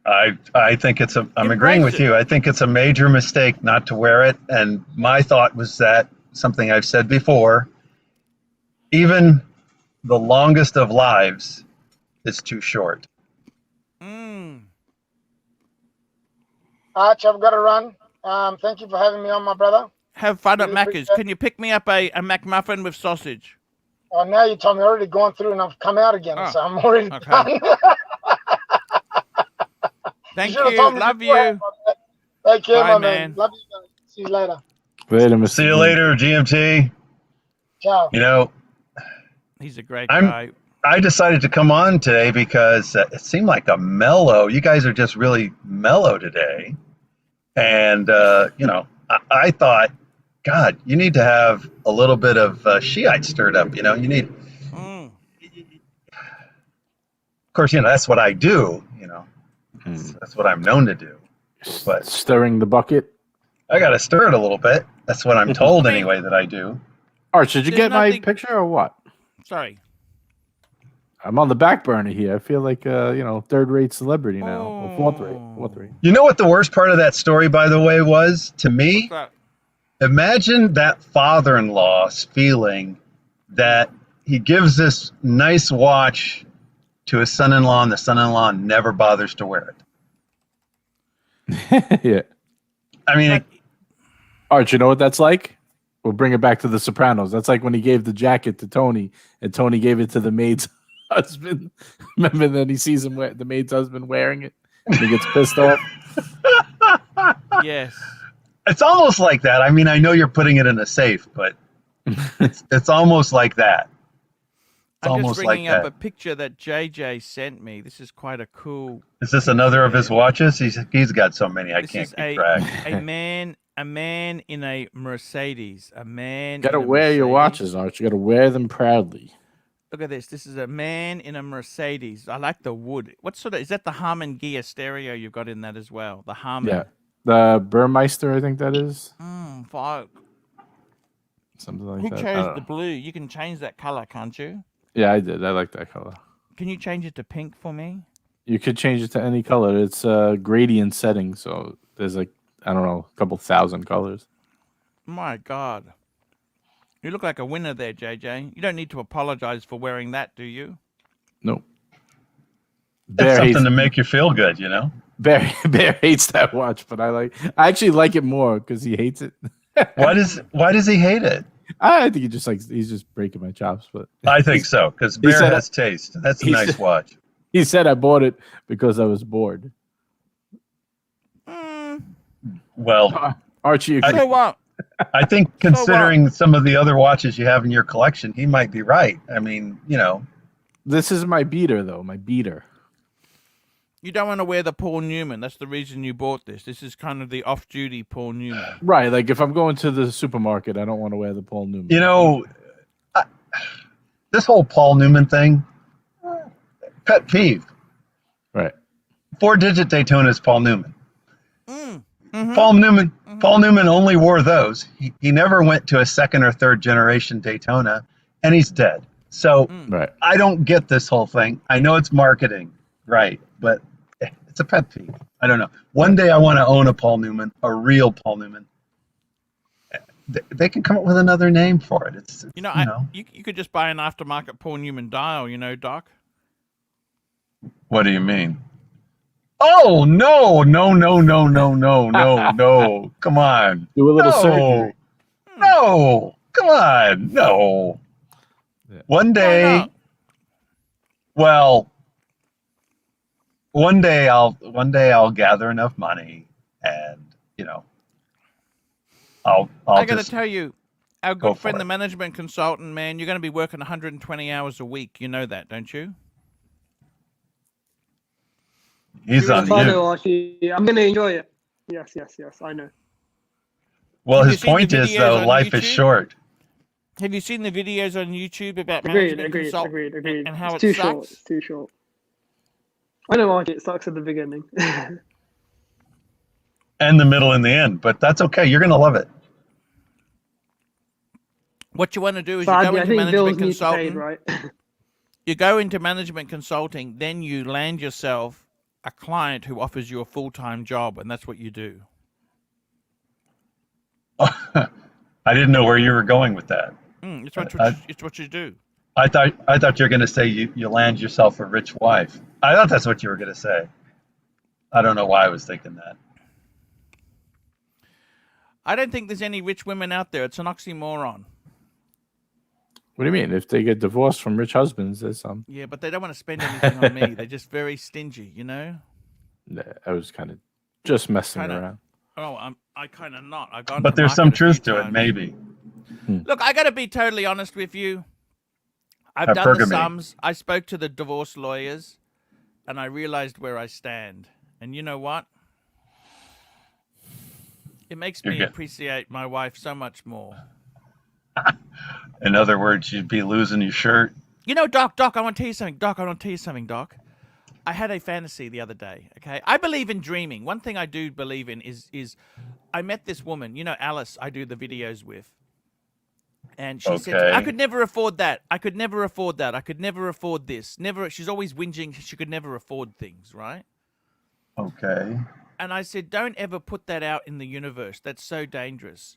I think it's I'm Embrace agreeing with it. you. I think it's a major mistake not to wear it. And my thought was that something I've said before, even the longest of lives is too short. Arch, I've got to run. Thank you for having me on, my brother. Have fun at Really Macca's. appreciate it. Can you pick me up a McMuffin with sausage? Oh, now you told me I've already gone through and I've come out again, Oh, so I'm already okay. done. Thank should've you. told me Love beforehand, you. Take care, Bye, my man. Love you guys. See you later. Later, Mr. See you Jim. later, GMT. Ciao. You know, He's a great I'm- guy. I decided to come on today because it seemed like a mellow. You guys are just really mellow today. And, you know, I thought, God, you need to have a little bit of Shiite stirred up. You know, you need, Mm. of course, you know, that's what I do. You know, that's what I'm known to do. But Stirring the bucket. I got to stir it a little bit. That's what I'm told anyway that I do. Arch, did you There's get my nothing- picture or what? Sorry. I'm on the back burner here. I feel like you know, third-rate celebrity now, or fourth-rate. Fourth-rate. You know what the worst part of that story, by the way, was to me? What's that? Imagine that father-in-law's feeling that he gives this nice watch to his son-in-law, and the son-in-law never bothers to wear it. Yeah. I mean, But- Arch, you know what that's like? We'll bring it back to the Sopranos. That's like when he gave the jacket to Tony, and Tony gave it to the maid's husband. Remember, then he sees him the maid's husband wearing it, and he gets pissed off. Yes. it's almost like that. I mean, I know you're putting it in a safe, but it's almost like that. It's I'm just almost bringing like up that. a picture that JJ sent me. This is quite a cool. Is this another of his watches? He's got so many I This can't is keep track. a man in a Mercedes. A man. Gotta in a wear your Mercedes. watches, Arch. You gotta wear them proudly. Look at this. This is a man in a Mercedes. I like the wood. What sort of is that? The Harman gear stereo you've got in that as well. The Harman. Yeah. The Burmeister, I think that is. Fuck. Something like Who that. I chose don't the know. blue? You can change that color, can't you? Yeah, I did. I like that color. Can you change it to pink for me? You could change it to any color. It's a gradient setting, so there's like, I don't know, a couple thousand colors. My God. You look like a winner there, JJ. You don't need to apologize for wearing that, do you? Nope. It's something to make you feel good, you know? Bear hates that watch, but I actually like it more because he hates it. Why does he hate it? I think he's just breaking my chops, but I think so, because Bear said- has taste. That's a he nice said- watch. he said I bought it because I was bored. Well, Archie, agreed. So what? I think considering some of the other watches you have in your collection, he might be right. I mean, you know, This is my beater, though. My beater. You don't want to wear the Paul Newman. That's the reason you bought this. This is kind of the off-duty Paul Newman. Right. Like if I'm going to the supermarket, I don't want to wear the Paul Newman. you know, this whole Paul Newman thing, pet peeve. Right. 4-digit Daytona is Paul Newman. Mm-hmm. Paul Newman only wore those. He never went to a second or third generation Daytona, and he's dead. So Right. I don't get this whole thing. I know it's marketing, right? But it's a pet peeve. I don't know. One day I want to own a Paul Newman, a real Paul Newman. They can come up with another name for it. It's You know, you could just buy an aftermarket Paul Newman dial, you know, Doc. What do you mean? Oh no! Come on! Do a little surgery. No! Come on! No! Yeah. One day, not? well, one day I'll gather enough money, and you know, I'll I got to just tell you, our go good for friend, it. the management consultant, man, you're going to be working 120 hours a week. You know that, don't you? He's on Yes, I mute. know, Archie. I'm gonna enjoy it. Yes, I know. Well, Have you his seen the point is, videos though, on life is YouTube? short. Have you seen the videos on YouTube about Agreed, management consult and how It's it too sucks? short. It's too short. I know, Archie. It sucks at the beginning. And the middle and the end, but that's okay. You're going to love it. What you want to do is Sadly, you go I into think management bills need to be consulting. paid, right? You go into management consulting, then you land yourself a client who offers you a full-time job, and that's what you do. I didn't know where you were going with that. It's what you do. I thought you were going to say you land yourself a rich wife. I thought that's what you were going to say. I don't know why I was thinking that. I don't think there's any rich women out there. It's an oxymoron. What do you mean? If they get divorced from rich husbands, there's some. Yeah, but they don't want to spend anything on me. They're just very stingy, you know? I was kind of just messing Kinda. around. Oh, I kind of not. I've gone But to there's market some a few truth to it, times. maybe. Look, I got to be totally honest with you. I've done the sums. I spoke to the divorce lawyers, and I realized where I stand. And you know what? It makes me appreciate my wife so much more. In other words, you'd be losing your shirt. You know, Doc, I want to tell you something. Doc. I had a fantasy the other day, okay? I believe in dreaming. One thing I do believe in is I met this woman, you know, Alice, I do the videos with. And she said, to me, I could never afford that. I could never afford that. I could never afford this. She's always whinging. She could never afford things, right? Okay. And I said, don't ever put that out in the universe. That's so dangerous.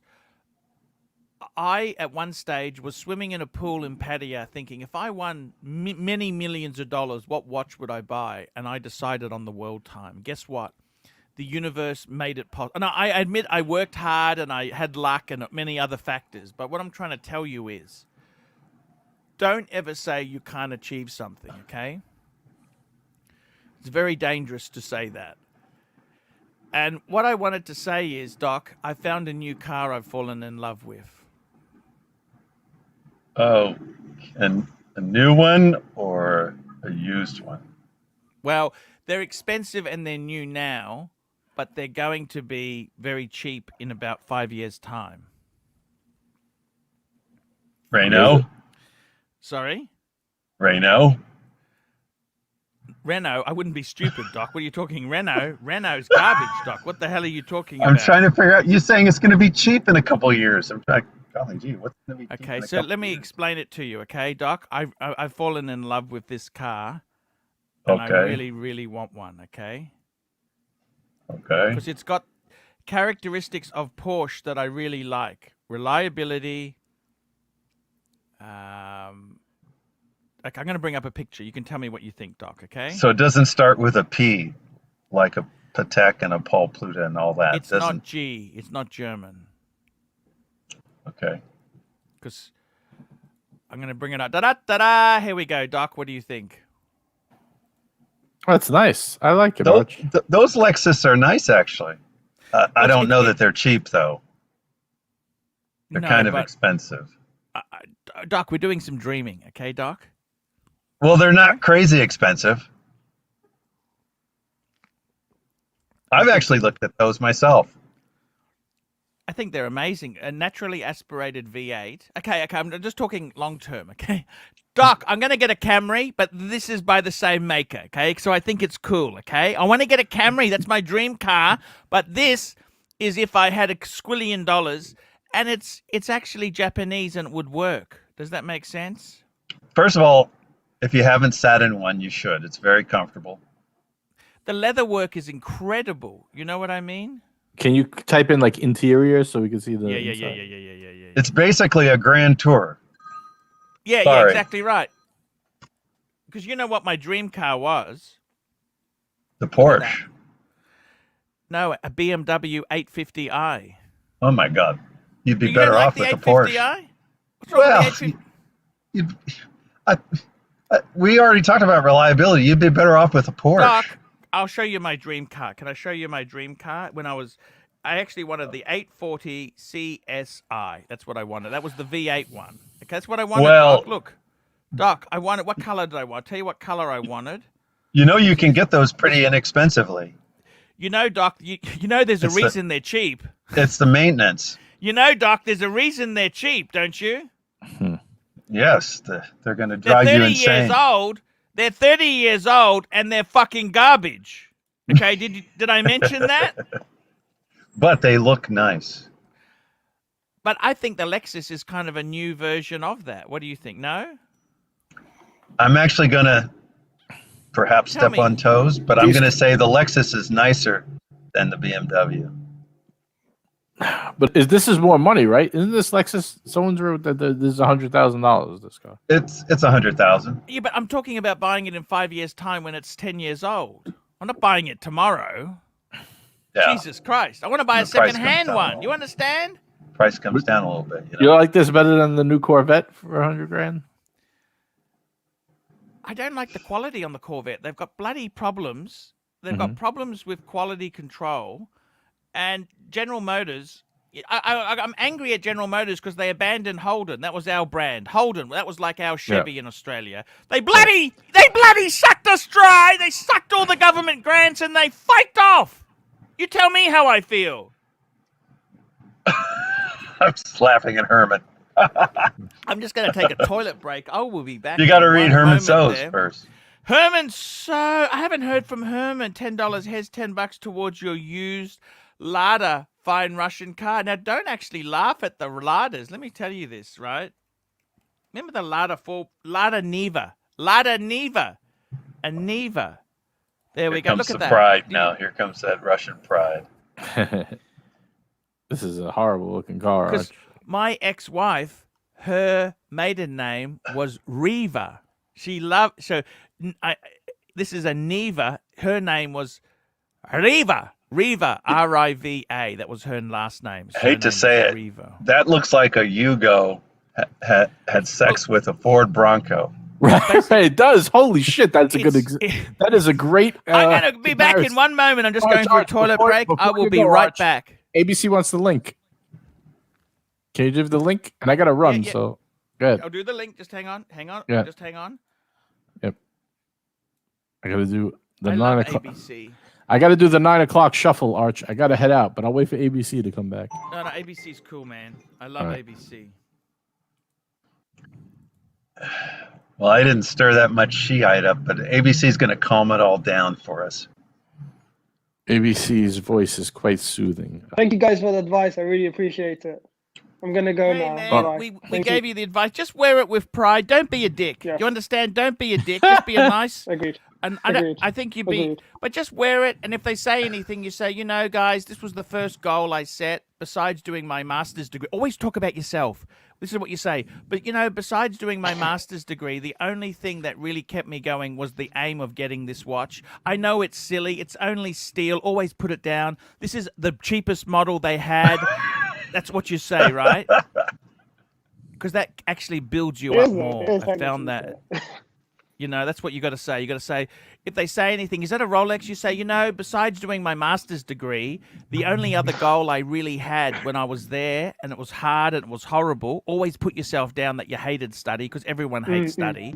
I, at one stage, was swimming in a pool in Pattaya thinking, if I won many millions of dollars, what watch would I buy? And I decided on the world time. Guess what? The universe made it possible. And I admit I worked hard and I had luck and many other factors. But what I'm trying to tell you is, don't ever say you can't achieve something, okay? It's very dangerous to say that. And what I wanted to say is, Doc, I found a new car I've fallen in love with. Oh, and a new one or a used one? Well, they're expensive and they're new now, but they're going to be very cheap in about 5 years' time. Renault? Sorry? Renault? Renault? I wouldn't be stupid, Doc. What are you talking? Renault? Renault's garbage, Doc. What the hell are you talking about? I'm trying to figure out. You're saying it's going to be cheap in a couple of years. I'm like, golly gee, what's going to be cheap Okay, in a so couple let me years? explain it to you, okay, Doc? I've fallen in love with this car, and I Okay. really, really want one, okay? Okay. Because it's got characteristics of Porsche that I really like. Reliability. Like, I'm going to bring up a picture. You can tell me what you think, Doc, okay? So it doesn't start with a P, like a Patek and a Paul Pluta and all that. It's doesn't. not G. It's not German. Okay. Because I'm going to bring it up. Da-da-da-da! Here we go, Doc. What do you think? That's nice. I like it, Those, Arch. those Lexus are nice, actually. I don't know that they're cheap, though. They're kind of expensive. Doc, we're doing some dreaming, okay, Doc? Well, they're not crazy expensive. I've actually looked at those myself. I think they're amazing. A naturally aspirated V8. Okay, I'm just talking long term, okay? Doc, I'm going to get a Camry, but this is by the same maker, okay? So I think it's cool, okay? I want to get a Camry. That's my dream car. But this is if I had $1 squillion, and it's actually Japanese and it would work. Does that make sense? First of all, if you haven't sat in one, you should. It's very comfortable. The leather work is incredible. You know what I mean? Can you type in like interior so we can see the Yeah. inside? It's basically a Grand Tour. Yeah, Sorry. exactly right. Because you know what my dream car was? The Porsche. No, a BMW 850i. Oh my God. You'd be You better don't like off with the 850i? Porsche. What's wrong Well, with the 850? we already talked about reliability. You'd be better off with a Porsche. Doc, I'll show you my dream car. Can I show you my dream car? I actually wanted the 840 CSI. That's what I wanted. That was the V8 one. Okay, that's what I wanted. Well- Doc, look. Doc, I wanted, what color did I want? I'll tell you what color I wanted. You know, you can get those pretty inexpensively. You know, Doc, you know there's a It's the- reason they're cheap. It's the maintenance. You know, Doc, there's a reason they're cheap, don't you? Yes, they're going to They're drive 30 you insane. years old. They're 30 years old, and they're fucking garbage. Okay, did I mention that? But they look nice. But I think the Lexus is kind of a new version of that. What do you think? No? I'm actually going to perhaps Tell step me. on toes, but I'm going to say the Lexus is nicer than the BMW. But this is more money, right? Isn't this Lexus? Someone's wrote that this is $100,000. This car. It's 100,000. Yeah, but I'm talking about buying it in 5 years' time when it's 10 years old. I'm not buying it tomorrow. Yeah, Jesus Christ. I want to buy a The price second-hand comes down a one. little. You understand? price comes down a little bit. You like this better than the new Corvette for $100,000? I don't like the quality on the Corvette. They've got bloody problems. They've got problems with quality control. And General Motors... I'm angry at General Motors because they abandoned Holden. That was our brand. Holden, that was like our Chevy in Australia. They bloody sucked us dry. They sucked all the government grants and they faked off. You tell me how I feel. I'm just laughing at Herman. I'm just going to take a toilet break. I will be back. You got to in read one Herman moment So's there. first. Herman So, I haven't heard from Herman. $10. Here's $10 towards your used Lada fine Russian car. Now, don't actually laugh at the Ladas. Let me tell you this, right? Remember the Lada Niva. A Niva. There we Here go. comes Look the at that. pride now. Here comes that Russian pride. This is a horrible looking car. Because my ex-wife, her maiden name was Riva. She loved... So, this is a Niva. Her name was Riva. Riva, R-I-V-A. That was her last name. I hate to say it. Riva. That looks like a Yugo had sex with a Ford Bronco. Right, it does. Holy shit, that's a good. It's- That is a great. I'm going to be back in one moment. I'm just going for a toilet break. I will be right back. ABC wants the link. Can you give the link? And I got to run, Yeah. so good. I'll do the link. Just hang on. Yeah. Just hang on. I got to do the I 9 love o'clock. ABC. I got to do the 9 o'clock shuffle, Arch. I got to head out, but I'll wait for ABC to come back. No, ABC's cool, man. I love All right. ABC. Well, I didn't stir that much Shiite up, but ABC's going to calm it all down for us. ABC's voice is quite soothing. Thank you guys for the advice. I really appreciate it. I'm gonna go Hey, now. man, Bye-bye. we Thank gave you the advice. Just wear it with pride. Don't be a dick. Yes. You understand? Don't be a dick. Just be a nice. Agreed. And Agreed. I think you'd be, Agreed. but just wear it. And if they say anything, you say, you know, guys, this was the first goal I set. Besides doing my master's degree, always talk about yourself. This is what you say. But you know, besides doing my master's degree, the only thing that really kept me going was the aim of getting this watch. I know it's silly. It's only steel. Always put it down. This is the cheapest model they had. That's what you say, right? Because that actually builds you up more. I found that. You know, that's what you got to say. You got to say, if they say anything, is that a Rolex? You say, you know, besides doing my master's degree, the only other goal I really had when I was there, and it was hard and it was horrible, always put yourself down that you hated study, because everyone hates study.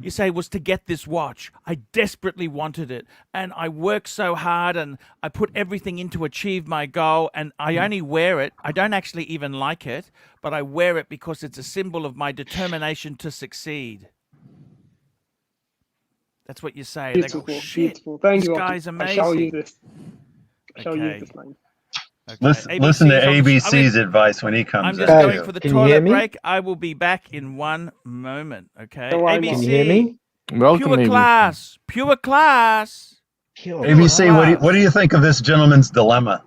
You say, was to get this watch. I desperately wanted it. And I worked so hard and I put everything in to achieve my goal. And I only wear it. I don't actually even like it, but I wear it because it's a symbol of my determination to succeed. That's what you say. Beautiful, They go, shit, beautiful. Thank this you. guy's I shall amazing. use this. I shall Okay. use this line. Okay. Listen to ABC's ABC's advice when he comes I'm in. just going Guys, for the can you hear toilet me? break. I will be back in one moment. Okay. Don't worry, ABC. Can you hear me? Welcome, Pure ABC. class. Pure class. Pure ABC, class. what do you think of this gentleman's dilemma?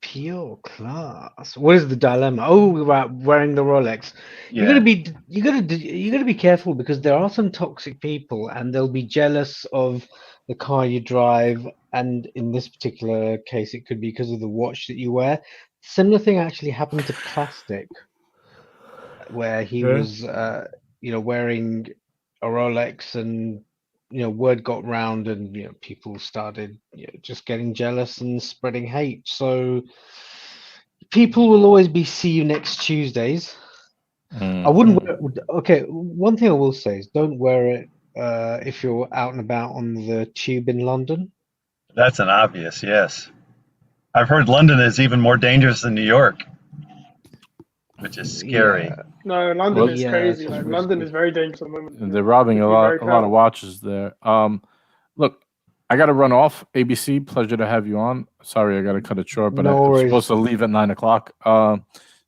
Pure class. What is the dilemma? Oh, right, wearing the Rolex. Yeah. You gotta be careful, because there are some toxic people, and they'll be jealous of the car you drive, and in this particular case, it could be because of the watch that you wear. Similar thing actually happened to Plastic, where he was, wearing a Rolex, and word got round, and people started just getting jealous and spreading hate. So people will always be see you next Tuesdays. I wouldn't wear, okay, one thing I will say is don't wear it if you're out and about on the tube in London. That's an obvious yes. I've heard London is even more dangerous than New York, which is scary. Yeah, No, London Well, is yeah, crazy. it's Like just London risky. is very dangerous at the moment. and they're robbing You a have to be lot very a lot of careful. watches there. Look, I got to run off. ABC, pleasure to have you on. Sorry, I got to cut it short, but No I'm worries. supposed to leave at 9:00. You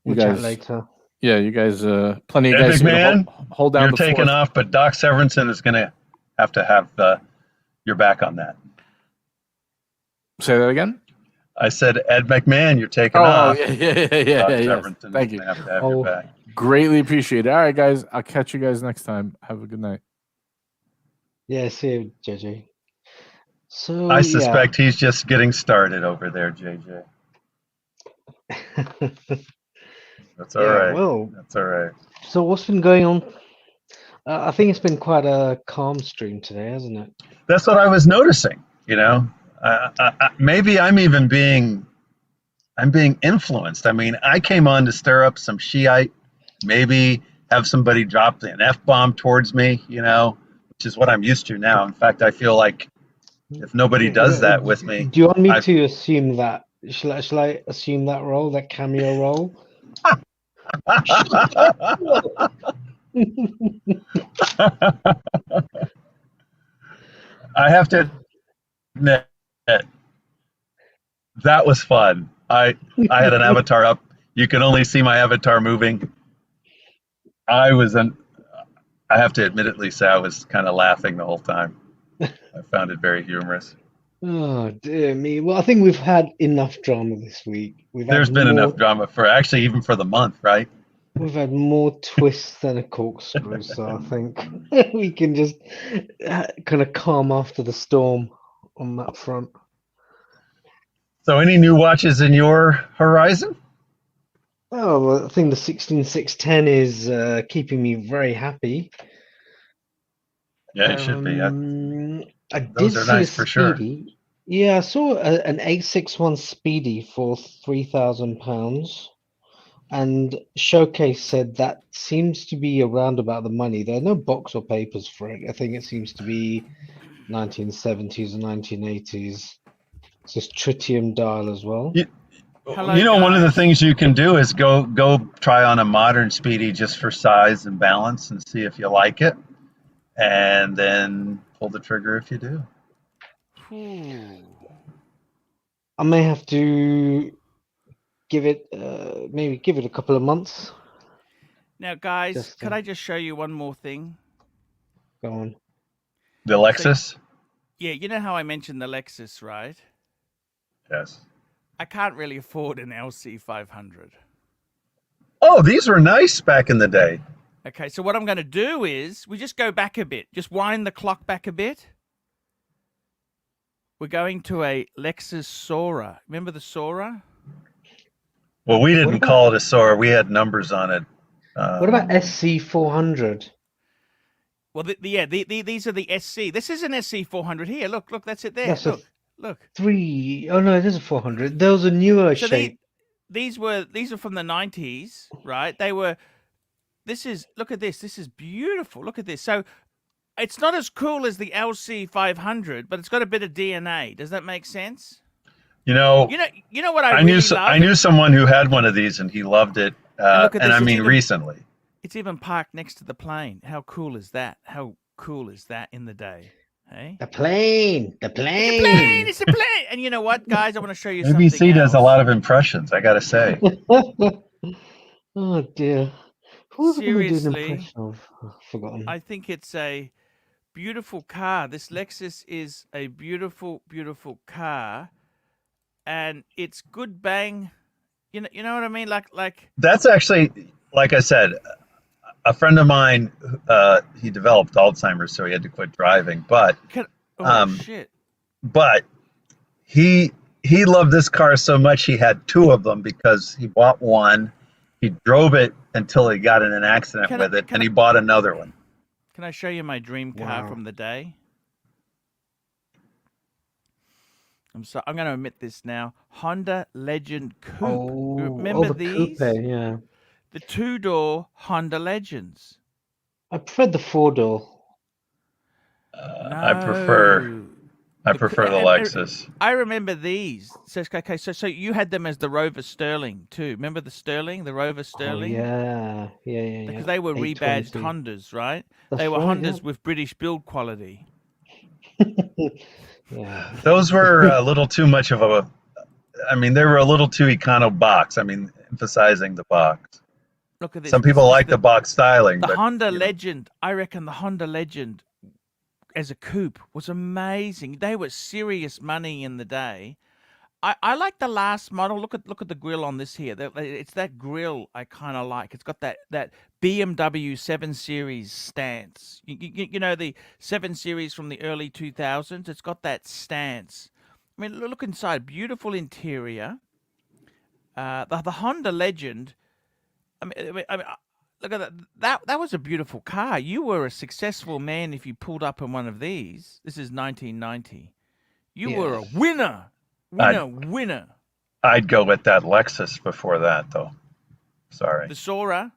We'll chat guys, later. yeah, you guys, plenty of Ed guys here to McMahon, hold down you're the taking fort. off, but Doc Severinsen is going to have your back on that. Say that again. I said, Ed McMahon, you're taking Oh, off. yeah, Doc yes. Severinsen Thank is you. going to have Oh, your back. Greatly appreciate it. All right, guys, I'll catch you guys next time. Have a good night. yeah, see you, JJ. So I yeah. suspect he's just getting started over there, JJ. That's all Yeah, right. well, That's all right. so what's been going on? I think it's been quite a calm stream today, hasn't it? That's what I was noticing. Maybe I'm being influenced. I mean, I came on to stir up some Shiite, maybe have somebody drop an F-bomb towards me, which is what I'm used to now. In fact, I feel like if nobody does that with me, Do you want me to assume that? Shall I assume that role, that cameo role? I have to admit, that was fun. I had an avatar up. You could only see my avatar moving. I have to admittedly say I was kind of laughing the whole time. I found it very humorous. Oh dear me. Well, I think we've had enough drama this week. There's been enough drama even for the month, right? We've had more twists than a corkscrew, so I think we can just kind of calm after the storm on that front. So, any new watches in your horizon? Oh, well, I think the 16610 is keeping me very happy. Yeah, it should be. I Those did are see nice a for sure. Speedy. Yeah, I saw an 861 Speedy for £3,000, and Showcase said that seems to be around about the money. There are no box or papers for it. I think it seems to be 1970s or 1980s. It's this tritium dial as well. Hello, One of the guys. things you can do is go try on a modern Speedy just for size and balance and see if you like it, and then pull the trigger if you do. I may have to give it maybe give it a couple of months. Now, guys, Just, could I just show you one more thing? Go on. The Lexus? Yeah, you know how I mentioned the Lexus, right? Yes. I can't really afford an LC 500. Oh, these were nice back in the day. Okay, so what I'm going to do is we just go back a bit. Just wind the clock back a bit. We're going to a Lexus Sora. Remember the Sora? Well, we didn't call it a Sora. We had numbers on it. What about SC400? Well, these are the SC. This is an SC 400 here. Look, that's it there. That's look. Oh no, it is a 400. Those are newer So shape. these are from the 90s, right? Look at this. This is beautiful. Look at this. So it's not as cool as the LC 500, but it's got a bit of DNA. Does that make sense? You know what I knew someone who had one of these and he loved it. Recently. It's even parked next to the plane. How cool is that? How cool is that in the day? Hey? The plane. It's a plane. And you know what, guys? I want to show you something ABC does a else. lot of impressions, I got to say. Oh dear. Who was I going to do an Seriously, impression of? I've forgotten. I think it's a beautiful car. This Lexus is a beautiful, beautiful car, and it's good bang. You know what I mean? Like. That's actually, like I said, a friend of mine. He developed Alzheimer's, so he had to quit driving. But Shit. But he loved this car so much he had two of them because he bought one. He drove it until he got in an accident with it, and he bought another one. Can I show you my dream car from the day? I'm going to admit this now. Honda Legend Coupe. Remember these? Coupe, yeah. The two-door Honda Legends. I prefer the four-door. I prefer The the Lexus. I remember these. So okay, so you had them as the Rover Sterling too. Remember the Sterling, the Rover Oh Sterling? yeah. Because they were rebadged 820. Hondas, right? That's They were right. Hondas with British build quality. Yeah. Those were a little too much of a. I mean, they were a little too econo box. I mean, emphasizing the box. Look at this. Some people like the box styling, the but Honda Legend. I reckon the Honda Legend as a coupe was amazing. They were serious money in the day. I like the last model. Look at the grill on this here. It's that grill I kind of like. It's got that BMW 7 Series stance. You know the 7 Series from the early 2000s. It's got that stance. I mean, look inside. Beautiful interior. The Honda Legend. Look at that. That was a beautiful car. You were a successful man if you pulled up in one of these. This is 1990. You were a Yes. winner. Winner. I'd go with that Lexus before that, though. Sorry. The Sora.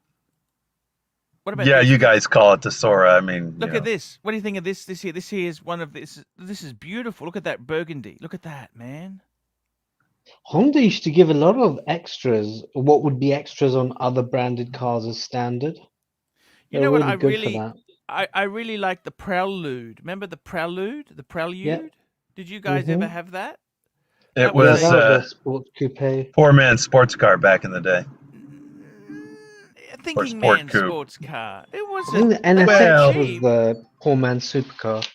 What about Yeah, this? you guys call it the Sora. I mean, Look at this. What do you think of this? This here is one of this. This is beautiful. Look at that burgundy. Look at that, man. Honda used to give a lot of extras, what would be extras on other branded cars as standard. You They're know what? really good for that. I really like the Prelude. Remember the Prelude? The Prelude? Yep. Did you guys ever have that? it that was Yeah, that was a sports coupe. poor man's sports car back in the day. Thinking sport man coupe. sports car. It I wasn't. think the NSX Well- was the poor man's supercar.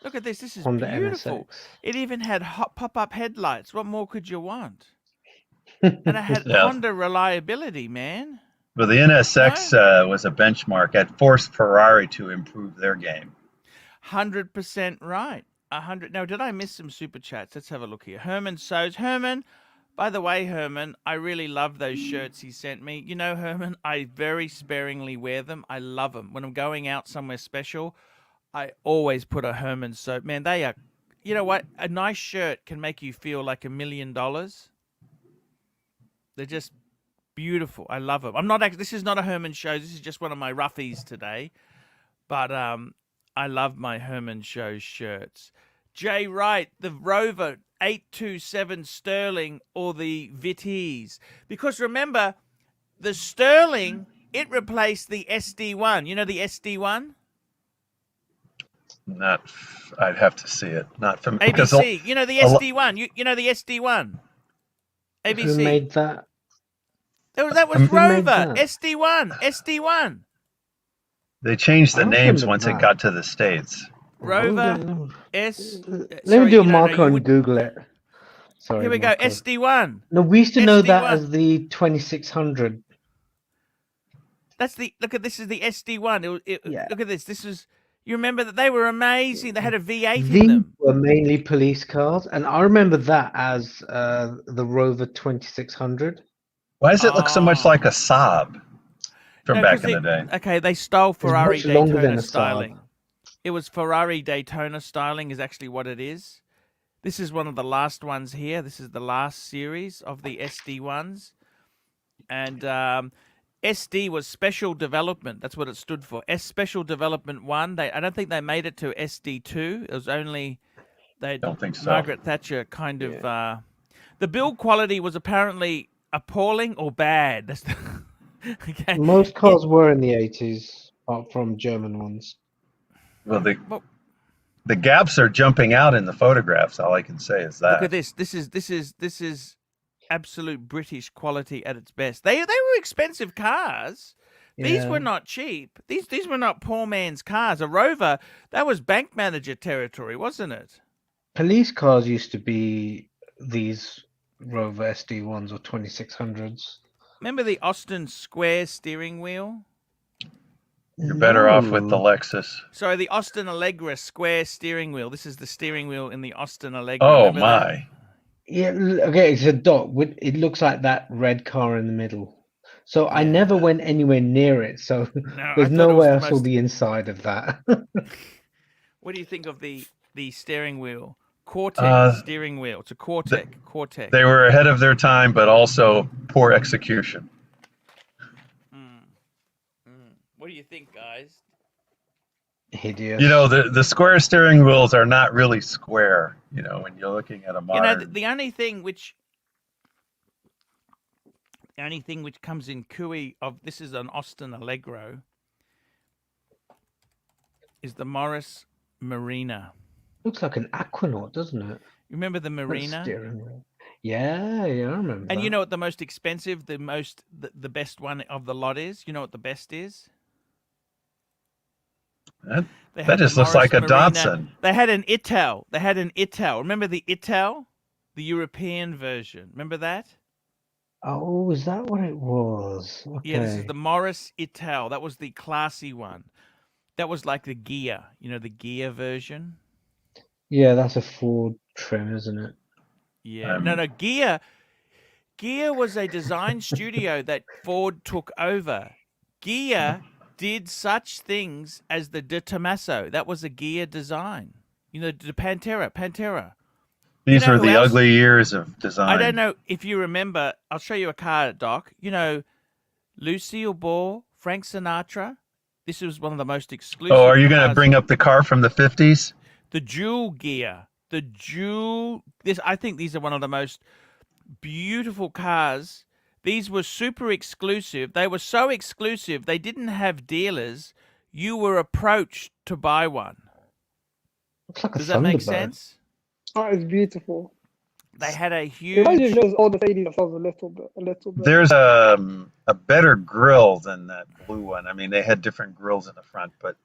Look at this. This is Honda beautiful. NSX. It even had pop-up headlights. What more could you want? And it had Yeah. Honda reliability, man. But the NSX was a benchmark. It forced Ferrari to improve their game. 100% right. 100. Now, did I miss some super chats? Let's have a look here. Herman Sows. Herman, by the way, Herman, I really love those shirts he sent me. You know, Herman, I very sparingly wear them. I love them. When I'm going out somewhere special, I always put a Herman Sow. Man, they are, you know what? A nice shirt can make you feel like $1 million. They're just beautiful. I love them. I'm not actually, this is not a Herman show. This is just one of my roughies today. But I love my Herman Show shirts. Jay Wright, the Rover 827 Sterling or the Vitesse. Because remember, the Sterling, it replaced the SD1. You know the SD1? I'd have to see it. Not from ABC. You know the SD1. You know the SD1. ABC. Who made that? That was Who made Rover. that? SD1. They changed the I names remember once it that. got to the States. Rover S. Let me do a marker and Google it. Sorry. Here we go. Marco. SD1. No, we used to know that SD1. as the 2600. That's the look at this is the SD1. Yeah. Look at this. This was you remember that they were amazing. They had a V8 in These them. were mainly police cars, and I remember that as the Rover 2600. Why does it look so much like a Saab from No, back 'cause in the day? Okay, they stole Ferrari much longer than Daytona a Saab. styling. It was Ferrari Daytona styling is actually what it is. This is one of the last ones here. This is the last series of the SD1s. And SD was Special Development. That's what it stood for. Special Development 1. I don't think they made it to SD2. It was only... Don't think so. Margaret Thatcher kind of... the build quality was apparently appalling or bad. That's the, okay. Most cars were in the 80s, apart from German ones. Well, the gaps are jumping out in the photographs. All I can say is that. Look at this. This is absolute British quality at its best. They were expensive cars. These Yeah. were not cheap. These were not poor man's cars. A Rover, that was bank manager territory, wasn't it? Police cars used to be these Rover SD1s or 2600s. Remember the Austin Square steering wheel? You're better off with the No. Lexus. Sorry, the Austin Allegra square steering wheel. This is the steering wheel in the Austin Allegra. Oh Remember that? my! Yeah, okay, it's a dot. It looks like that red car in the middle. So I never went anywhere near it. So I there's thought no it was way the I saw most- the inside of that. What do you think of the steering wheel? Cortex steering wheel. It's a Cortex. Cortex. They were ahead of their time, but also poor execution. What do you think, guys? Hideous. You know, the square steering wheels are not really square. You know, when you're looking at a You know, modern. the only thing which comes in cooey of this is an Austin Allegro is the Morris Marina. Looks like an Aquanaut, doesn't it? You remember the That Marina? steering wheel. Yeah, I remember. And you that. know what the most expensive, the best one of the lot is? You know what the best is? That, They that had the just looks Morris like a Marina. Datsun. They had an Ital. They had an Ital. Remember the Ital? The European version. Remember that? Oh, is that what it was? Okay. Yeah, this is the Morris Ital. That was the classy one. That was like the Gear. You know, the Gear version? Yeah, that's a Ford trim, isn't it? Yeah. No, Gear. Gear was a design studio that Ford took over. Gear did such things as the De Tomaso. That was a Gear design. You know, the Pantera. These know were who the else? ugly years of design. I don't know if you remember. I'll show you a card, Doc. You know, Lucille Ball, Frank Sinatra. This was one of the most exclusive. Oh, are you going to cars. bring up the car from the 50s? The Jewel Gear? The Jewel. I think these are one of the most beautiful cars. These were super exclusive. They were so exclusive they didn't have dealers. You were approached to buy one. Looks like a Does that make Thunderbird. sense? That is beautiful. They had a It reminds me huge. of those old Mercedes ourselves a little bit. There's a better grill than that blue one. I mean, they had different grills in the front, but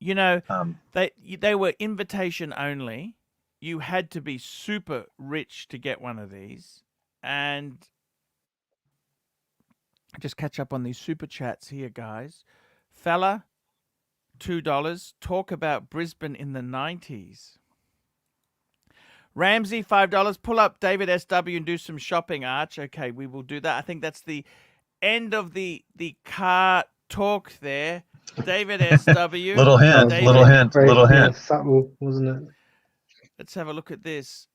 You know, um, they were invitation only. You had to be super rich to get one of these. And just catch up on these super chats here, guys. Fella, $2. Talk about Brisbane in the 90s. Ramsey, $5. Pull up David SW and do some shopping, Arch. Okay, we will do that. I think that's the end of the car talk there. David SW. little hint, David, little hint, Very, little yeah, hint. subtle, wasn't it? Let's have a look at this.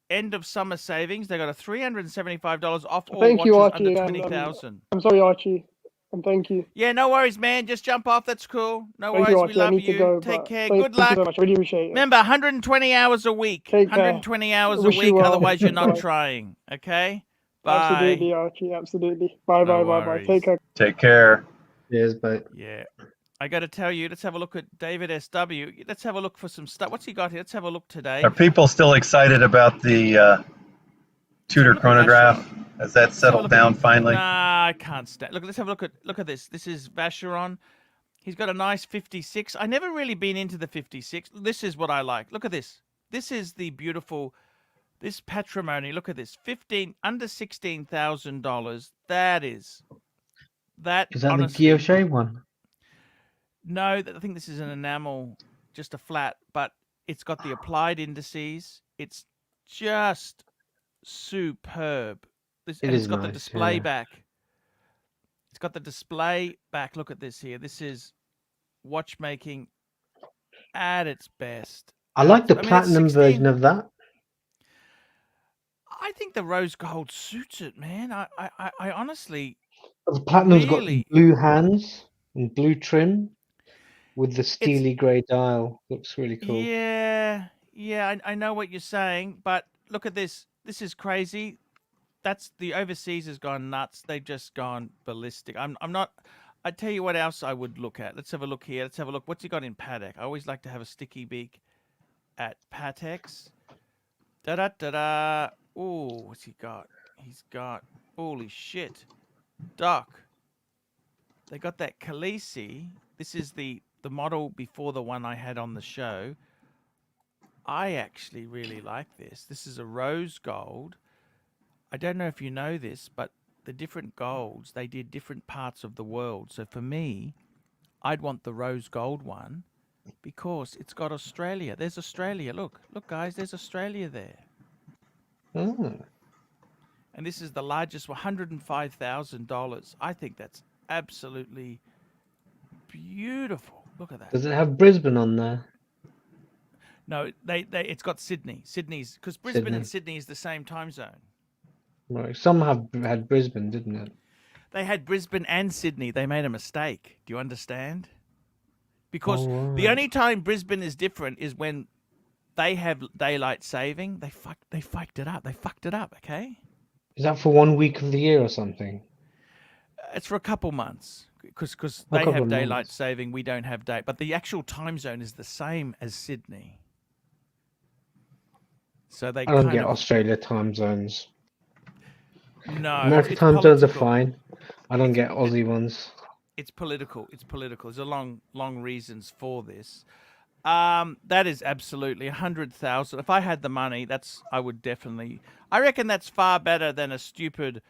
End of summer savings. They got a $375 off all Thank you, watches Archie. under And, 20,000. I'm sorry, Archie. And thank you. Yeah, no worries, man. Just jump off. That's cool. No Thank worries. you, We Archie. I love need to you. go. Take but care. thank Good you luck. so much. I really appreciate it. Remember, 120 hours a week. Take care. 120 hours a Wish you week. well. Otherwise, you're not Bye. trying. Okay? Bye. Absolutely, Archie. Absolutely. Bye, No bye, bye, bye. worries. Take care. Take care. Cheers, mate. Yeah. I got to tell you, let's have a look at David SW. Let's have a look for some stuff. What's he got here? Let's have a look today. Are people still excited about the Tudor Look at chronograph? Vacheron. Has that settled down finally? Nah, I can't stand. Look, let's have a look at this. This is Vacheron. He's got a nice 56. I never really been into the 56. This is what I like. Look at this. This is the beautiful. This patrimony. Look at this. Under $16,000. That is. That Is that honestly, the Guilloche one? No, I think this is an enamel, just a flat, but it's got the applied indices. It's just superb. It and is it's got the nice, display yeah. back. It's got the display back. Look at this here. This is watchmaking at its best. I like the I mean, it's platinum 16. version of that. I think the rose gold suits it, man. I honestly, The platinum's really, got blue hands and blue trim with the steely grey dial. Looks really cool. yeah, I know what you're saying, but look at this. This is crazy. That's the overseas has gone nuts. They've just gone ballistic. I'm not. I tell you what else I would look at. Let's have a look here. Let's have a look. What's he got in Patek? I always like to have a sticky beak at Patek's. Da da da da. Ooh, what's he got? He's got. Holy shit, Doc. They got that Khaleesi. This is the model before the one I had on the show. I actually really like this. This is a rose gold. I don't know if you know this, but the different golds, they did different parts of the world. So for me, I'd want the rose gold one because it's got Australia. There's Australia. Look, guys, there's Australia there. Oh. And this is the largest, $105,000. I think that's absolutely beautiful. Look at that. Does it have Brisbane on there? No, it's got Sydney. Sydney's because Brisbane and Sydney is the same time zone. Right. Some had Brisbane, didn't it? They had Brisbane and Sydney. They made a mistake. Do you understand? because Oh, the right. only time Brisbane is different is when they have daylight saving. They fucked it up. They fucked it up. Okay, Is that for 1 week of the year or something? it's for a couple months because A they couple have of daylight months. saving. We don't have but the actual time zone is the same as Sydney. So they I don't kind get of Australia time zones. no. American It's time zones are political. fine. I don't get Aussie ones. It's political. It's political. There's a long reasons for this. That is absolutely 100,000. If I had the money, I would definitely. I reckon that's far better than a stupid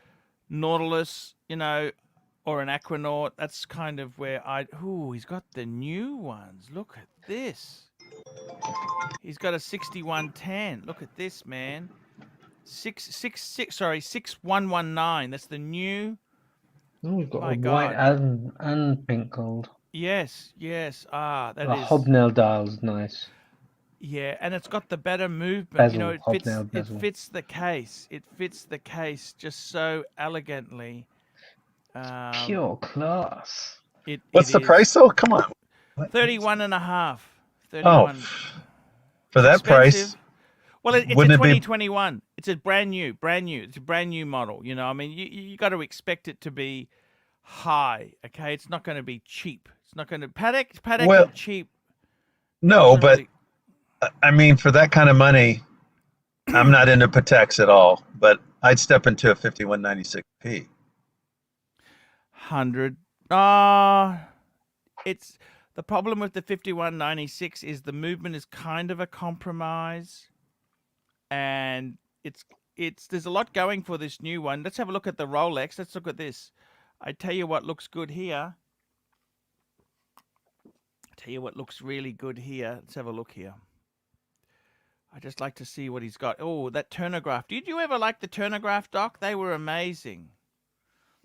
Nautilus, or an Aquanaut. That's kind of where I. Ooh, he's got the new ones. Look at this. He's got a 6110. Look at this, man. 6119. That's the new. Oh, we've got My a white God. and pink gold. Yes. That The is. hobnail dial's nice. Yeah, and it's got the better movement. Bezel, It fits. hobnail It bezel. fits the case. It fits the case just so elegantly. Pure class. What's the Is price though? Come on. 31 and a half. Oh, 31. for It's that expensive. price, Well, it's a wouldn't it be? 2021. It's a brand new. It's a brand new model. I mean, you got to expect it to be high. Okay, it's not going to be cheap. It's not going to paddock Well, and cheap. no, Doesn't but really. I mean, for that kind of money, I'm not into Pateks at all. But I'd step into a 5196P. 100. It's the problem with the 5196 is the movement is kind of a compromise, and there's a lot going for this new one. Let's have a look at the Rolex. Let's look at this. I tell you what looks good here. I tell you what looks really good here. Let's have a look here. I just like to see what he's got. Oh, that Turnograph. Did you ever like the Turnograph, Doc? They were amazing.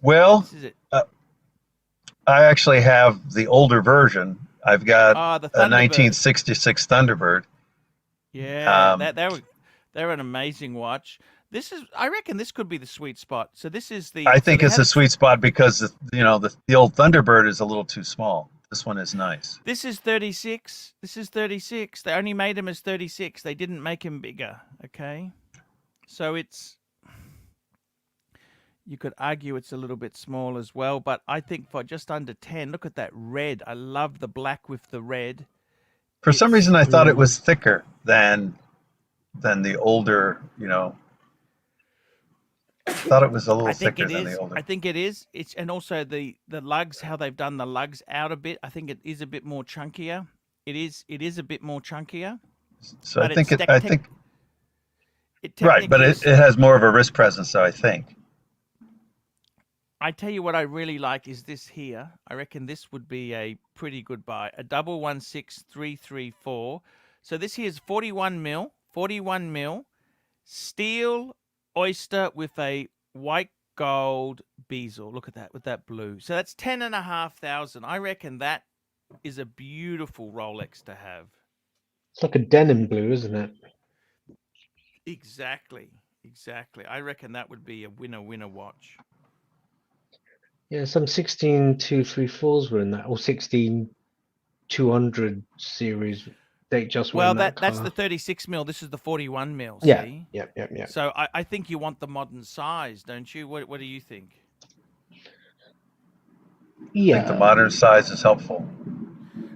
Well, This is it. I actually have the older version. I've got The a Thunderbird. 1966 Thunderbird. Yeah, Um, they're an amazing watch. I reckon this could be the sweet spot. So this is I so think they it's had a sweet spot because the old Thunderbird is a little too small. This one is nice. This is 36. This is 36. They only made him as 36. They didn't make him bigger. Okay, so you could argue it's a little bit small as well, but I think for just under 10, look at that red. I love the black with the red. For some It's reason, I thought it was thicker than the older. I thought it was a little I think thicker it than is. the older. I think it is. And also the lugs, how they've done the lugs out a bit. I think it is a bit more chunkier. It is a bit more chunkier. So But I think it's I think it right, but technically it has more of a wrist presence. So I think. I tell you what I really like is this here. I reckon this would be a pretty good buy. A 116334. So this here is 41 mil, steel oyster with a white gold bezel. Look at that with that blue. So that's 10,500. I reckon that is a beautiful Rolex to have. It's like a denim blue, isn't it? Exactly. I reckon that would be a winner watch. Yeah, some 16234s were in that, or 16200 series. They just were Well, in that that's car. the 36 mil. This is the 41 mil. Yeah, See? yeah. So I think you want the modern size, don't you? What do you think? I Yeah. think the modern size is helpful.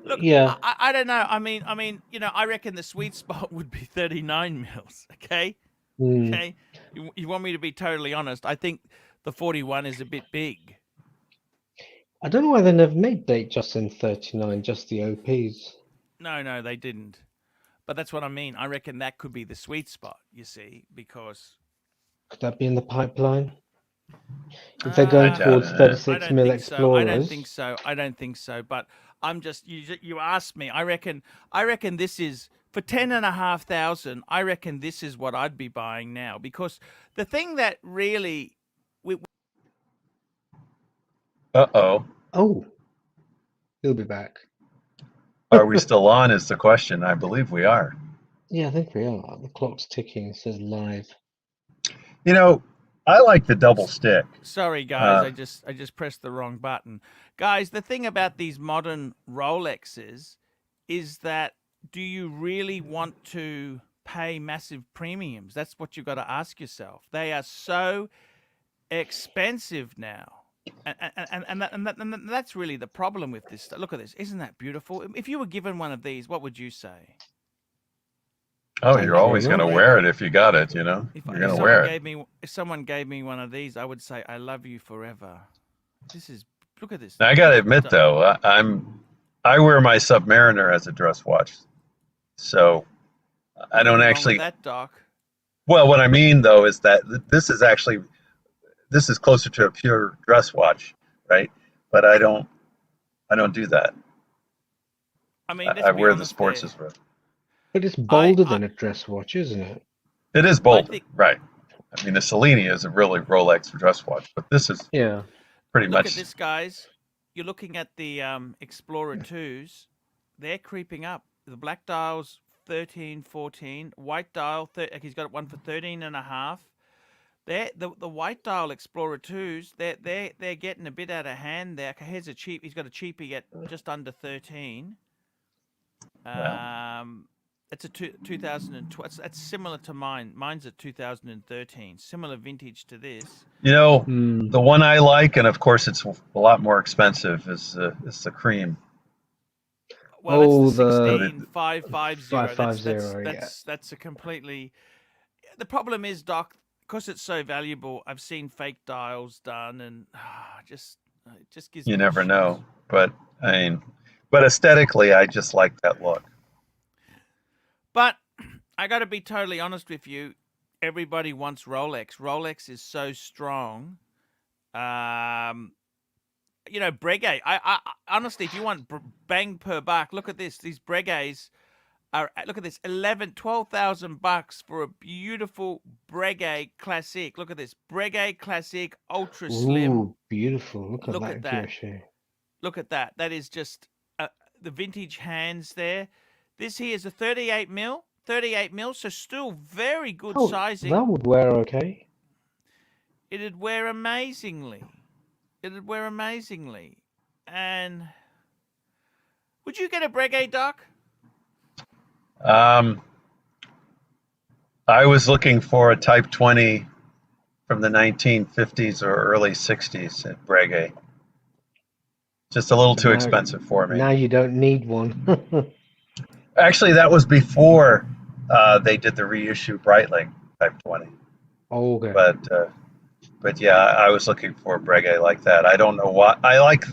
Look, Yeah. I don't know. I mean, I reckon the sweet spot would be 39 mils. Okay. Okay. You want me to be totally honest? I think the 41 is a bit big. I don't know why they never made date just in 39, just the OPs. No, they didn't. But that's what I mean. I reckon that could be the sweet spot, you see, because Could that be in the pipeline? If they're going I doubt towards it. 36 mil I Explorers. don't think so. But I'm just you asked me. I reckon this is for 10,500. I reckon this is what I'd be buying now, because the thing that really Uh-oh. Oh, he'll be back. Are we still on is the question. I believe we are. Yeah, I think we are. The clock's ticking. It says live. You know, I like the double stick. Sorry, guys, I just pressed the wrong button. Guys, the thing about these modern Rolexes is that do you really want to pay massive premiums? That's what you've got to ask yourself. They are so expensive now. And that's really the problem with this. Look at this. Isn't that beautiful? If you were given one of these, what would you say? Oh, Thank you're you always very going to much. wear it if you got it, you know? You're going to wear it. If someone gave me one of these, I would say, I love you forever. This is, look at this. Now, I got to admit, though, I wear my Submariner as a dress watch. So I don't actually. That, Doc. Well, what I mean, though, is that this is closer to a pure dress watch, right? But I don't do that. I mean, I wear the sports as well. But it's bolder than a dress watch, isn't it? It is bolder, right? I mean, the Cellini is a really Rolex dress watch, but this is pretty much. Look at this, guys. You're looking at the Explorer 2s. They're creeping up. The black dial's 13, 14. White dial, he's got one for 13 and a half. The white dial Explorer 2s, they're getting a bit out of hand there. Here's a cheap. He's got a cheapie at just under 13. It's a 2012. That's similar to mine. Mine's a 2013. Similar vintage to this. You know, the one I like, and of course it's a lot more expensive, is the cream. Well, that's the 16550. 550, That's a completely. The problem is, Doc, because it's so valuable. I've seen fake dials done, and it just gives. You never know, but I mean, but aesthetically, I just like that look. But I got to be totally honest with you. Everybody wants Rolex. Rolex is so strong. You know, Breguet. I honestly, if you want bang per buck, look at this. These Breguets are. Look at this. $12,000 for a beautiful Breguet Classic. Look at this. Breguet Classic Ultra Slim. Ooh, beautiful. Look at that. Look at that. That is just the vintage hands there. This here is a 38 mil, so still very good sizing. That would wear okay. It'd wear amazingly. And would you get a Breguet, Doc? I was looking for a Type 20 from the 1950s or early 60s at Breguet. Just a little too expensive for me. Now you don't need one. Actually, that was before they did the reissue Breitling Type 20. Oh, okay. But yeah, I was looking for a Breguet like that. I don't know why. I like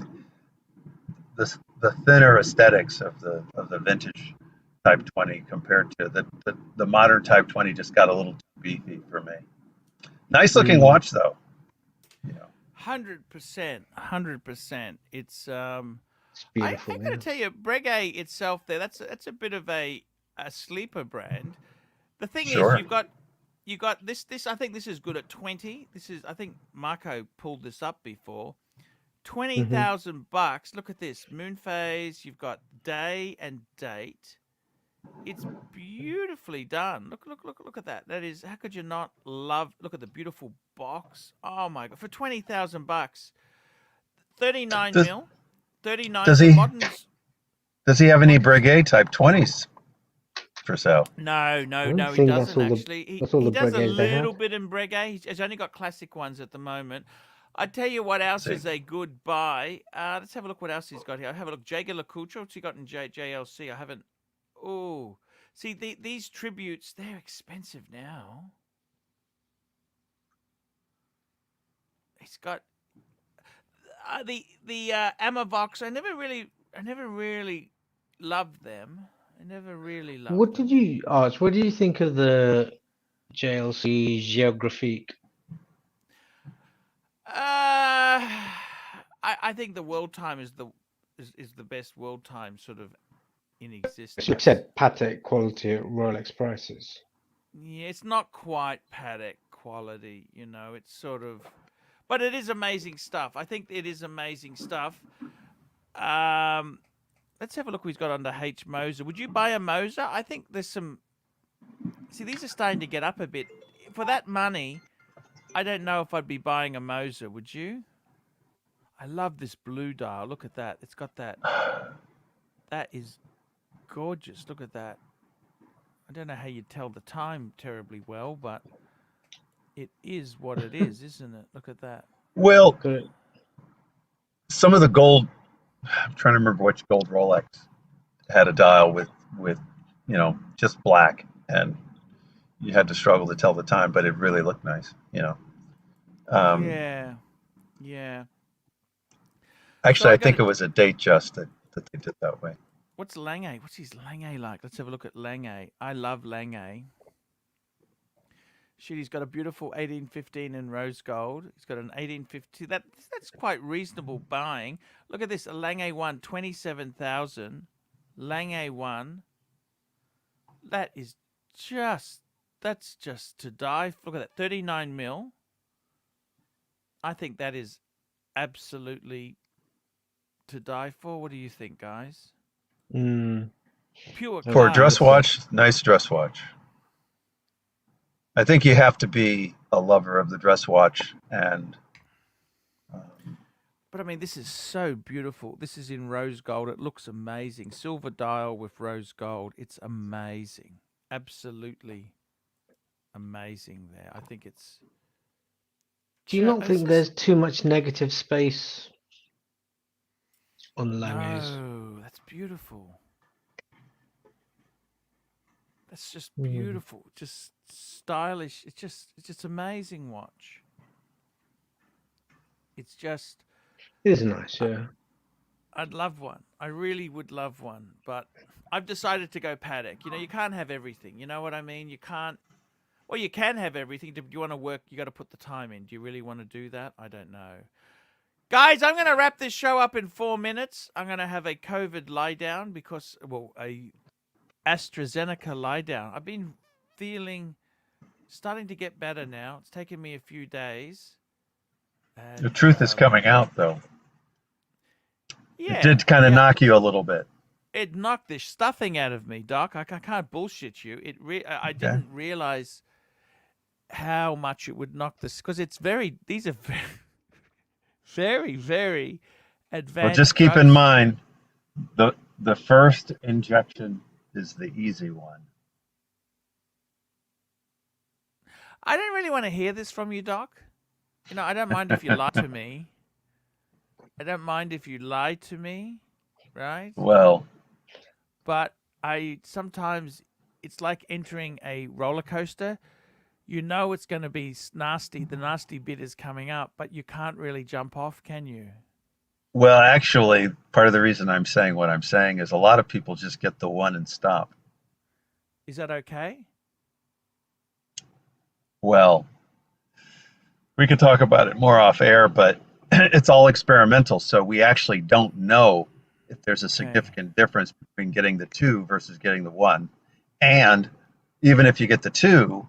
the thinner aesthetics of the vintage Type 20 compared to the modern Type 20. Just got a little too beefy for me. Nice looking watch though. You know. 100%. It's beautiful. I gotta tell you, Breguet itself, that's a bit of a sleeper brand. The thing is, you got this. I think this is good at 20. I think Marco pulled this up before. $20,000. Look at this moon phase. You've got day and date. It's beautifully done. Look at that. That is. How could you not love? Look at the beautiful box. Oh my god! For $20,000, 39 mil. 39. Does he have any Breguet Type 20s for sale? No, he doesn't actually. He does a little bit in Breguet. He's only got classic ones at the moment. I tell you what else is a good buy. Let's have a look what else he's got here. I'll have a look. Jaeger LeCoultre. What's he got in JLC? I haven't. Oh, see these tributes. They're expensive now. He's got the Amavox. I never really loved them. What did you, Arch? What do you think of the JLC Géographique? I think the World Time is the best World Time sort of in existence. Except Patek quality at Rolex prices. Yeah, it's not quite Patek quality, you know. It's sort of, but it is amazing stuff. I think it is amazing stuff. Let's have a look what he's got under H. Moser. Would you buy a Moser? I think there's some. See, these are starting to get up a bit. For that money, I don't know if I'd be buying a Moser, would you? I love this blue dial. Look at that. It's got that. That is gorgeous. Look at that. I don't know how you tell the time terribly well, but it is what it is, isn't it? Look at that. Well, Good. some of the gold, I'm trying to remember which gold Rolex had a dial with just black, and you had to struggle to tell the time, but it really looked nice. Yeah. Yeah. So Actually, I I got think it. it was a date just that they did that way. What's Lange? What's his Lange like? Let's have a look at Lange. I love Lange. Shit, he's got a beautiful 1815 in rose gold. He's got an 1850. That's quite reasonable buying. Look at this, a Lange 1, 27,000. Lange 1. That's just to die. Look at that, 39 mil. I think that is absolutely to die for. What do you think, guys? Mm. Pure For For a class. dress watch, nice dress watch. I think you have to be a lover of the dress watch, and But I mean, this is so beautiful. This is in rose gold. It looks amazing. Silver dial with rose gold. It's amazing. Absolutely amazing there. I think it's. Do you not think there's too much negative space on Lange's? No, that's beautiful. That's just Mm. beautiful. Just stylish. It's just amazing watch. It's just. It is nice, yeah. I'd love one. I really would love one, but I've decided to go Patek. You can't have everything. You know what I mean? You can't. Well, you can have everything. Do you want to work? You got to put the time in. Do you really want to do that? I don't know. Guys, I'm going to wrap this show up in 4 minutes. I'm going to have a COVID lie down because, well, a AstraZeneca lie down. I've been starting to get better now. It's taken me a few days. the truth is coming out, though. Yeah, It did kind of knock you a little bit. It knocked the stuffing out of me, Doc. I can't bullshit you. I didn't realize how much it would knock this, because these are very, very, very advanced. Well, just keep in mind, the first injection is the easy one. I don't really want to hear this from you, Doc. I don't mind if you lie to me. I don't mind if you lie to me, right? Well, but sometimes it's like entering a roller coaster. It's going to be nasty. The nasty bit is coming up, but you can't really jump off, can you? well, actually, part of the reason I'm saying what I'm saying is a lot of people just get the one and stop. Is that okay? Well, we could talk about it more off air, but it's all experimental, so we actually don't know if there's a significant difference between getting the 2 versus getting the 1. And even if you get the 2,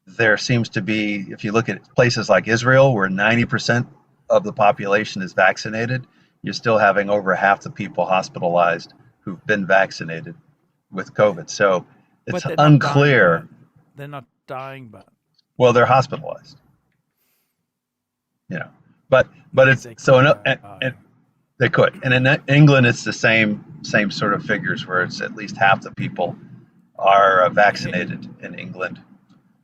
there seems to be, if you look at places like Israel, where 90% of the population is vaccinated, you're still having over half the people hospitalized who've been vaccinated with COVID. So it's unclear. They're not dying, but. Well, they're hospitalized. But it's so and they could, and in England it's the same sort of figures, where it's at least half the people are vaccinated in England.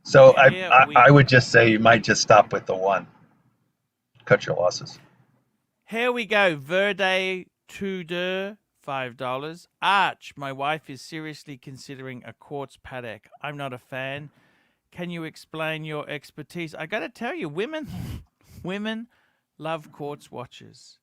So I would just say you might just stop with the 1, cut your losses. Here we go. Verde Tudor, $5. Arch, my wife is seriously considering a quartz Patek. I'm not a fan. Can you explain your expertise? I got to tell you, women love quartz watches.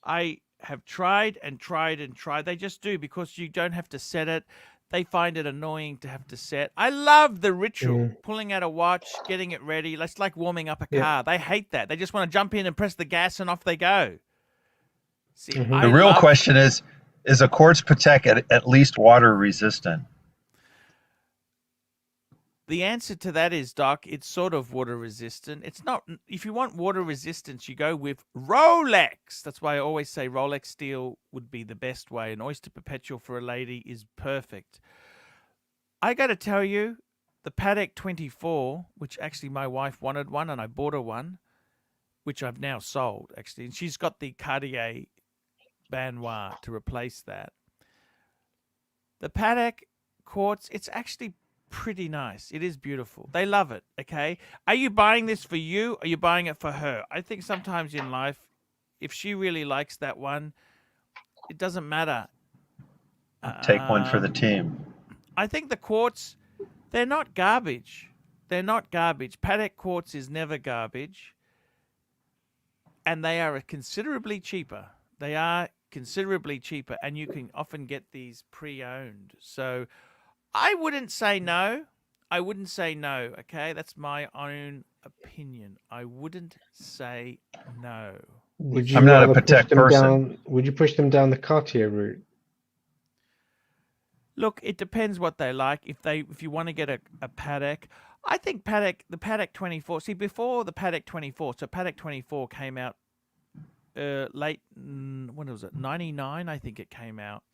I have tried and tried and tried. They just do, because you don't have to set it. They find it annoying to have to set. I love the ritual, pulling out a watch, getting it ready. It's like warming up a car. They hate that. They just want to jump in and press the gas and off they go. See, the real question is a quartz Patek at least water resistant? The answer to that is, Doc, it's sort of water resistant. It's not. If you want water resistance, you go with Rolex. That's why I always say Rolex steel would be the best way. An Oyster Perpetual for a lady is perfect. I got to tell you, the Paddock 24, which actually my wife wanted one, and I bought her one, which I've now sold, actually. And she's got the Cartier Banois to replace that. The Paddock quartz, it's actually pretty nice. It is beautiful. They love it, okay? Are you buying this for you, or are you buying it for her? I think sometimes in life, if she really likes that one, it doesn't matter. Take one for the team. I think the quartz, they're not garbage. They're not garbage. Paddock quartz is never garbage. And they are considerably cheaper. They are considerably cheaper, and you can often get these pre-owned. So I wouldn't say no. I wouldn't say no, okay? That's my own opinion. I wouldn't say no. Would you I'm not a rather Patek push them person. down? Would you push them down the Cartier route? Look, it depends what they like. If you want to get a Paddock, I think the Paddock 24. See, before the Paddock 24, so Paddock 24 came out late. When was it? 99, I think it came out.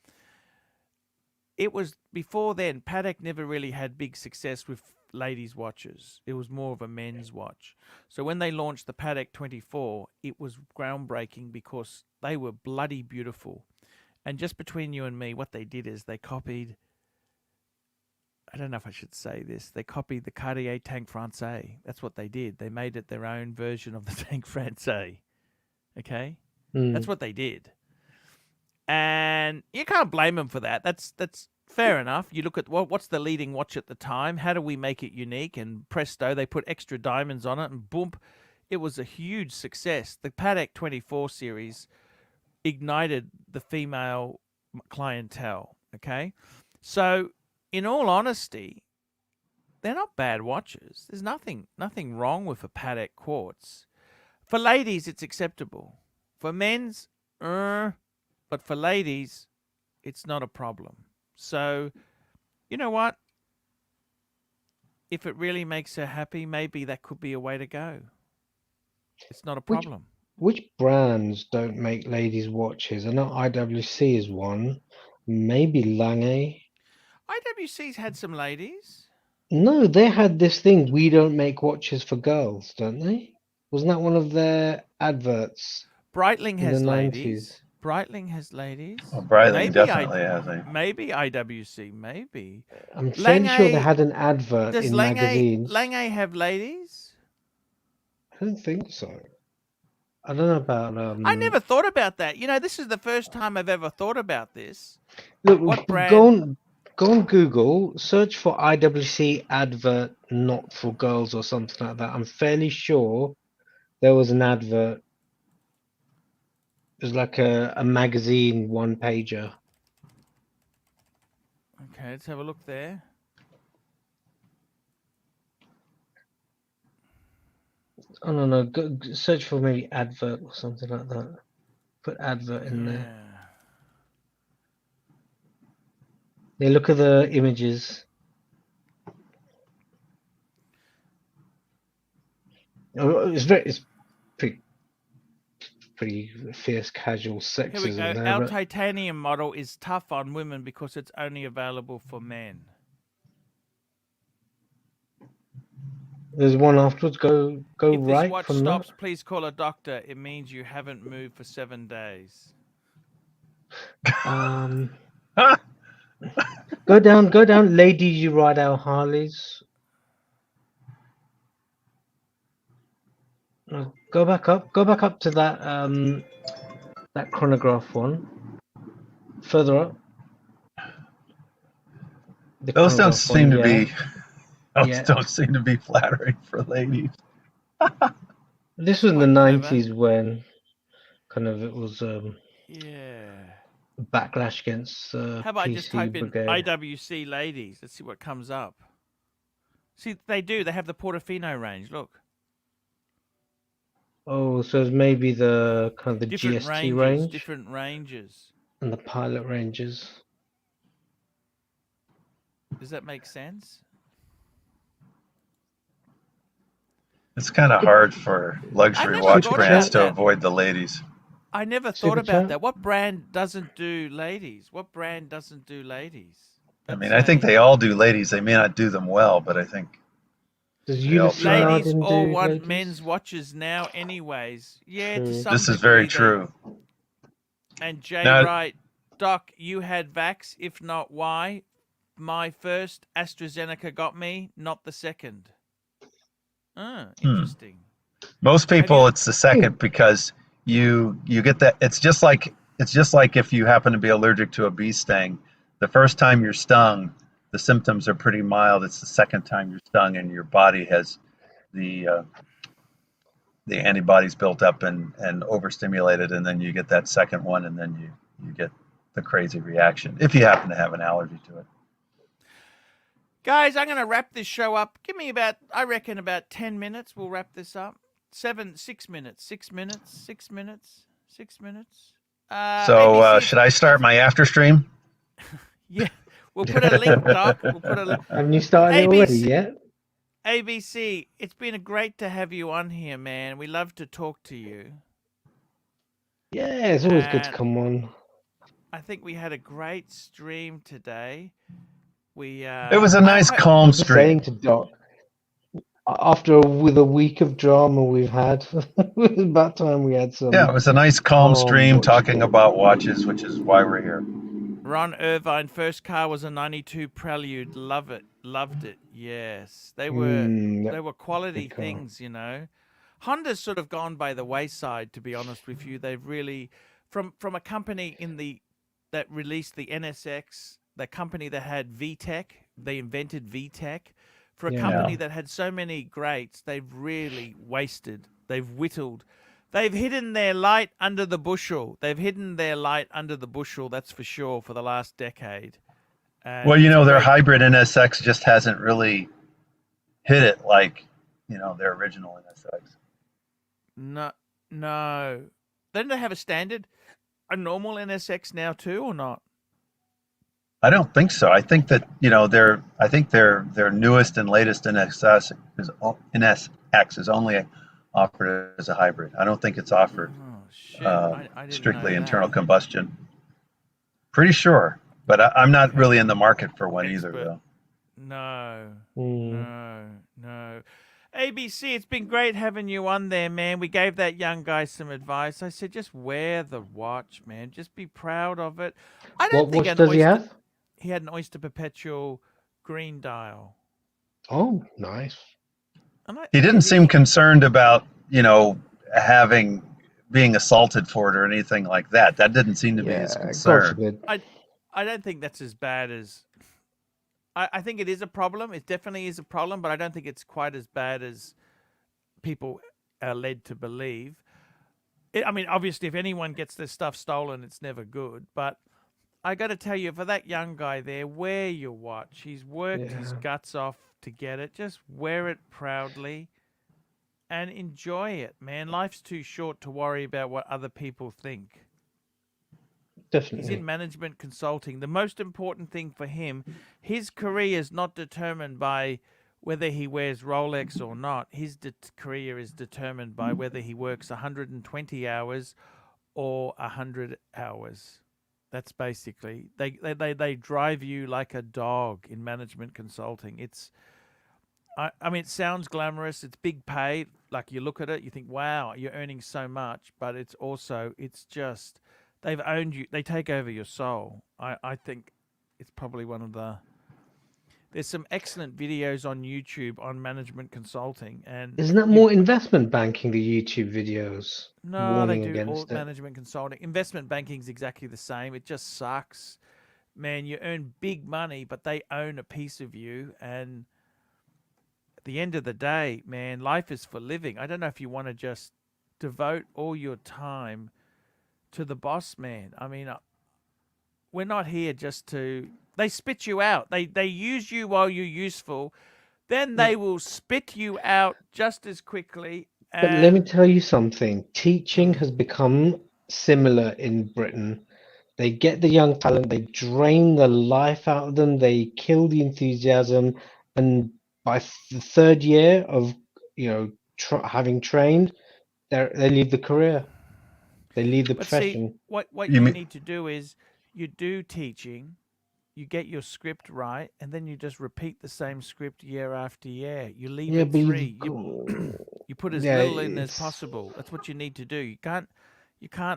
It was before then. Paddock never really had big success with ladies' watches. It was more of a men's watch. So when they launched the Paddock 24, it was groundbreaking because they were bloody beautiful. And just between you and me, what they did is they copied, I don't know if I should say this, they copied the Cartier Tank Francais. That's what they did. They made it their own version of the Tank Francais. Okay? That's what they did. And you can't blame them for that. That's fair enough. You look at what's the leading watch at the time? How do we make it unique? And presto, they put extra diamonds on it, and boom, it was a huge success. The Patek 24 series ignited the female clientele, okay? So, in all honesty, they're not bad watches. There's nothing wrong with a Patek quartz. For ladies, it's acceptable. For men's, but for ladies, it's not a problem. So, you know what? If it really makes her happy, maybe that could be a way to go. It's not a problem. Which brands don't make ladies' watches? I know IWC is one. Maybe Lange. IWC's had some ladies. No, they had this thing. We don't make watches for girls, don't they? Wasn't that one of their adverts? Breitling in has the ladies. 90s? Breitling has ladies. Well, Breitling definitely has a. Maybe IWC, maybe. I'm fairly sure they Lange- had an advert Does in Lange magazines. have ladies? I don't think so. I don't know about. I never thought about that. You know, this is the first time I've ever thought about this. Look, What brand? Go on Google, search for IWC advert not for girls or something like that. I'm fairly sure there was an advert. It was like a magazine one pager. Okay, let's have a look there. Oh no, go search for maybe advert or something like that. Put advert in there. Yeah, look at the images. Oh, it's pretty fierce casual Here we sexism go. there. Our But titanium model is tough on women because it's only available for men. there's one afterwards. Go If right this watch from stops, please call a doctor. It means you haven't moved for 7 days. that. Go down, ladies. You ride our Harleys. Go back up to that that chronograph one. Further up. The Those don't chronograph seem one, to yeah. be. Those Yeah. don't seem to be flattering for ladies. This was in the Quite clever. 90s when kind of it was Yeah. backlash against How about I just PC type in brigade. IWC ladies? Let's see what comes up. See, they do. They have the Portofino range. Look. Oh, so it's maybe the kind of the Different GST ranges. range Different ranges. and the pilot ranges. Does that make sense? It's kind of hard for luxury never watch thought brands about to that. avoid the ladies. I never Super thought about chat? that. What brand doesn't do ladies? What brand doesn't do ladies? I mean, I think they all do ladies. They may not do them well, but I think Does they all Ulysses try. ladies Nardin all do want ladies? men's watches now, anyways. Yeah, to True. some This is degree. very true. And Jay Now, Wright, Doc, you had vax. If not, why? My first AstraZeneca got me, not the second. Interesting. most Have people, you? it's the second because you get that. It's just like if you happen to be allergic to a bee sting. The first time you're stung, the symptoms are pretty mild. It's the second time you're stung, and your body has the antibodies built up and overstimulated, and then you get that second one, and then you get the crazy reaction if you happen to have an allergy to it. Guys, I'm going to wrap this show up. Give me about 10 minutes. We'll wrap this up. 6 minutes. 6 minutes. 6 minutes. 6 minutes. So ABC, should I start my after stream? yeah, we'll put a link, Doc. We'll put a link. Haven't you started it already yet? ABC, it's been great to have you on here, man. We love to talk to you. Yeah, it's always good to And come on. I think we had a great stream today. It was a nice, calm Just saying stream. to Doc, with a week of drama we've had, it was about time we had some. Yeah, it was a nice, calm stream watch talking talk. about watches, which is why we're here. Ron Irvine, first car was a 92 Prelude. Love it. Loved it. Yes. They were quality good car. things, you know. Honda's sort of gone by the wayside, to be honest with you. They've really from a company that released the NSX, the company that had VTEC, they invented VTEC. For a company that had so many greats, they've really wasted. They've whittled. They've hidden their light under the bushel. That's for sure, for the last decade. Well, their hybrid NSX just hasn't really hit it like, their original NSX. No. Don't they have a normal NSX now too, or not? I don't think so. I think that their newest and latest NSX is only offered as a hybrid. I don't think it's offered I didn't strictly know internal that. combustion. Pretty sure, but I'm not really in the market for one either, though. No. ABC, it's been great having you on there, man. We gave that young guy some advice. I said, just wear the watch, man. Just be proud of it. I don't What think watch does he have? He had an Oyster Perpetual green dial. Oh, nice. He didn't seem concerned about, being assaulted for it or anything like that. That didn't seem to be his concern. I don't think that's as bad as... I think it is a problem. It definitely is a problem, but I don't think it's quite as bad as people are led to believe. Obviously, if anyone gets their stuff stolen, it's never good. But I got to tell you, for that young guy there, wear your watch. He's worked his guts off to get it. Just wear it proudly and enjoy it, man. Life's too short to worry about what other people think. Definitely. He's in management consulting. The most important thing for him, his career is not determined by whether he wears Rolex or not. His career is determined by whether he works 120 hours or 100 hours. That's basically, they drive you like a dog in management consulting. It sounds glamorous. It's big pay. Like, you look at it, you think, wow, you're earning so much. But it's just, they've owned you. They take over your soul. I think it's probably one of the... There's some excellent videos on YouTube on management consulting. And isn't that more investment banking, the YouTube videos? No, they do all management consulting. Investment banking is exactly the same. It just sucks. Man, you earn big money, but they own a piece of you. And at the end of the day, man, life is for living. I don't know if you want to just devote all your time to the boss man. We're not here just to... They spit you out. They use you while you're useful. Then they will spit you out just as quickly. But let me tell you something. Teaching has become similar in Britain. They get the young talent, they drain the life out of them, they kill the enthusiasm, and by the third year of having trained, they leave the career. They leave the profession. See, what you need to do is you do teaching, you get your script right, and then you just repeat the same script year after year. You leave Yeah, it but free. you've You put as yeah, little in as it's possible. That's what you need to do. You can't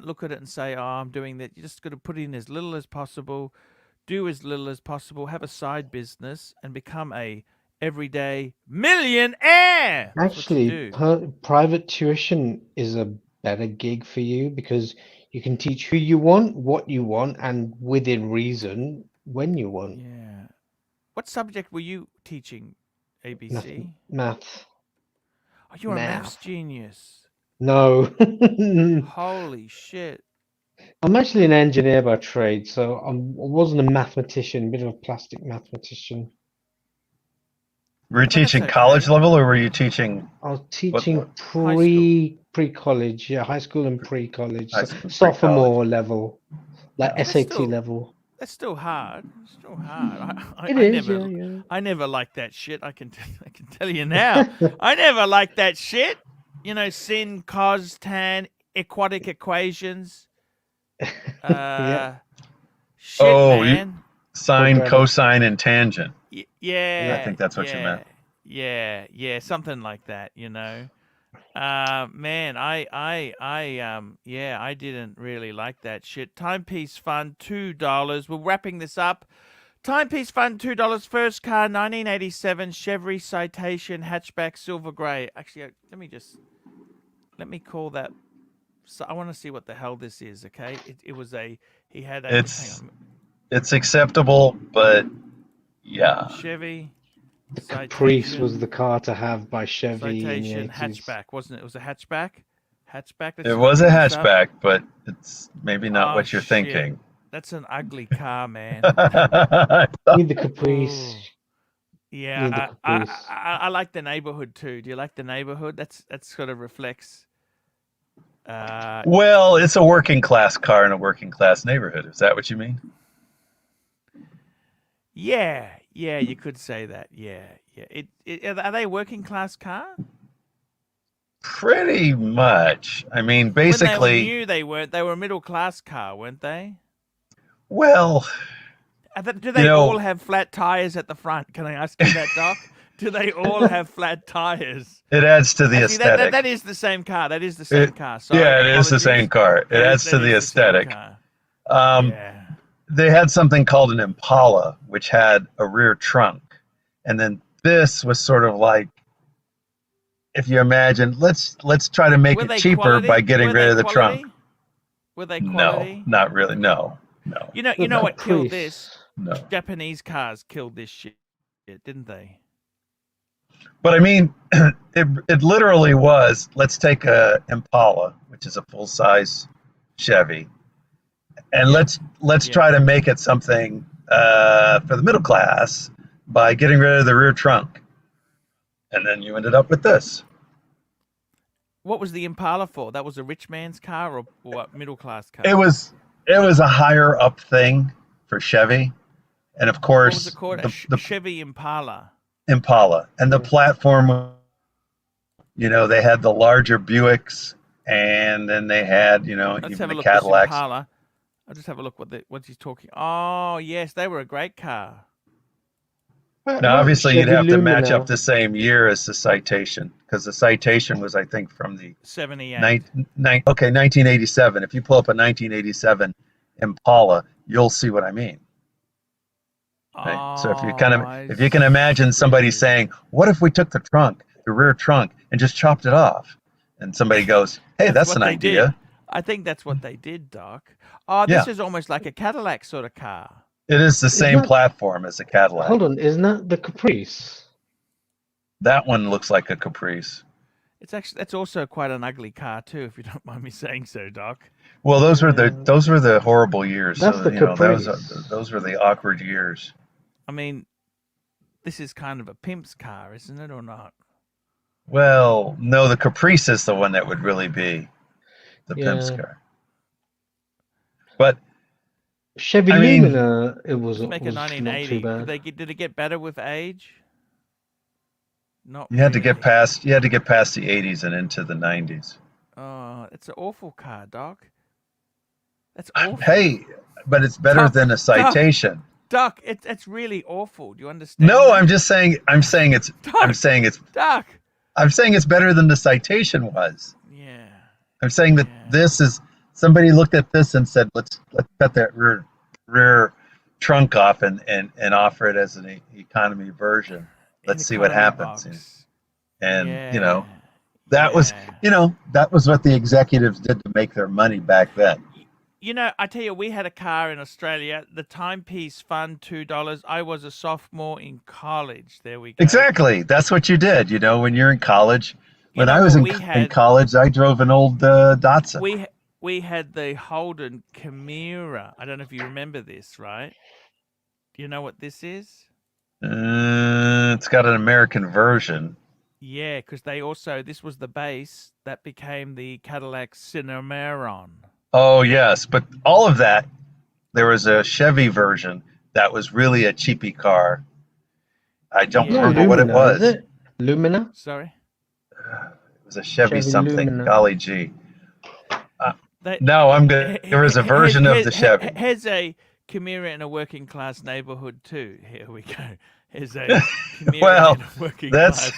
look at it and say, "Oh, I'm doing that." You just got to put in as little as possible, do as little as possible, have a side business, and become a everyday millionaire. That's what you actually do. private tuition is a better gig for you because you can teach who you want, what you want, and within reason when you want. Yeah. What subject were you teaching, Math, ABC? math, Oh, you're a maths math. genius. No, Holy shit. I'm actually an engineer by trade, so I wasn't a mathematician, a bit of a plastic mathematician. Were you But that's teaching college okay. level, or were you teaching I was teaching High school. pre-college, yeah, high school and pre-college, high so school, pre-college? sophomore level, like Yeah. That's SAT still level. that's still hard. It's still hard. It is, yeah, yeah. I never liked that shit. I can tell you now. I never liked that shit. You know, sin, cos, tan, aquatic equations. Yeah, Shit, Oh, man. sine, quadratic. cosine, and tangent. I Yeah, think that's what you meant. yeah, something like that. You know. Man, yeah, I didn't really like that shit. Timepiece Fund, $2. We're wrapping this up. Timepiece Fund, $2. First car, 1987 Chevy Citation hatchback, silver grey. Actually, let me call that. So I want to see what the hell this is. Okay, it was a. He had a. Hang It's on, it's acceptable, but yeah. Chevy The Caprice was Citation. the car to have by Chevy in the Citation 80s. hatchback, wasn't it? It was a hatchback. Hatchback. Let's It just was a bring this up. hatchback, but it's maybe not Oh what you're shit. thinking. That's an ugly car, man. Need the Caprice. Ooh. Need the Yeah, Caprice. I like the neighborhood too. Do you like the neighborhood? That sort of reflects. Well, it's a working class car in a working class neighborhood. Is that what you mean? Yeah, you could say that. Yeah. Are they working class car? Pretty much. I mean, When they were basically, new, they weren't. They were a middle class car, weren't they? well, Do you they all know, have flat tires at the front? Can I ask you that, Doc? Do they all have flat tires? it adds to the Actually, aesthetic. that is the same car. That is the same It, car. Sorry, yeah, it is the same apologies. car. It adds That to the is the same aesthetic. car. Um, Yeah. they had something called an Impala, which had a rear trunk, and then this was sort of like, if you imagine, let's try to make Were it they cheaper by quality? getting Were rid they of the trunk. quality? Were they No, quality? not really. No, no, You The know what killed this? Caprice. no. Japanese cars killed this shit, didn't they? But I mean, it literally was. Let's take a Impala, which is a full size Chevy, and Yep. let's try to make it something for the middle class by getting rid of the rear trunk, and then you ended up with this. What was the Impala for? That was a rich man's car or what? Middle class car? It was a higher up thing for Chevy, and of What was course it called? the Chevy Impala. Impala, and the platform. You know, they had the larger Buicks, and then they had, you know, Let's even have a the look. This Cadillacs. Impala. I'll just have a look what he's talking. Oh yes, they were a great car. What Now, about obviously, you'd Chevy have to match up Lumina? the same year as the Citation, because the Citation was, I think, from the 78. 1987. If you pull up a 1987 Impala, you'll see what I mean. Right? So Oh, if you can imagine somebody saying, "What if we took the trunk, the rear trunk, and just chopped it off?" And somebody goes, "Hey, that's what an they idea." did. I think that's what they did, Doc. Oh, Yeah, this is almost like a Cadillac sort of car. it is the Isn't same that, platform as a Cadillac. hold on, isn't that the Caprice? That one looks like a Caprice. That's also quite an ugly car too, if you don't mind me saying so, Doc. Well, those were Yeah. the horrible years. That's So the you know Caprice. those were the awkward years. I mean, this is kind of a pimp's car, isn't it, or not? Well, no, the Caprice is the one that would really be the pimp's Yeah. car. But Chevy I mean, Lumina, it was Let's make a not too 1980. bad. Did it get better with age? Not you had to really. get past the 80s and into the 90s. Oh, it's an awful car, Doc. That's awful. Hey, but it's better Doc, than a Doc, Citation. Doc, it's really awful. Do you understand? No, that? I'm just saying. I'm saying it's. I'm Doc, saying it's. Doc. I'm saying it's better than the citation was. Yeah. I'm saying that Yeah. this is. Somebody looked at this and said, let's cut that rear trunk off and offer it as an economy version. An Let's see what economy happens. box. And Yeah. that was that was what the executives did to make their money back then. You know, I tell you, we had a car in Australia, the Timepiece Fund, $2. I was a sophomore in college. There we go. Exactly. That's what you did. You know, when you're in college. When I was in college, I drove an old Datsun. We had the Holden Chimera. I don't know if you remember this, right? Do you know what this is? It's got an American version. Yeah, because this was the base that became the Cadillac Cinnamon. Oh, yes. But all of that, there was a Chevy version that was really a cheapy car. I don't remember what it was. Is it? Lumina? Sorry? It was a Chevy something. Lumina. Golly gee. No, I'm good. There was a version of the Chevy. Here's a Chimera in a working class neighborhood too. Here we go. Here's a Chimera in a working class.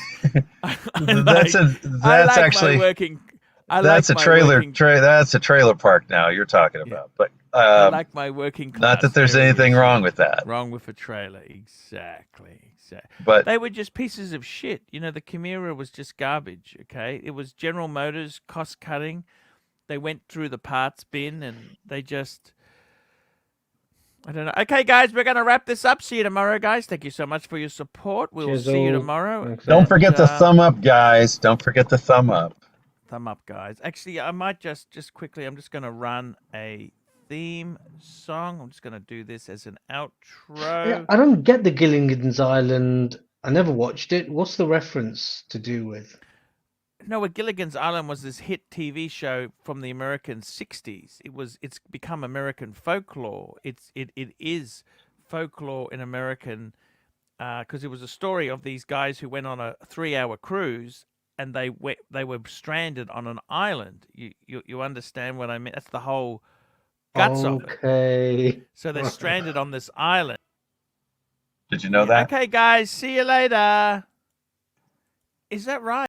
That's a trailer park now you're talking about. But I like my working class. Not that there's anything wrong with that. Wrong with a trailer, exactly. But they were just pieces of shit. You know, the Chimera was just garbage. Okay, it was General Motors cost cutting. They went through the parts bin and they just. I don't know. Okay, guys, we're going to wrap this up. See you tomorrow, guys. Thank you so much for your support. We'll see you tomorrow. Don't forget the thumb up, guys. Don't forget the thumb up. Thumb up, guys. Actually, I might just quickly, I'm just going to run a theme song. I'm just going to do this as an outro. Yeah, I don't get the Gilligan's Island. I never watched it. What's the reference to do with? No, Gilligan's Island was this hit TV show from the American 60s. It's become American folklore. It is folklore in American because it was a story of these guys who went on a 3-hour cruise and they were stranded on an island. You understand what I mean? That's the whole guts of it. Okay. So they're stranded on this island. Did you know that? Okay, guys, see you later. Is that right?